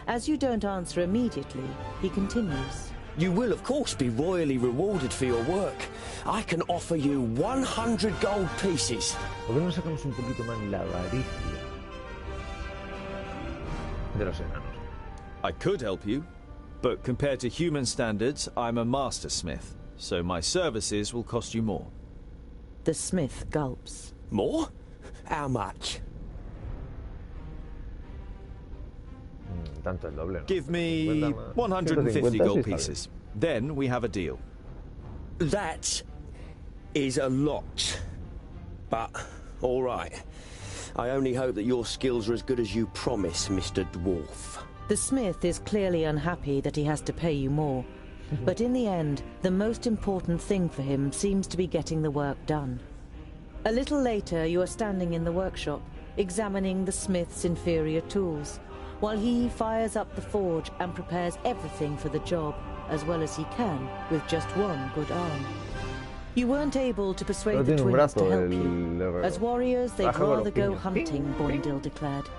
As you don't answer immediately, he continues. You will, of course, be royally rewarded for your work. I can offer you 100 gold pieces. ¿Por qué no sacamos un poquito más la avaricia de los enanos? I could help you, but compared to human standards, I'm a master smith, so my services will cost you more. The smith gulps. More? How much? Tanto el doble, ¿no? Give me 150 gold pieces. Then we have a deal. That is a lot. But, all right. I only hope that your skills are as good as you promise, Mr. Dwarf. The smith is clearly unhappy that he has to pay you more. But in the end, the most important thing for him seems to be getting the work done. A little later, you are standing in the workshop, examining the smith's inferior tools, while he fires up the forge and prepares everything for the job, as well as he can, with just one good arm. You weren't able to persuade the twins to help you. As warriors, they'd rather go hunting, Boindil declared.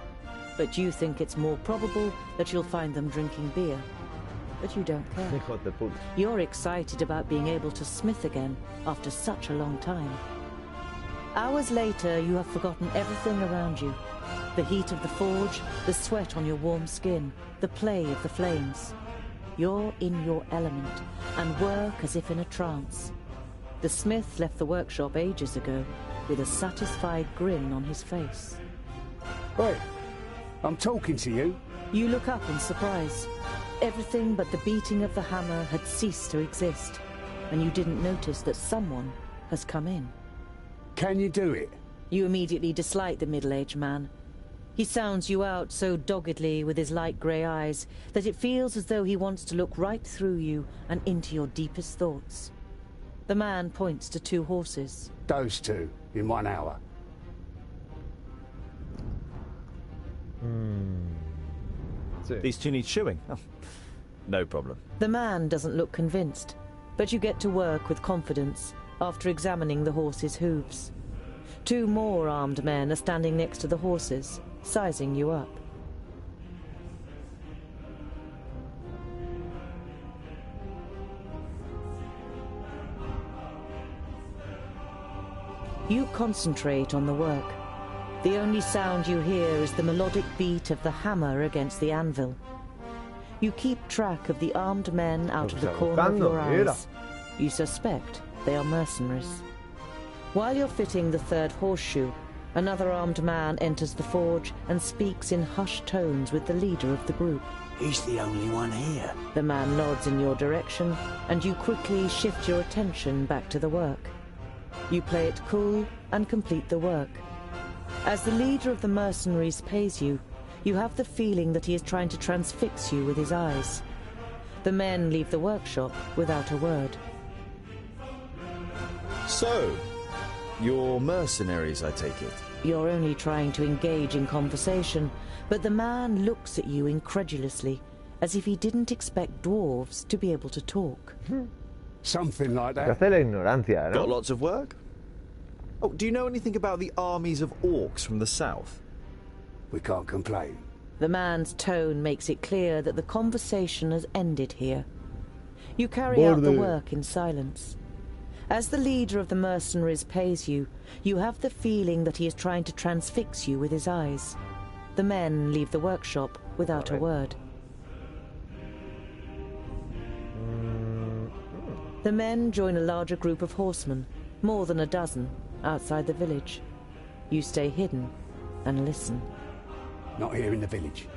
But you think it's more probable that you'll find them drinking beer. But you don't care. You're excited about being able to smith again after such a long time. Hours later, you have forgotten everything around you. The heat of the forge, the sweat on your warm skin, the play of the flames. You're in your element, and work as if in a trance. The smith left the workshop ages ago, with a satisfied grin on his face. Oi, I'm talking to you. You look up in surprise. Everything but the beating of the hammer had ceased to exist, and you didn't notice that someone has come in. Can you do it? You immediately dislike the middle-aged man. He sounds you out so doggedly with his light grey eyes that it feels as though he wants to look right through you and into your deepest thoughts. The man points to two horses. Those two, in 1 hour. These two need shoeing. Oh, no problem. The man doesn't look convinced, but you get to work with confidence after examining the horses' hooves. Two more armed men are standing next to the horses, sizing you up. You concentrate on the work. The only sound you hear is the melodic beat of the hammer against the anvil. You keep track of the armed men out of the corner of your eyes. You suspect they are mercenaries. While you're fitting the third horseshoe, another armed man enters the forge and speaks in hushed tones with the leader of the group. He's the only one here. The man nods in your direction, and you quickly shift your attention back to the work. You play it cool and complete the work. As the leader of the mercenaries pays you, you have the feeling that he is trying to transfix you with his eyes. The men leave the workshop without a word. So, you're mercenaries, I take it? You're only trying to engage in conversation, but the man looks at you incredulously, as if he didn't expect dwarves to be able to talk. Something like that. Hace la ignorancia, ¿no? Got lots of work? Oh, do you know anything about the armies of orcs from the south? We can't complain. The man's tone makes it clear that the conversation has ended here. You carry out the work in silence. As the leader of the mercenaries pays you, you have the feeling that he is trying to transfix you with his eyes. The men leave the workshop without a word. The men join a larger group of horsemen, more than a dozen, outside the village. You stay hidden and listen. Not here in the village.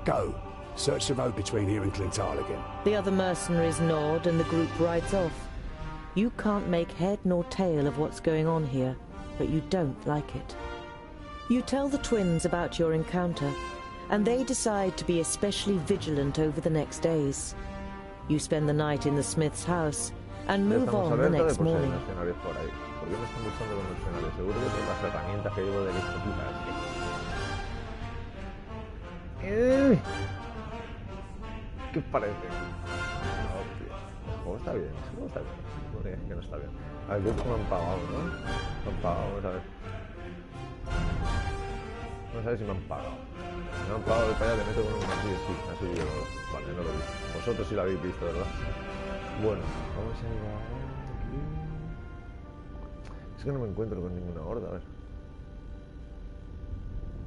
Go. Search the road between here and Clintal again. The other mercenaries nod and the group rides off. You can't make head nor tail of what's going on here, but you don't like it. You tell the twins about your encounter, and they decide to be especially vigilant over the next days. You spend the night in the smith's house and move on the next morning. ¿Qué parece? Hostia. El juego está bien, el juego está bien. No digas que no está bien. A ver, creo que me han pagado, ¿no? Me han pagado, vamos a ver. Vamos a ver si me han pagado. Me han pagado de para allá, le meto con un martillo, sí, ha subido. Vale, no lo he visto. Vosotros sí lo habéis visto, ¿verdad? Bueno, vamos a ir aquí. Es que no me encuentro con ninguna horda, a ver.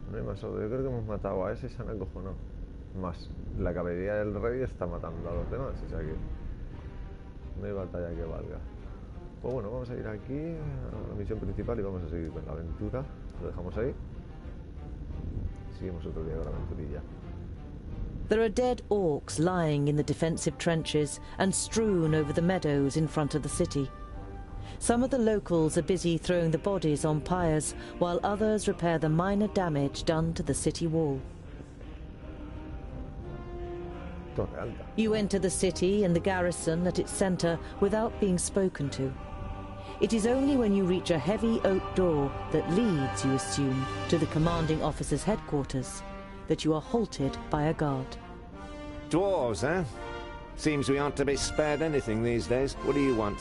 No hay más horda. Yo creo que hemos matado a ese y se han acojonado. Más, la caballería del rey está matando a los demás, o sea que no hay batalla que valga. Pues bueno, vamos a ir aquí a la misión principal y vamos a seguir con la aventura. Lo dejamos ahí. Seguimos otro día con la aventurilla. There are dead orcs lying in the defensive trenches and strewn over the meadows in front of the city. Some of the locals are busy throwing the bodies on pyres, while others repair the minor damage done to the city wall. You enter the city and the garrison at its centre without being spoken to. It is only when you reach a heavy oak door that leads, you assume, to the commanding officer's headquarters, that you are halted by a guard. Dwarves, eh? Seems we aren't to be spared anything these days. What do you want?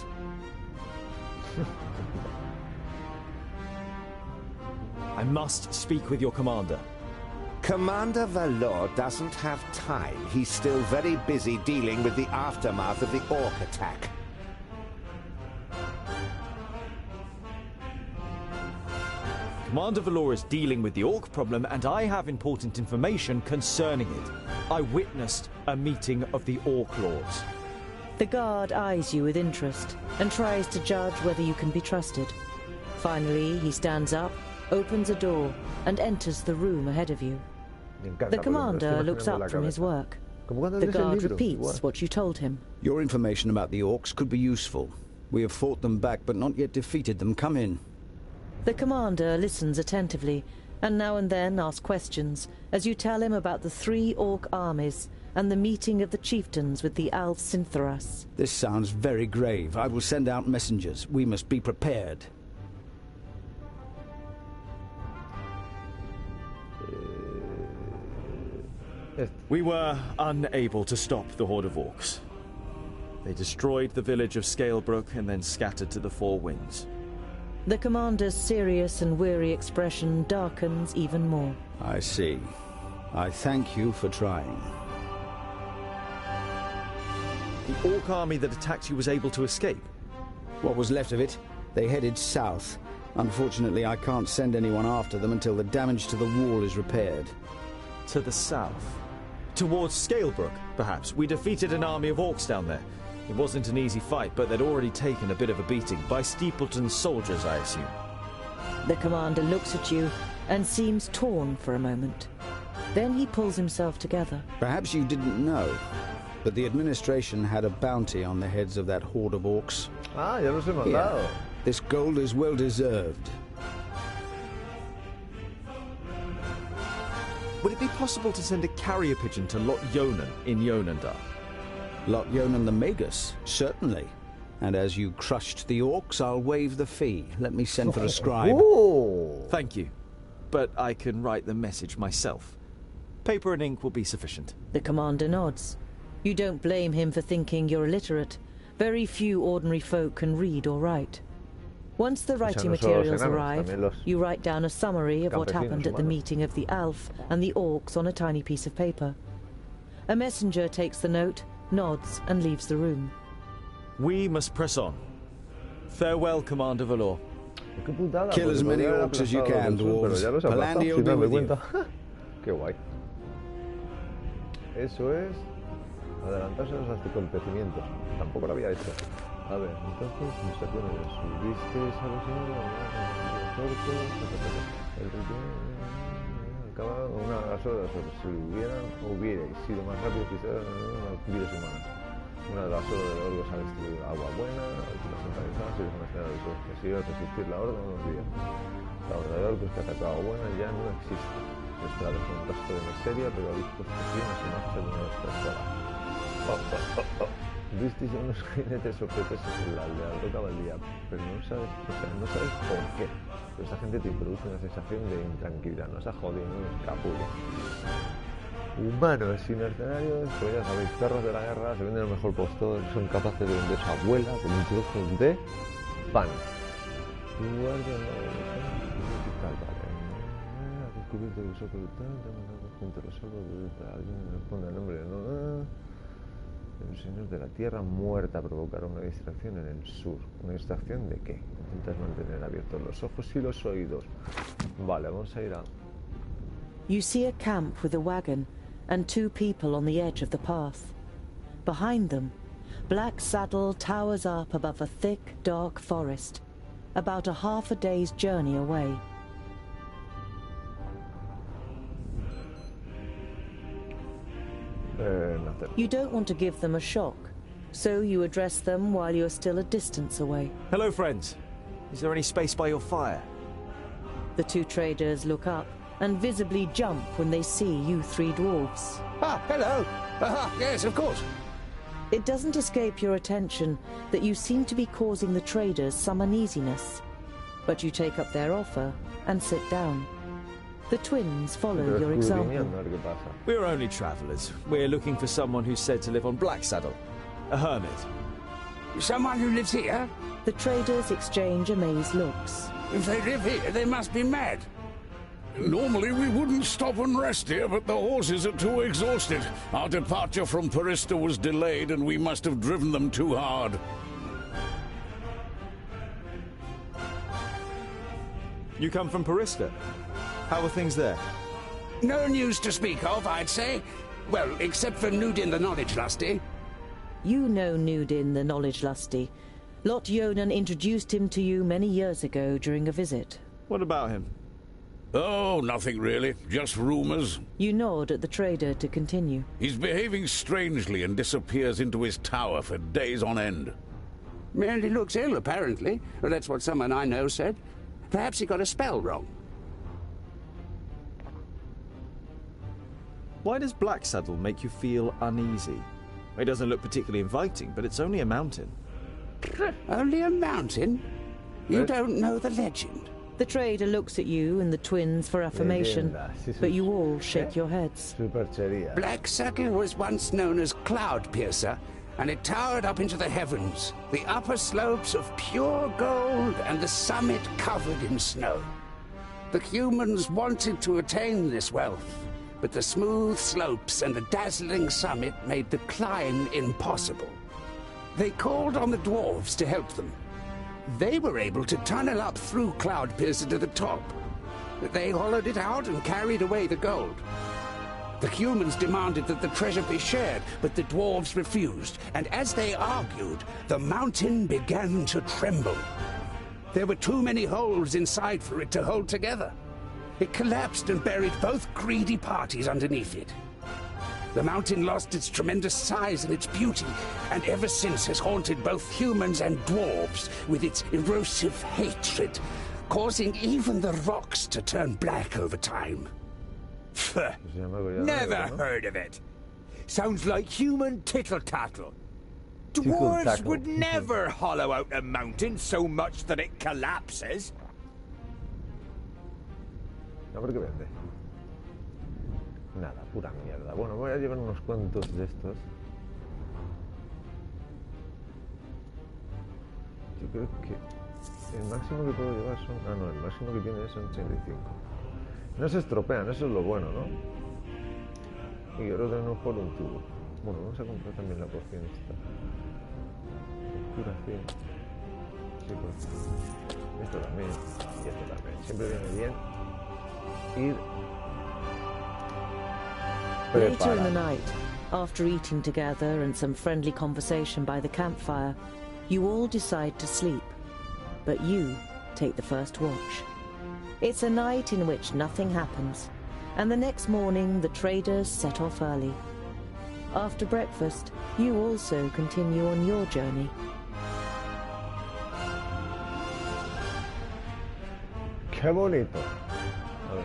I must speak with your commander. Commander Valor doesn't have time. He's still very busy dealing with the aftermath of the orc attack. Commander Valor is dealing with the orc problem, and I have important information concerning it. I witnessed a meeting of the orc lords. The guard eyes you with interest and tries to judge whether you can be trusted. Finally, he stands up, opens a door, and enters the room ahead of you. The commander looks up from his work. The guard repeats what you told him. Your information about the orcs could be useful. We have fought them back, but not yet defeated them. Come in. The commander listens attentively, and now and then asks questions, as you tell him about the 3 orc armies and the meeting of the chieftains with the Alv Sintharas. This sounds very grave. I will send out messengers. We must be prepared. We were unable to stop the horde of orcs. They destroyed the village of Scalebrook and then scattered to the 4 winds. The commander's serious and weary expression darkens even more. I see. I thank you for trying. The orc army that attacked you was able to escape? What was left of it? They headed south. Unfortunately, I can't send anyone after them until the damage to the wall is repaired. To the south? Towards Scalebrook, perhaps? We defeated an army of orcs down there. It wasn't an easy fight, but they'd already taken a bit of a beating. By Steepleton's soldiers, I assume. The commander looks at you and seems torn for a moment. Then he pulls himself together. Perhaps you didn't know, but the administration had a bounty on the heads of that horde of orcs. Ah, ya los he matado. Here, this gold is well deserved. Would it be possible to send a carrier pigeon to Lot Yonan in Yonandar? Lot Yonan the Magus, certainly. And as you crushed the orcs, I'll waive the fee. Let me send for a scribe. Oh. Thank you. But I can write the message myself. Paper and ink will be sufficient. The commander nods. You don't blame him for thinking you're illiterate. Very few ordinary folk can read or write. Once the writing materials arrive, you write down a summary of what happened at the meeting of the Alf and the orcs on a tiny piece of paper. A messenger takes the note, nods, and leaves the room. We must press on. Farewell, Commander Valor. Kill as many orcs as you can, dwarves. Palandir will be with you. Qué guay. Eso es adelantarse a los acontecimientos. Tampoco lo había hecho. A ver, entonces, conversaciones. Subisteis a los orcos. El acaba unas horas. Si hubierais sido más rápido, quizás vidas humanas. Una de las horas de los orcos ha destruido agua buena, las centralizadas y los mercenarios que ha sido resistir la horda unos días. La horda de orcos que ha atacado agua buena ya no existe. Esperados con un rastro de miseria, pero habéis puesto fin a su marcha de una espada. Visteis a unos jinetes sorpresos en la aldea de caballería, pero no sabes por qué. Pero esa gente te produce una sensación de intranquilidad, nos ha jodido, no nos capullo. Humanos y mercenarios, pues ya sabéis, perros de la guerra, se venden al mejor postor, son capaces de vender su abuela con un trozo de pan. Descubierto que soy junto a los árboles, alguien me responde el nombre, ¿no? El señor de la tierra muerta provocará una distracción en el sur. ¿Una distracción de qué? Intentas mantener abiertos los ojos y los oídos. Vale, vamos a ir a... You see a camp with a wagon and 2 people on the edge of the path. Behind them, Black Saddle towers up above a thick, dark forest, about a half a day's journey away. Nothing. You don't want to give them a shock, so you address them while you're still a distance away. Hello, friends. Is there any space by your fire? The 2 traders look up and visibly jump when they see you 3 dwarves. Ah, hello. Yes, of course. It doesn't escape your attention that you seem to be causing the traders some uneasiness, but you take up their offer and sit down. The twins follow your example. We're only travellers. We're looking for someone who's said to live on Black Saddle. A hermit. Someone who lives here? The traders exchange amazed looks. If they live here, they must be mad. Normally we wouldn't stop and rest here, but the horses are too exhausted. Our departure from Parista was delayed and we must have driven them too hard. You come from Parista? How are things there? No news to speak of, I'd say. Well, except for Nudin the Knowledge Lusty. You know Nudin the Knowledge Lusty. Lot Yonan introduced him to you many years ago during a visit. What about him? Oh, nothing really. Just rumours. You nod at the trader to continue. He's behaving strangely and disappears into his tower for days on end. And he looks ill, apparently. Well, that's what someone I know said. Perhaps he got a spell wrong. Why does Black Saddle make you feel uneasy? It doesn't look particularly inviting, but it's only a mountain. Only a mountain? You don't know the legend. The trader looks at you and the twins for affirmation, but you all shake your heads. Black Saddle was once known as Cloud Piercer, and it towered up into the heavens, the upper slopes of pure gold and the summit covered in snow. The humans wanted to attain this wealth, but the smooth slopes and the dazzling summit made the climb impossible. They called on the dwarves to help them. They were able to tunnel up through Cloud Piercer to the top. They hollowed it out and carried away the gold. The humans demanded that the treasure be shared, but the dwarves refused, and as they argued, the mountain began to tremble. There were too many holes inside for it to hold together. It collapsed and buried both greedy parties underneath it. The mountain lost its tremendous size and its beauty, and ever since has haunted both humans and dwarves with its erosive hatred, causing even the rocks to turn black over time. Never heard of it. Sounds like human tittle-tattle. Dwarves would never hollow out a mountain so much that it collapses. A ver qué vende. Nada, pura mierda. Bueno, voy a llevar unos cuantos de estos. Yo creo que el máximo que puedo llevar son... Ah, no, el máximo que tiene son 85. No se estropean, eso es lo bueno, ¿no? Y ahora tenemos por un tubo. Bueno, vamos a comprar también la porción esta. Curación. Sí, pues. Esto también. Y esto también. Siempre viene bien ir Later in the night, after eating together and some friendly conversation by the campfire, you all decide to sleep, but you take the first watch. It's a night in which nothing happens, and the next morning the traders set off early. After breakfast, you also continue on your journey. ¡Qué bonito! A ver.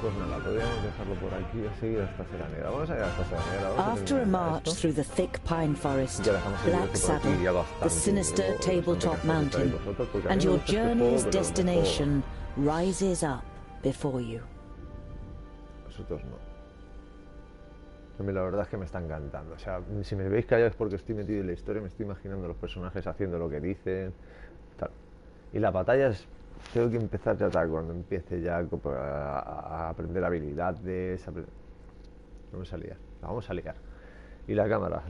Pues nada, podríamos dejarlo por aquí y seguir hasta Seranera. Vamos a ir hasta Seranera. After a march through the thick pine forest, Black Saddle, the sinister tabletop mountain, and your journey's destination rises up before you. Nosotros no. A mí la verdad es que me está encantando. O sea, si me veis callado es porque estoy metido en la historia, me estoy imaginando los personajes haciendo lo que dicen, tal. Y las batallas tengo que empezar ya tal, cuando empiece ya a aprender habilidades. Vamos a liar, la vamos a liar. Y la cámara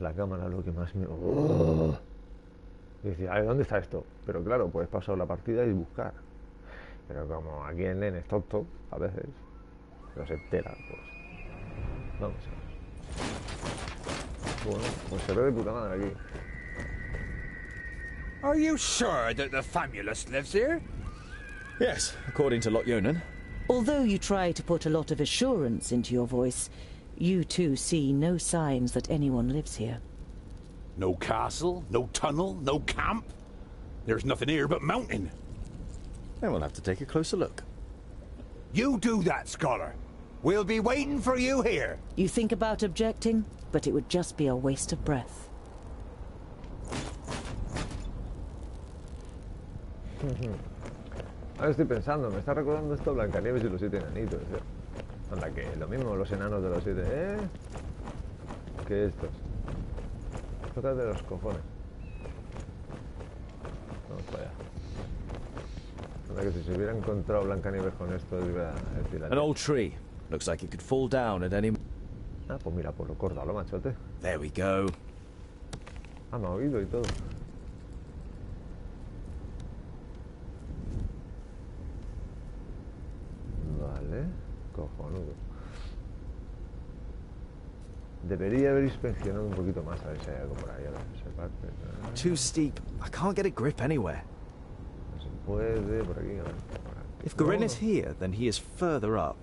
lo que más me... ¡Oh! Y decía, a ver, ¿dónde está esto? Pero claro, puedes pasar la partida y buscar. Pero como aquí en Nen es tonto, a veces no se entera, pues vamos a ver. Bueno, pues se ve de puta madre aquí. Are you sure that the Famulus lives here? Yes, according to Lot Yonan. Although you try to put a lot of assurance into your voice, you too see no signs that anyone lives here. No castle, no tunnel, no camp. There's nothing here but mountain. Then we'll have to take a closer look. You do that, scholar. We'll be waiting for you here. You think about objecting, but it would just be a waste of breath. Ahora estoy pensando, me está recordando esto Blancanieves y los 7 enanitos, Anda, que lo mismo los enanos de los 7, que estos. Tócate los cojones. Vamos para allá. Anda, que si se hubiera encontrado Blancanieves con esto, iba a decir... An old tree. Looks like it could fall down at any... Ah, pues mira, pues lo córtalo, machote. There we go. Ah, me ha oído y todo. Vale, cojonudo. Debería haber inspeccionado un poquito más a ver si hay algo por ahí, a ver si se parte. Too steep. I can't get a grip anywhere. No se puede, por aquí, a ver. If Garen is here, then he is further up.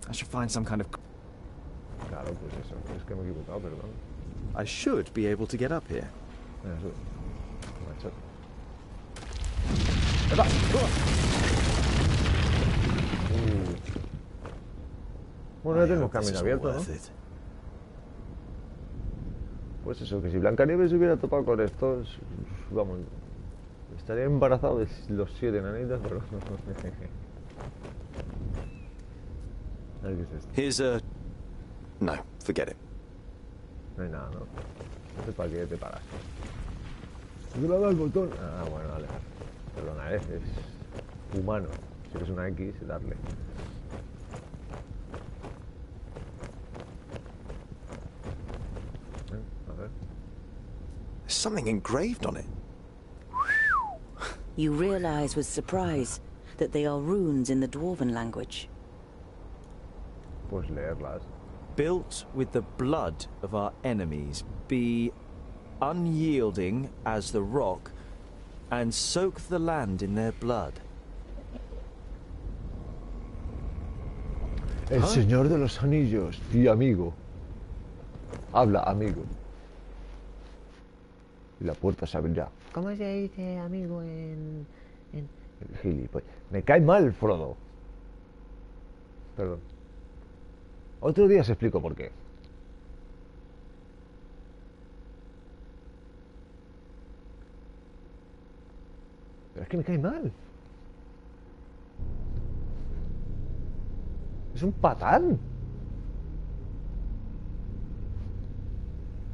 I should find some kind of... Claro, pues eso, es que me he equivocado, perdón. I should be able to get up here. Eso. Macho. Bueno, ya tenemos camino abierto, ¿no? Pues eso, que si Blancanieves se hubiera topado con estos, vamos, estaría embarazado de los 7 enanitos, pero... A ver qué es esto. Here's a... No, forget it. No hay nada, ¿no? No sé para qué te paras. ¿No le ha dado el botón? Ah, bueno, vale. Perdona, es humano. Si eres una X, darle. A ver. There's something engraved on it. You realize with surprise that they are runes in the Dwarven language. Pues leerlas. Built with the blood of our enemies, be unyielding as the rock, and soak the land in their blood. El Señor de los Anillos, tío amigo. Habla, amigo. Y la puerta se abrirá. ¿Cómo se dice amigo en gilipollas? Me cae mal, Frodo. Perdón. Otro día os explico por qué. Pero es que me cae mal. Es un patán.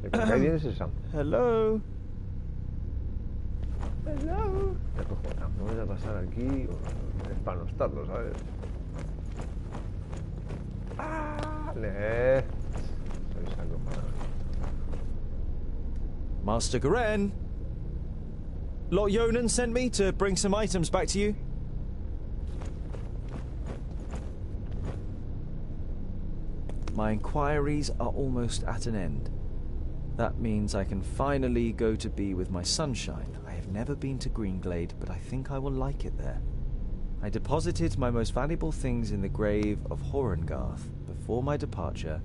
El que me cae bien es el Sam. Hello. Hello. Me cojo, no voy a pasar aquí. Es para no estarlo, ¿sabes? Master Garen, Lot Yonan sent me to bring some items back to you. My inquiries are almost at an end. That means I can finally go to be with my sunshine. I have never been to Greenglade, but I think I will like it there. I deposited my most valuable things in the grave of Horengarth before my departure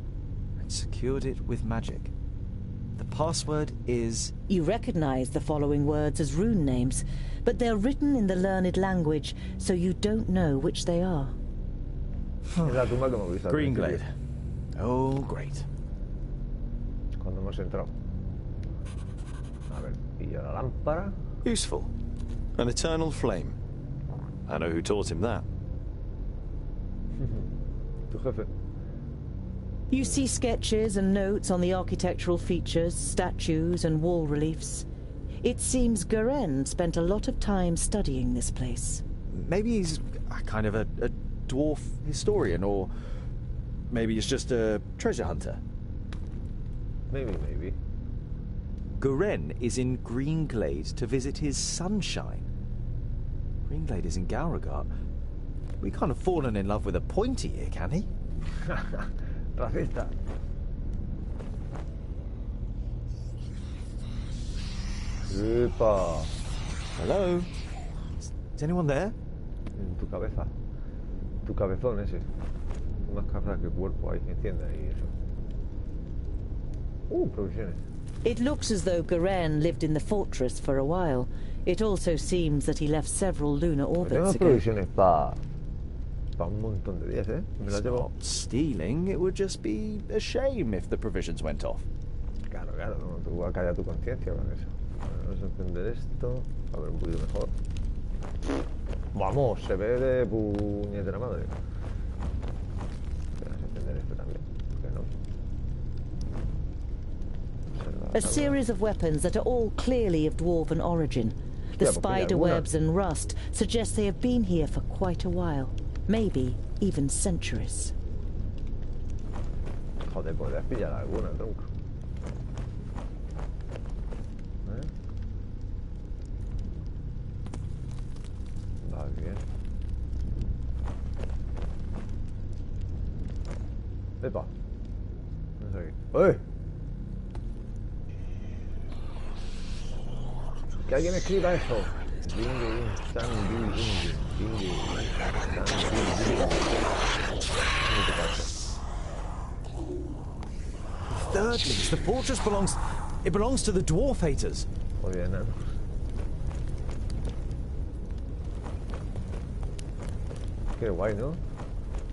and secured it with magic. The password is... You recognize the following words as rune names, but they're written in the learned language, so you don't know which they are. Es la tumba que hemos visto. Greenglade. Oh, great. Cuando hemos entrado. A ver, pilla la lámpara. Useful. An eternal flame. I know who taught him that. Tu jefe. You see sketches and notes on the architectural features, statues and wall reliefs. It seems Garen spent a lot of time studying this place. Maybe he's kind of a dwarf historian, or maybe he's just a treasure hunter. Maybe. Garen is in Greenglade to visit his sunshine. Greenglade is in Gauragat. We can't have fallen in love with a pointy here, can he? Racista. Epa. Hello? Is anyone there? En tu cabeza. Tu cabezón ese. Más cabeza que cuerpo ahí, enciende ahí eso. Provisiones. It looks as though Garen lived in the fortress for a while. It also seems that he left several lunar orbits ago. Provisiones para un montón de días, ¿eh? Me las llevo. Stealing, it would just be a shame if the provisions went off. Claro, no, tú vas a callar tu conciencia con eso. Vamos a encender esto, a ver un poquito mejor. Vamos, se ve de puñetera madre. Vamos a encender esto también, ¿por qué no? A series of weapons that are all clearly of dwarven origin. The spider webs and rust suggest they have been here for quite a while. Maybe even centuries. Joder, podrías pillar alguna, tronco. Va bien. Epa. No sé qué. ¡Eh! Que alguien escriba eso. Thirdly, the fortress belongs to the dwarf haters. Muy bien, ¿eh? Qué guay, ¿no?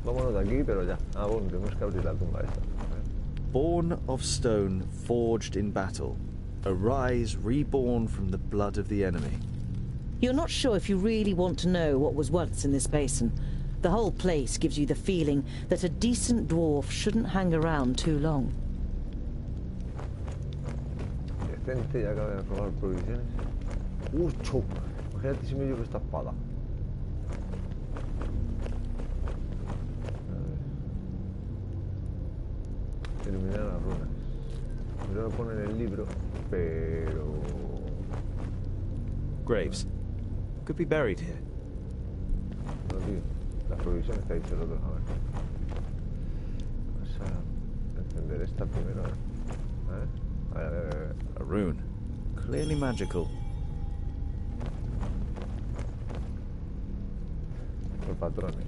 Vámonos de aquí, pero ya. Ah, bueno, tenemos que abrir la tumba esta. Born of stone, forged in battle. Arise, reborn from the blood of the enemy. You're not sure if you really want to know what was once in this basin. The whole place gives you the feeling that a decent dwarf shouldn't hang around too long. Decente, ya acaba de robar provisiones. ¡Ucho! Imagínate si me llevo esta espada. Iluminar las runas. No lo pone en el libro, pero... Graves. Could be buried here. No, tío. Las provisiones que ha dicho el otro. A ver. Vamos a encender esta primero. A ver. A rune. Clearly magical. Los patrones.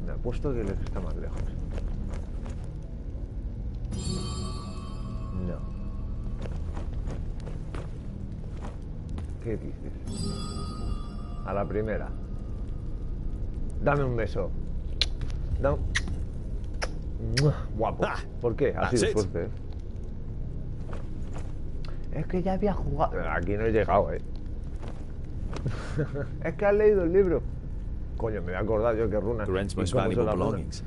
Me apuesto que el está más lejos. No. ¿Qué dices? A la primera. Dame un beso. Dame... Guapo. ¿Por qué? Así de fuerte, ¿eh? Es que ya había jugado... Aquí no he llegado, ¿eh? Es que has leído el libro. Coño, me voy a acordar yo que runas. Garen's most valuable belongings.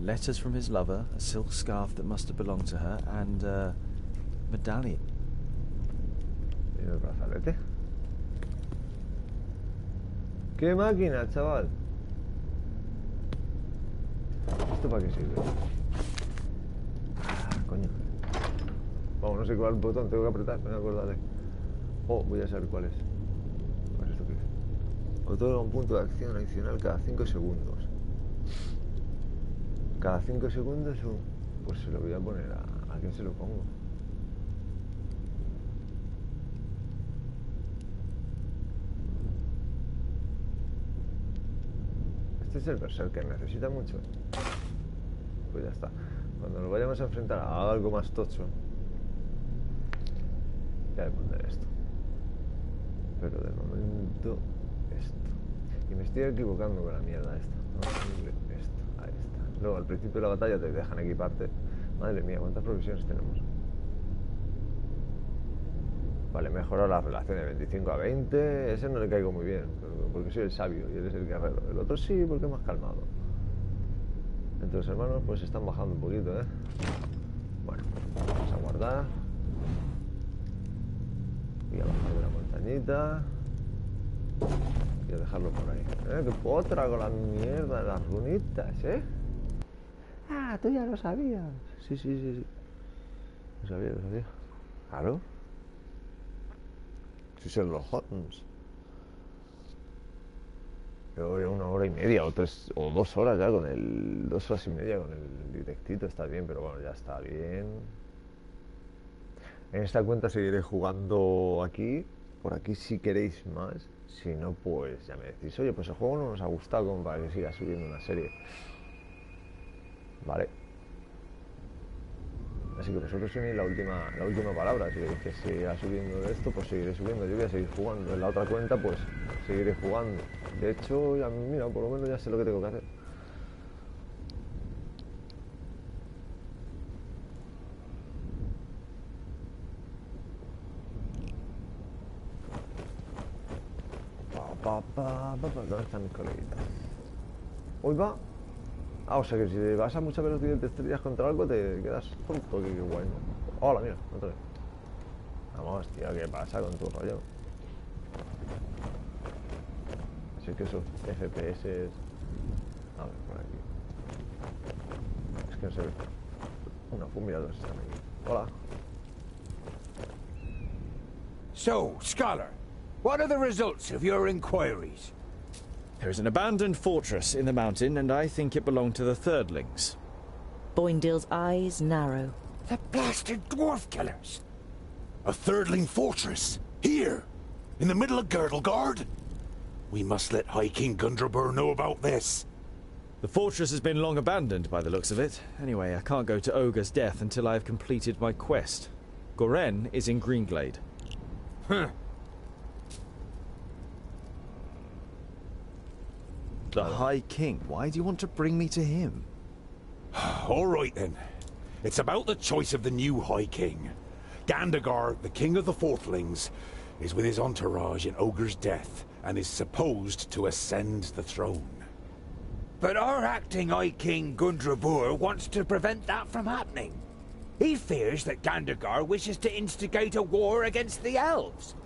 Letters from his lover, a silk scarf that must have belonged to her, and a medallion. ¿Y el brazalete? ¡Qué máquina, chaval! ¿Esto para qué sirve? Ah, coño. Vamos, no sé cuál botón tengo que apretar, me voy a acordar. Oh, voy a saber cuál es. ¿Cuál es esto que es? Otorga un punto de acción adicional cada 5 segundos. Cada 5 segundos, pues se lo voy a poner a quién se lo pongo. Este es el berserker, necesita mucho. Pues ya está. Cuando nos vayamos a enfrentar a algo más tocho, ya le pondré esto. pero de momento esto. Y me estoy equivocando con la mierda esta. Esto, ahí está. Luego al principio de la batalla te dejan equiparte. Madre mía, ¿cuántas provisiones tenemos? Vale, mejora la relación de 25 a 20. Ese no le caigo muy bien, porque soy el sabio y él es el guerrero. El otro sí, porque es más calmado. Entre los hermanos pues están bajando un poquito, ¿eh? Bueno, vamos a guardar. Voy a bajar de la montañita. Y a dejarlo por ahí. ¡Qué potra con la mierda de las runitas, eh! Ah, tú ya lo sabías. Sí. Lo sabía. Claro. Si son los Holmes. Pero 1 hora y media o 2 horas ya con el... 2 horas y media con el directito está bien, pero bueno, ya está bien. En esta cuenta seguiré jugando aquí. Por aquí si queréis más. Si no, pues ya me decís, oye, pues el juego no nos ha gustado como para que siga subiendo una serie. Vale. Así que vosotros tenéis la última palabra. Si queréis que siga subiendo de esto, pues seguiré subiendo. Yo voy a seguir jugando. En la otra cuenta, pues seguiré jugando. De hecho, ya, mira, por lo menos ya sé lo que tengo que hacer. ¿Dónde están mis coleguitas? Hoy va. Ah, o sea que si vas a mucha velocidad y te estrellas contra algo te quedas tonto, qué guay, ¿no? Hola, mira, otra vez. Vamos, tío, ¿qué pasa con tu rollo? Así que esos FPS... A ver, por aquí. Es que no se ve. Una fumigadora están aquí. Hola. So, Scholar, what are the results of your inquiries? There is an abandoned fortress in the mountain, and I think it belonged to the Thirdlings. Boindale's eyes narrow. The blasted dwarf killers! A Thirdling fortress? Here? In the middle of Girdlegard? We must let High King Gundrabur know about this. The fortress has been long abandoned by the looks of it. Anyway, I can't go to Ogre's death until I have completed my quest. Goren is in Greenglade. Huh. The High King. Why do you want to bring me to him? All right, then. It's about the choice of the new High King. Gandagar, the king of the Fourthlings, is with his entourage in Ogre's death and is supposed to ascend the throne. But our acting High King Gundrabur wants to prevent that from happening. He fears that Gandagar wishes to instigate a war against the elves.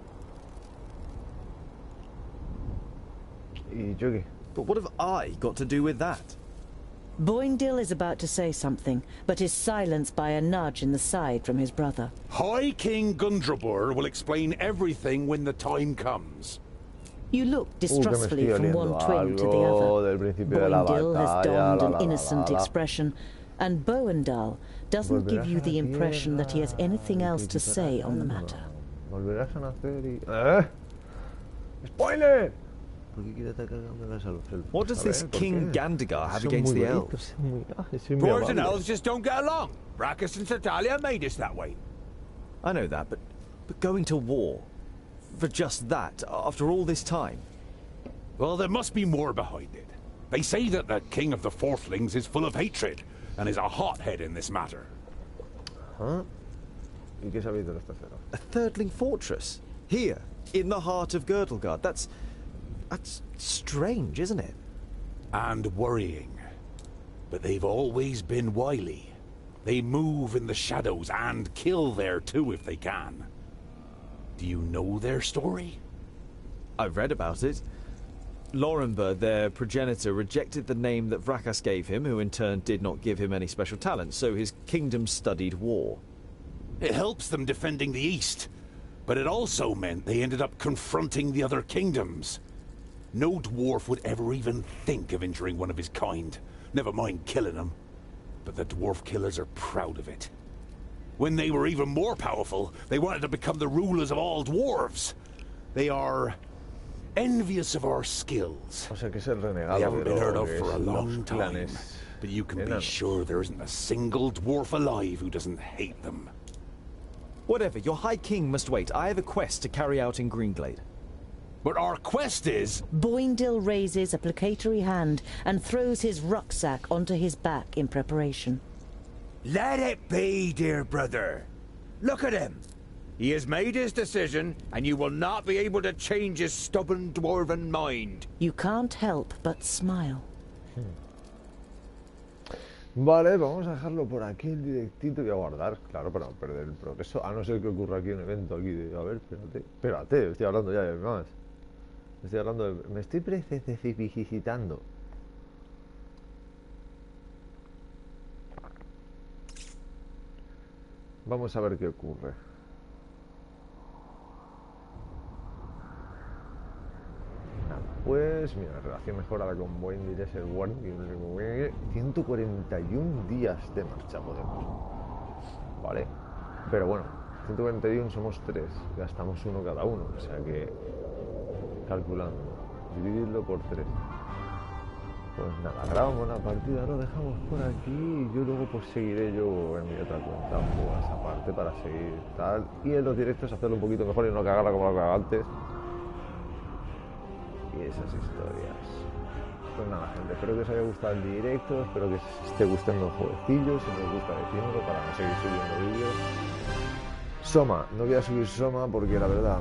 But what have I got to do with that? Boindale is about to say something, but is silenced by a nudge in the side from his brother. High King Gundrabur will explain everything when the time comes. You look distrustfully from one twin to the other. Boindale has donned an innocent expression, and Boindale doesn't give you the impression that he has anything else to say on the matter. Spoiler! What does this King Gandagar have against the elves? Dwarves and elves just don't get along. Brachus and Satalia made us that way. I know that, but going to war for just that, after all this time? Well, there must be more behind it. They say that the king of the Fourthlings is full of hatred and is a hothead in this matter. Huh? ¿Y qué sabéis de los terceros? A Thirdling fortress? Here, in the heart of Girdlegard. That's strange, isn't it? And worrying. But they've always been wily. They move in the shadows and kill there too if they can. Do you know their story? I've read about it. Lorenberg, their progenitor, rejected the name that Vrakas gave him, who in turn did not give him any special talents, so his kingdom studied war. It helps them defending the East, but it also meant they ended up confronting the other kingdoms. No dwarf would ever even think of injuring one of his kind, never mind killing them. But the dwarf killers are proud of it. When they were even more powerful, they wanted to become the rulers of all dwarves. They are envious of our skills. O sea, que es el renegado. They haven't been heard of for a long time. But you can be sure there isn't a single dwarf alive who doesn't hate them. Whatever, your High King must wait. I have a quest to carry out in Greenglade. But our quest is... Boindil raises a placatory hand and throws his rucksack onto his back in preparation. Let it be, dear brother. Look at him. He has made his decision, and you will not be able to change his stubborn dwarven mind. You can't help but smile. Vale, vamos a dejarlo por aquí el directito. Voy a guardar, claro, para no perder el progreso. A no ser que ocurra aquí un evento aquí de... A ver, espérate, estoy hablando ya de más. Estoy hablando de... Me estoy precipitando. Vamos a ver qué ocurre. Pues mira, la relación mejorada con Boindil es el Warning. 141 días de marcha podemos. Vale. Pero bueno, 141 somos 3. Gastamos uno cada uno. O sea que, calculando, dividirlo por 3. Pues nada, grabamos la partida, lo dejamos por aquí. Y yo luego pues seguiré yo en mi otra cuenta jugando esa parte para seguir tal. Y en los directos hacerlo un poquito mejor y no cagarla como lo cagaba antes. Y esas historias. Pues nada, gente, espero que os haya gustado el directo, espero que os esté gustando el jueguecillo, si os gusta decídmelo para no seguir subiendo vídeos. Soma, no voy a subir Soma porque la verdad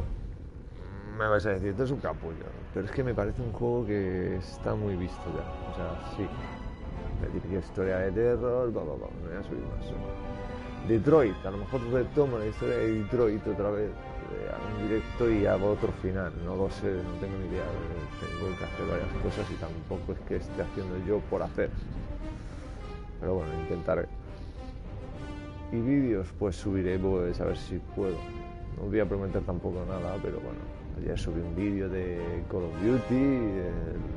me vais a decir, esto es un capullo, pero es que me parece un juego que está muy visto ya, o sea, sí, la típica historia de terror, no voy a subir más Soma. Detroit, a lo mejor retomo la historia de Detroit otra vez, hago un directo y hago otro final, no lo sé, no tengo ni idea, tengo que hacer varias cosas y tampoco es que esté haciendo yo por hacer, pero bueno, intentaré. Y vídeos pues subiré, pues a ver si puedo, no voy a prometer tampoco nada, pero bueno, ayer subí un vídeo de Call of Duty,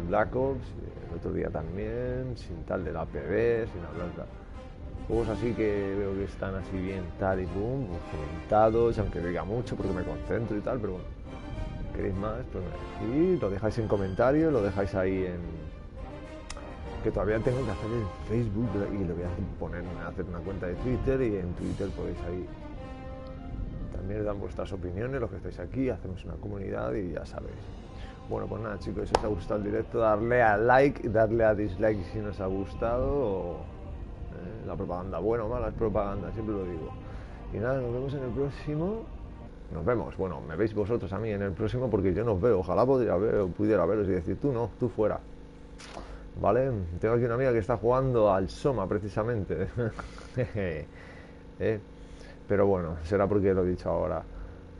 Black Ops, el otro día también, sin tal de la PB, sin hablar tal. Juegos así que veo que están así bien tal y boom, comentados, aunque diga mucho porque me concentro y tal, pero bueno, queréis más, pues y lo dejáis en comentarios, lo dejáis ahí en... que todavía tengo que hacer en Facebook y lo voy a hacer una cuenta de Twitter y en Twitter podéis ahí también dan vuestras opiniones, los que estáis aquí, hacemos una comunidad y ya sabéis. Bueno, pues nada chicos, si os ha gustado el directo, darle a like, darle a dislike si no os ha gustado. La propaganda, bueno o mala es propaganda, siempre lo digo. Y nada, nos vemos en el próximo. Nos vemos, bueno, me veis vosotros a mí en el próximo porque yo no os veo. Ojalá pudiera veros y decir, tú no, tú fuera. Vale, tengo aquí una amiga que está jugando al Soma precisamente. Pero bueno, será porque lo he dicho ahora.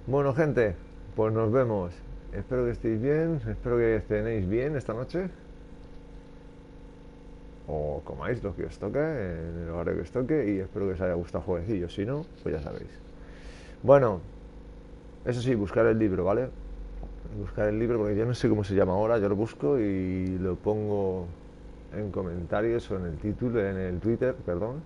Bueno gente, pues nos vemos. Espero que estéis bien, espero que cenéis bien esta noche. O comáis lo que os toque, en el horario que os toque, y espero que os haya gustado el jueguecillo. Si no, pues ya sabéis. Bueno, eso sí, buscar el libro, ¿vale? Buscar el libro porque yo no sé cómo se llama ahora, yo lo busco y lo pongo en comentarios o en el título, en el Twitter, perdón,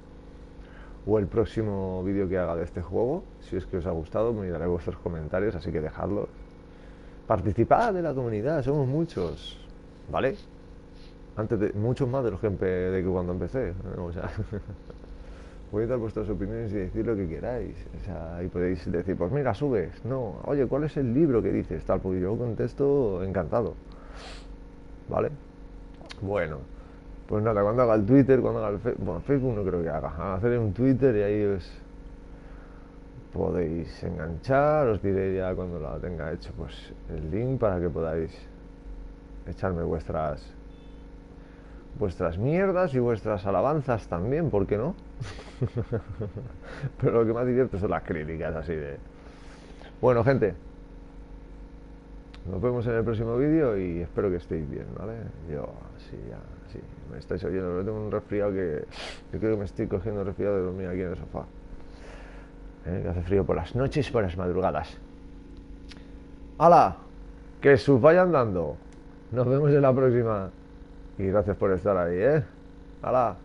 o el próximo vídeo que haga de este juego. Si es que os ha gustado, me daré vuestros comentarios, así que dejadlos. Participad de la comunidad, somos muchos, ¿vale? Muchos más de los de que cuando empecé, ¿no? O sea, podéis dar vuestras opiniones y decir lo que queráis, o sea, y podéis decir, pues mira, subes, no, oye, ¿cuál es el libro que dices? Tal, pues yo contesto encantado, ¿vale? Bueno, pues nada, cuando haga el Twitter, cuando haga el Facebook, bueno, Facebook no creo que haga, hacer un Twitter y ahí os podéis enganchar, os diré ya cuando lo tenga hecho, pues el link para que podáis echarme vuestras mierdas y vuestras alabanzas también, ¿por qué no? Pero lo que más divierte son las críticas así de... Bueno, gente, nos vemos en el próximo vídeo y espero que estéis bien, ¿vale? Yo, sí, ya, sí, me estáis oyendo, yo tengo un resfriado que yo creo que me estoy cogiendo el resfriado de dormir aquí en el sofá. Que hace frío por las noches y por las madrugadas. ¡Hala! Que sus vayan dando. Nos vemos en la próxima. Y gracias por estar ahí, ¡Hala!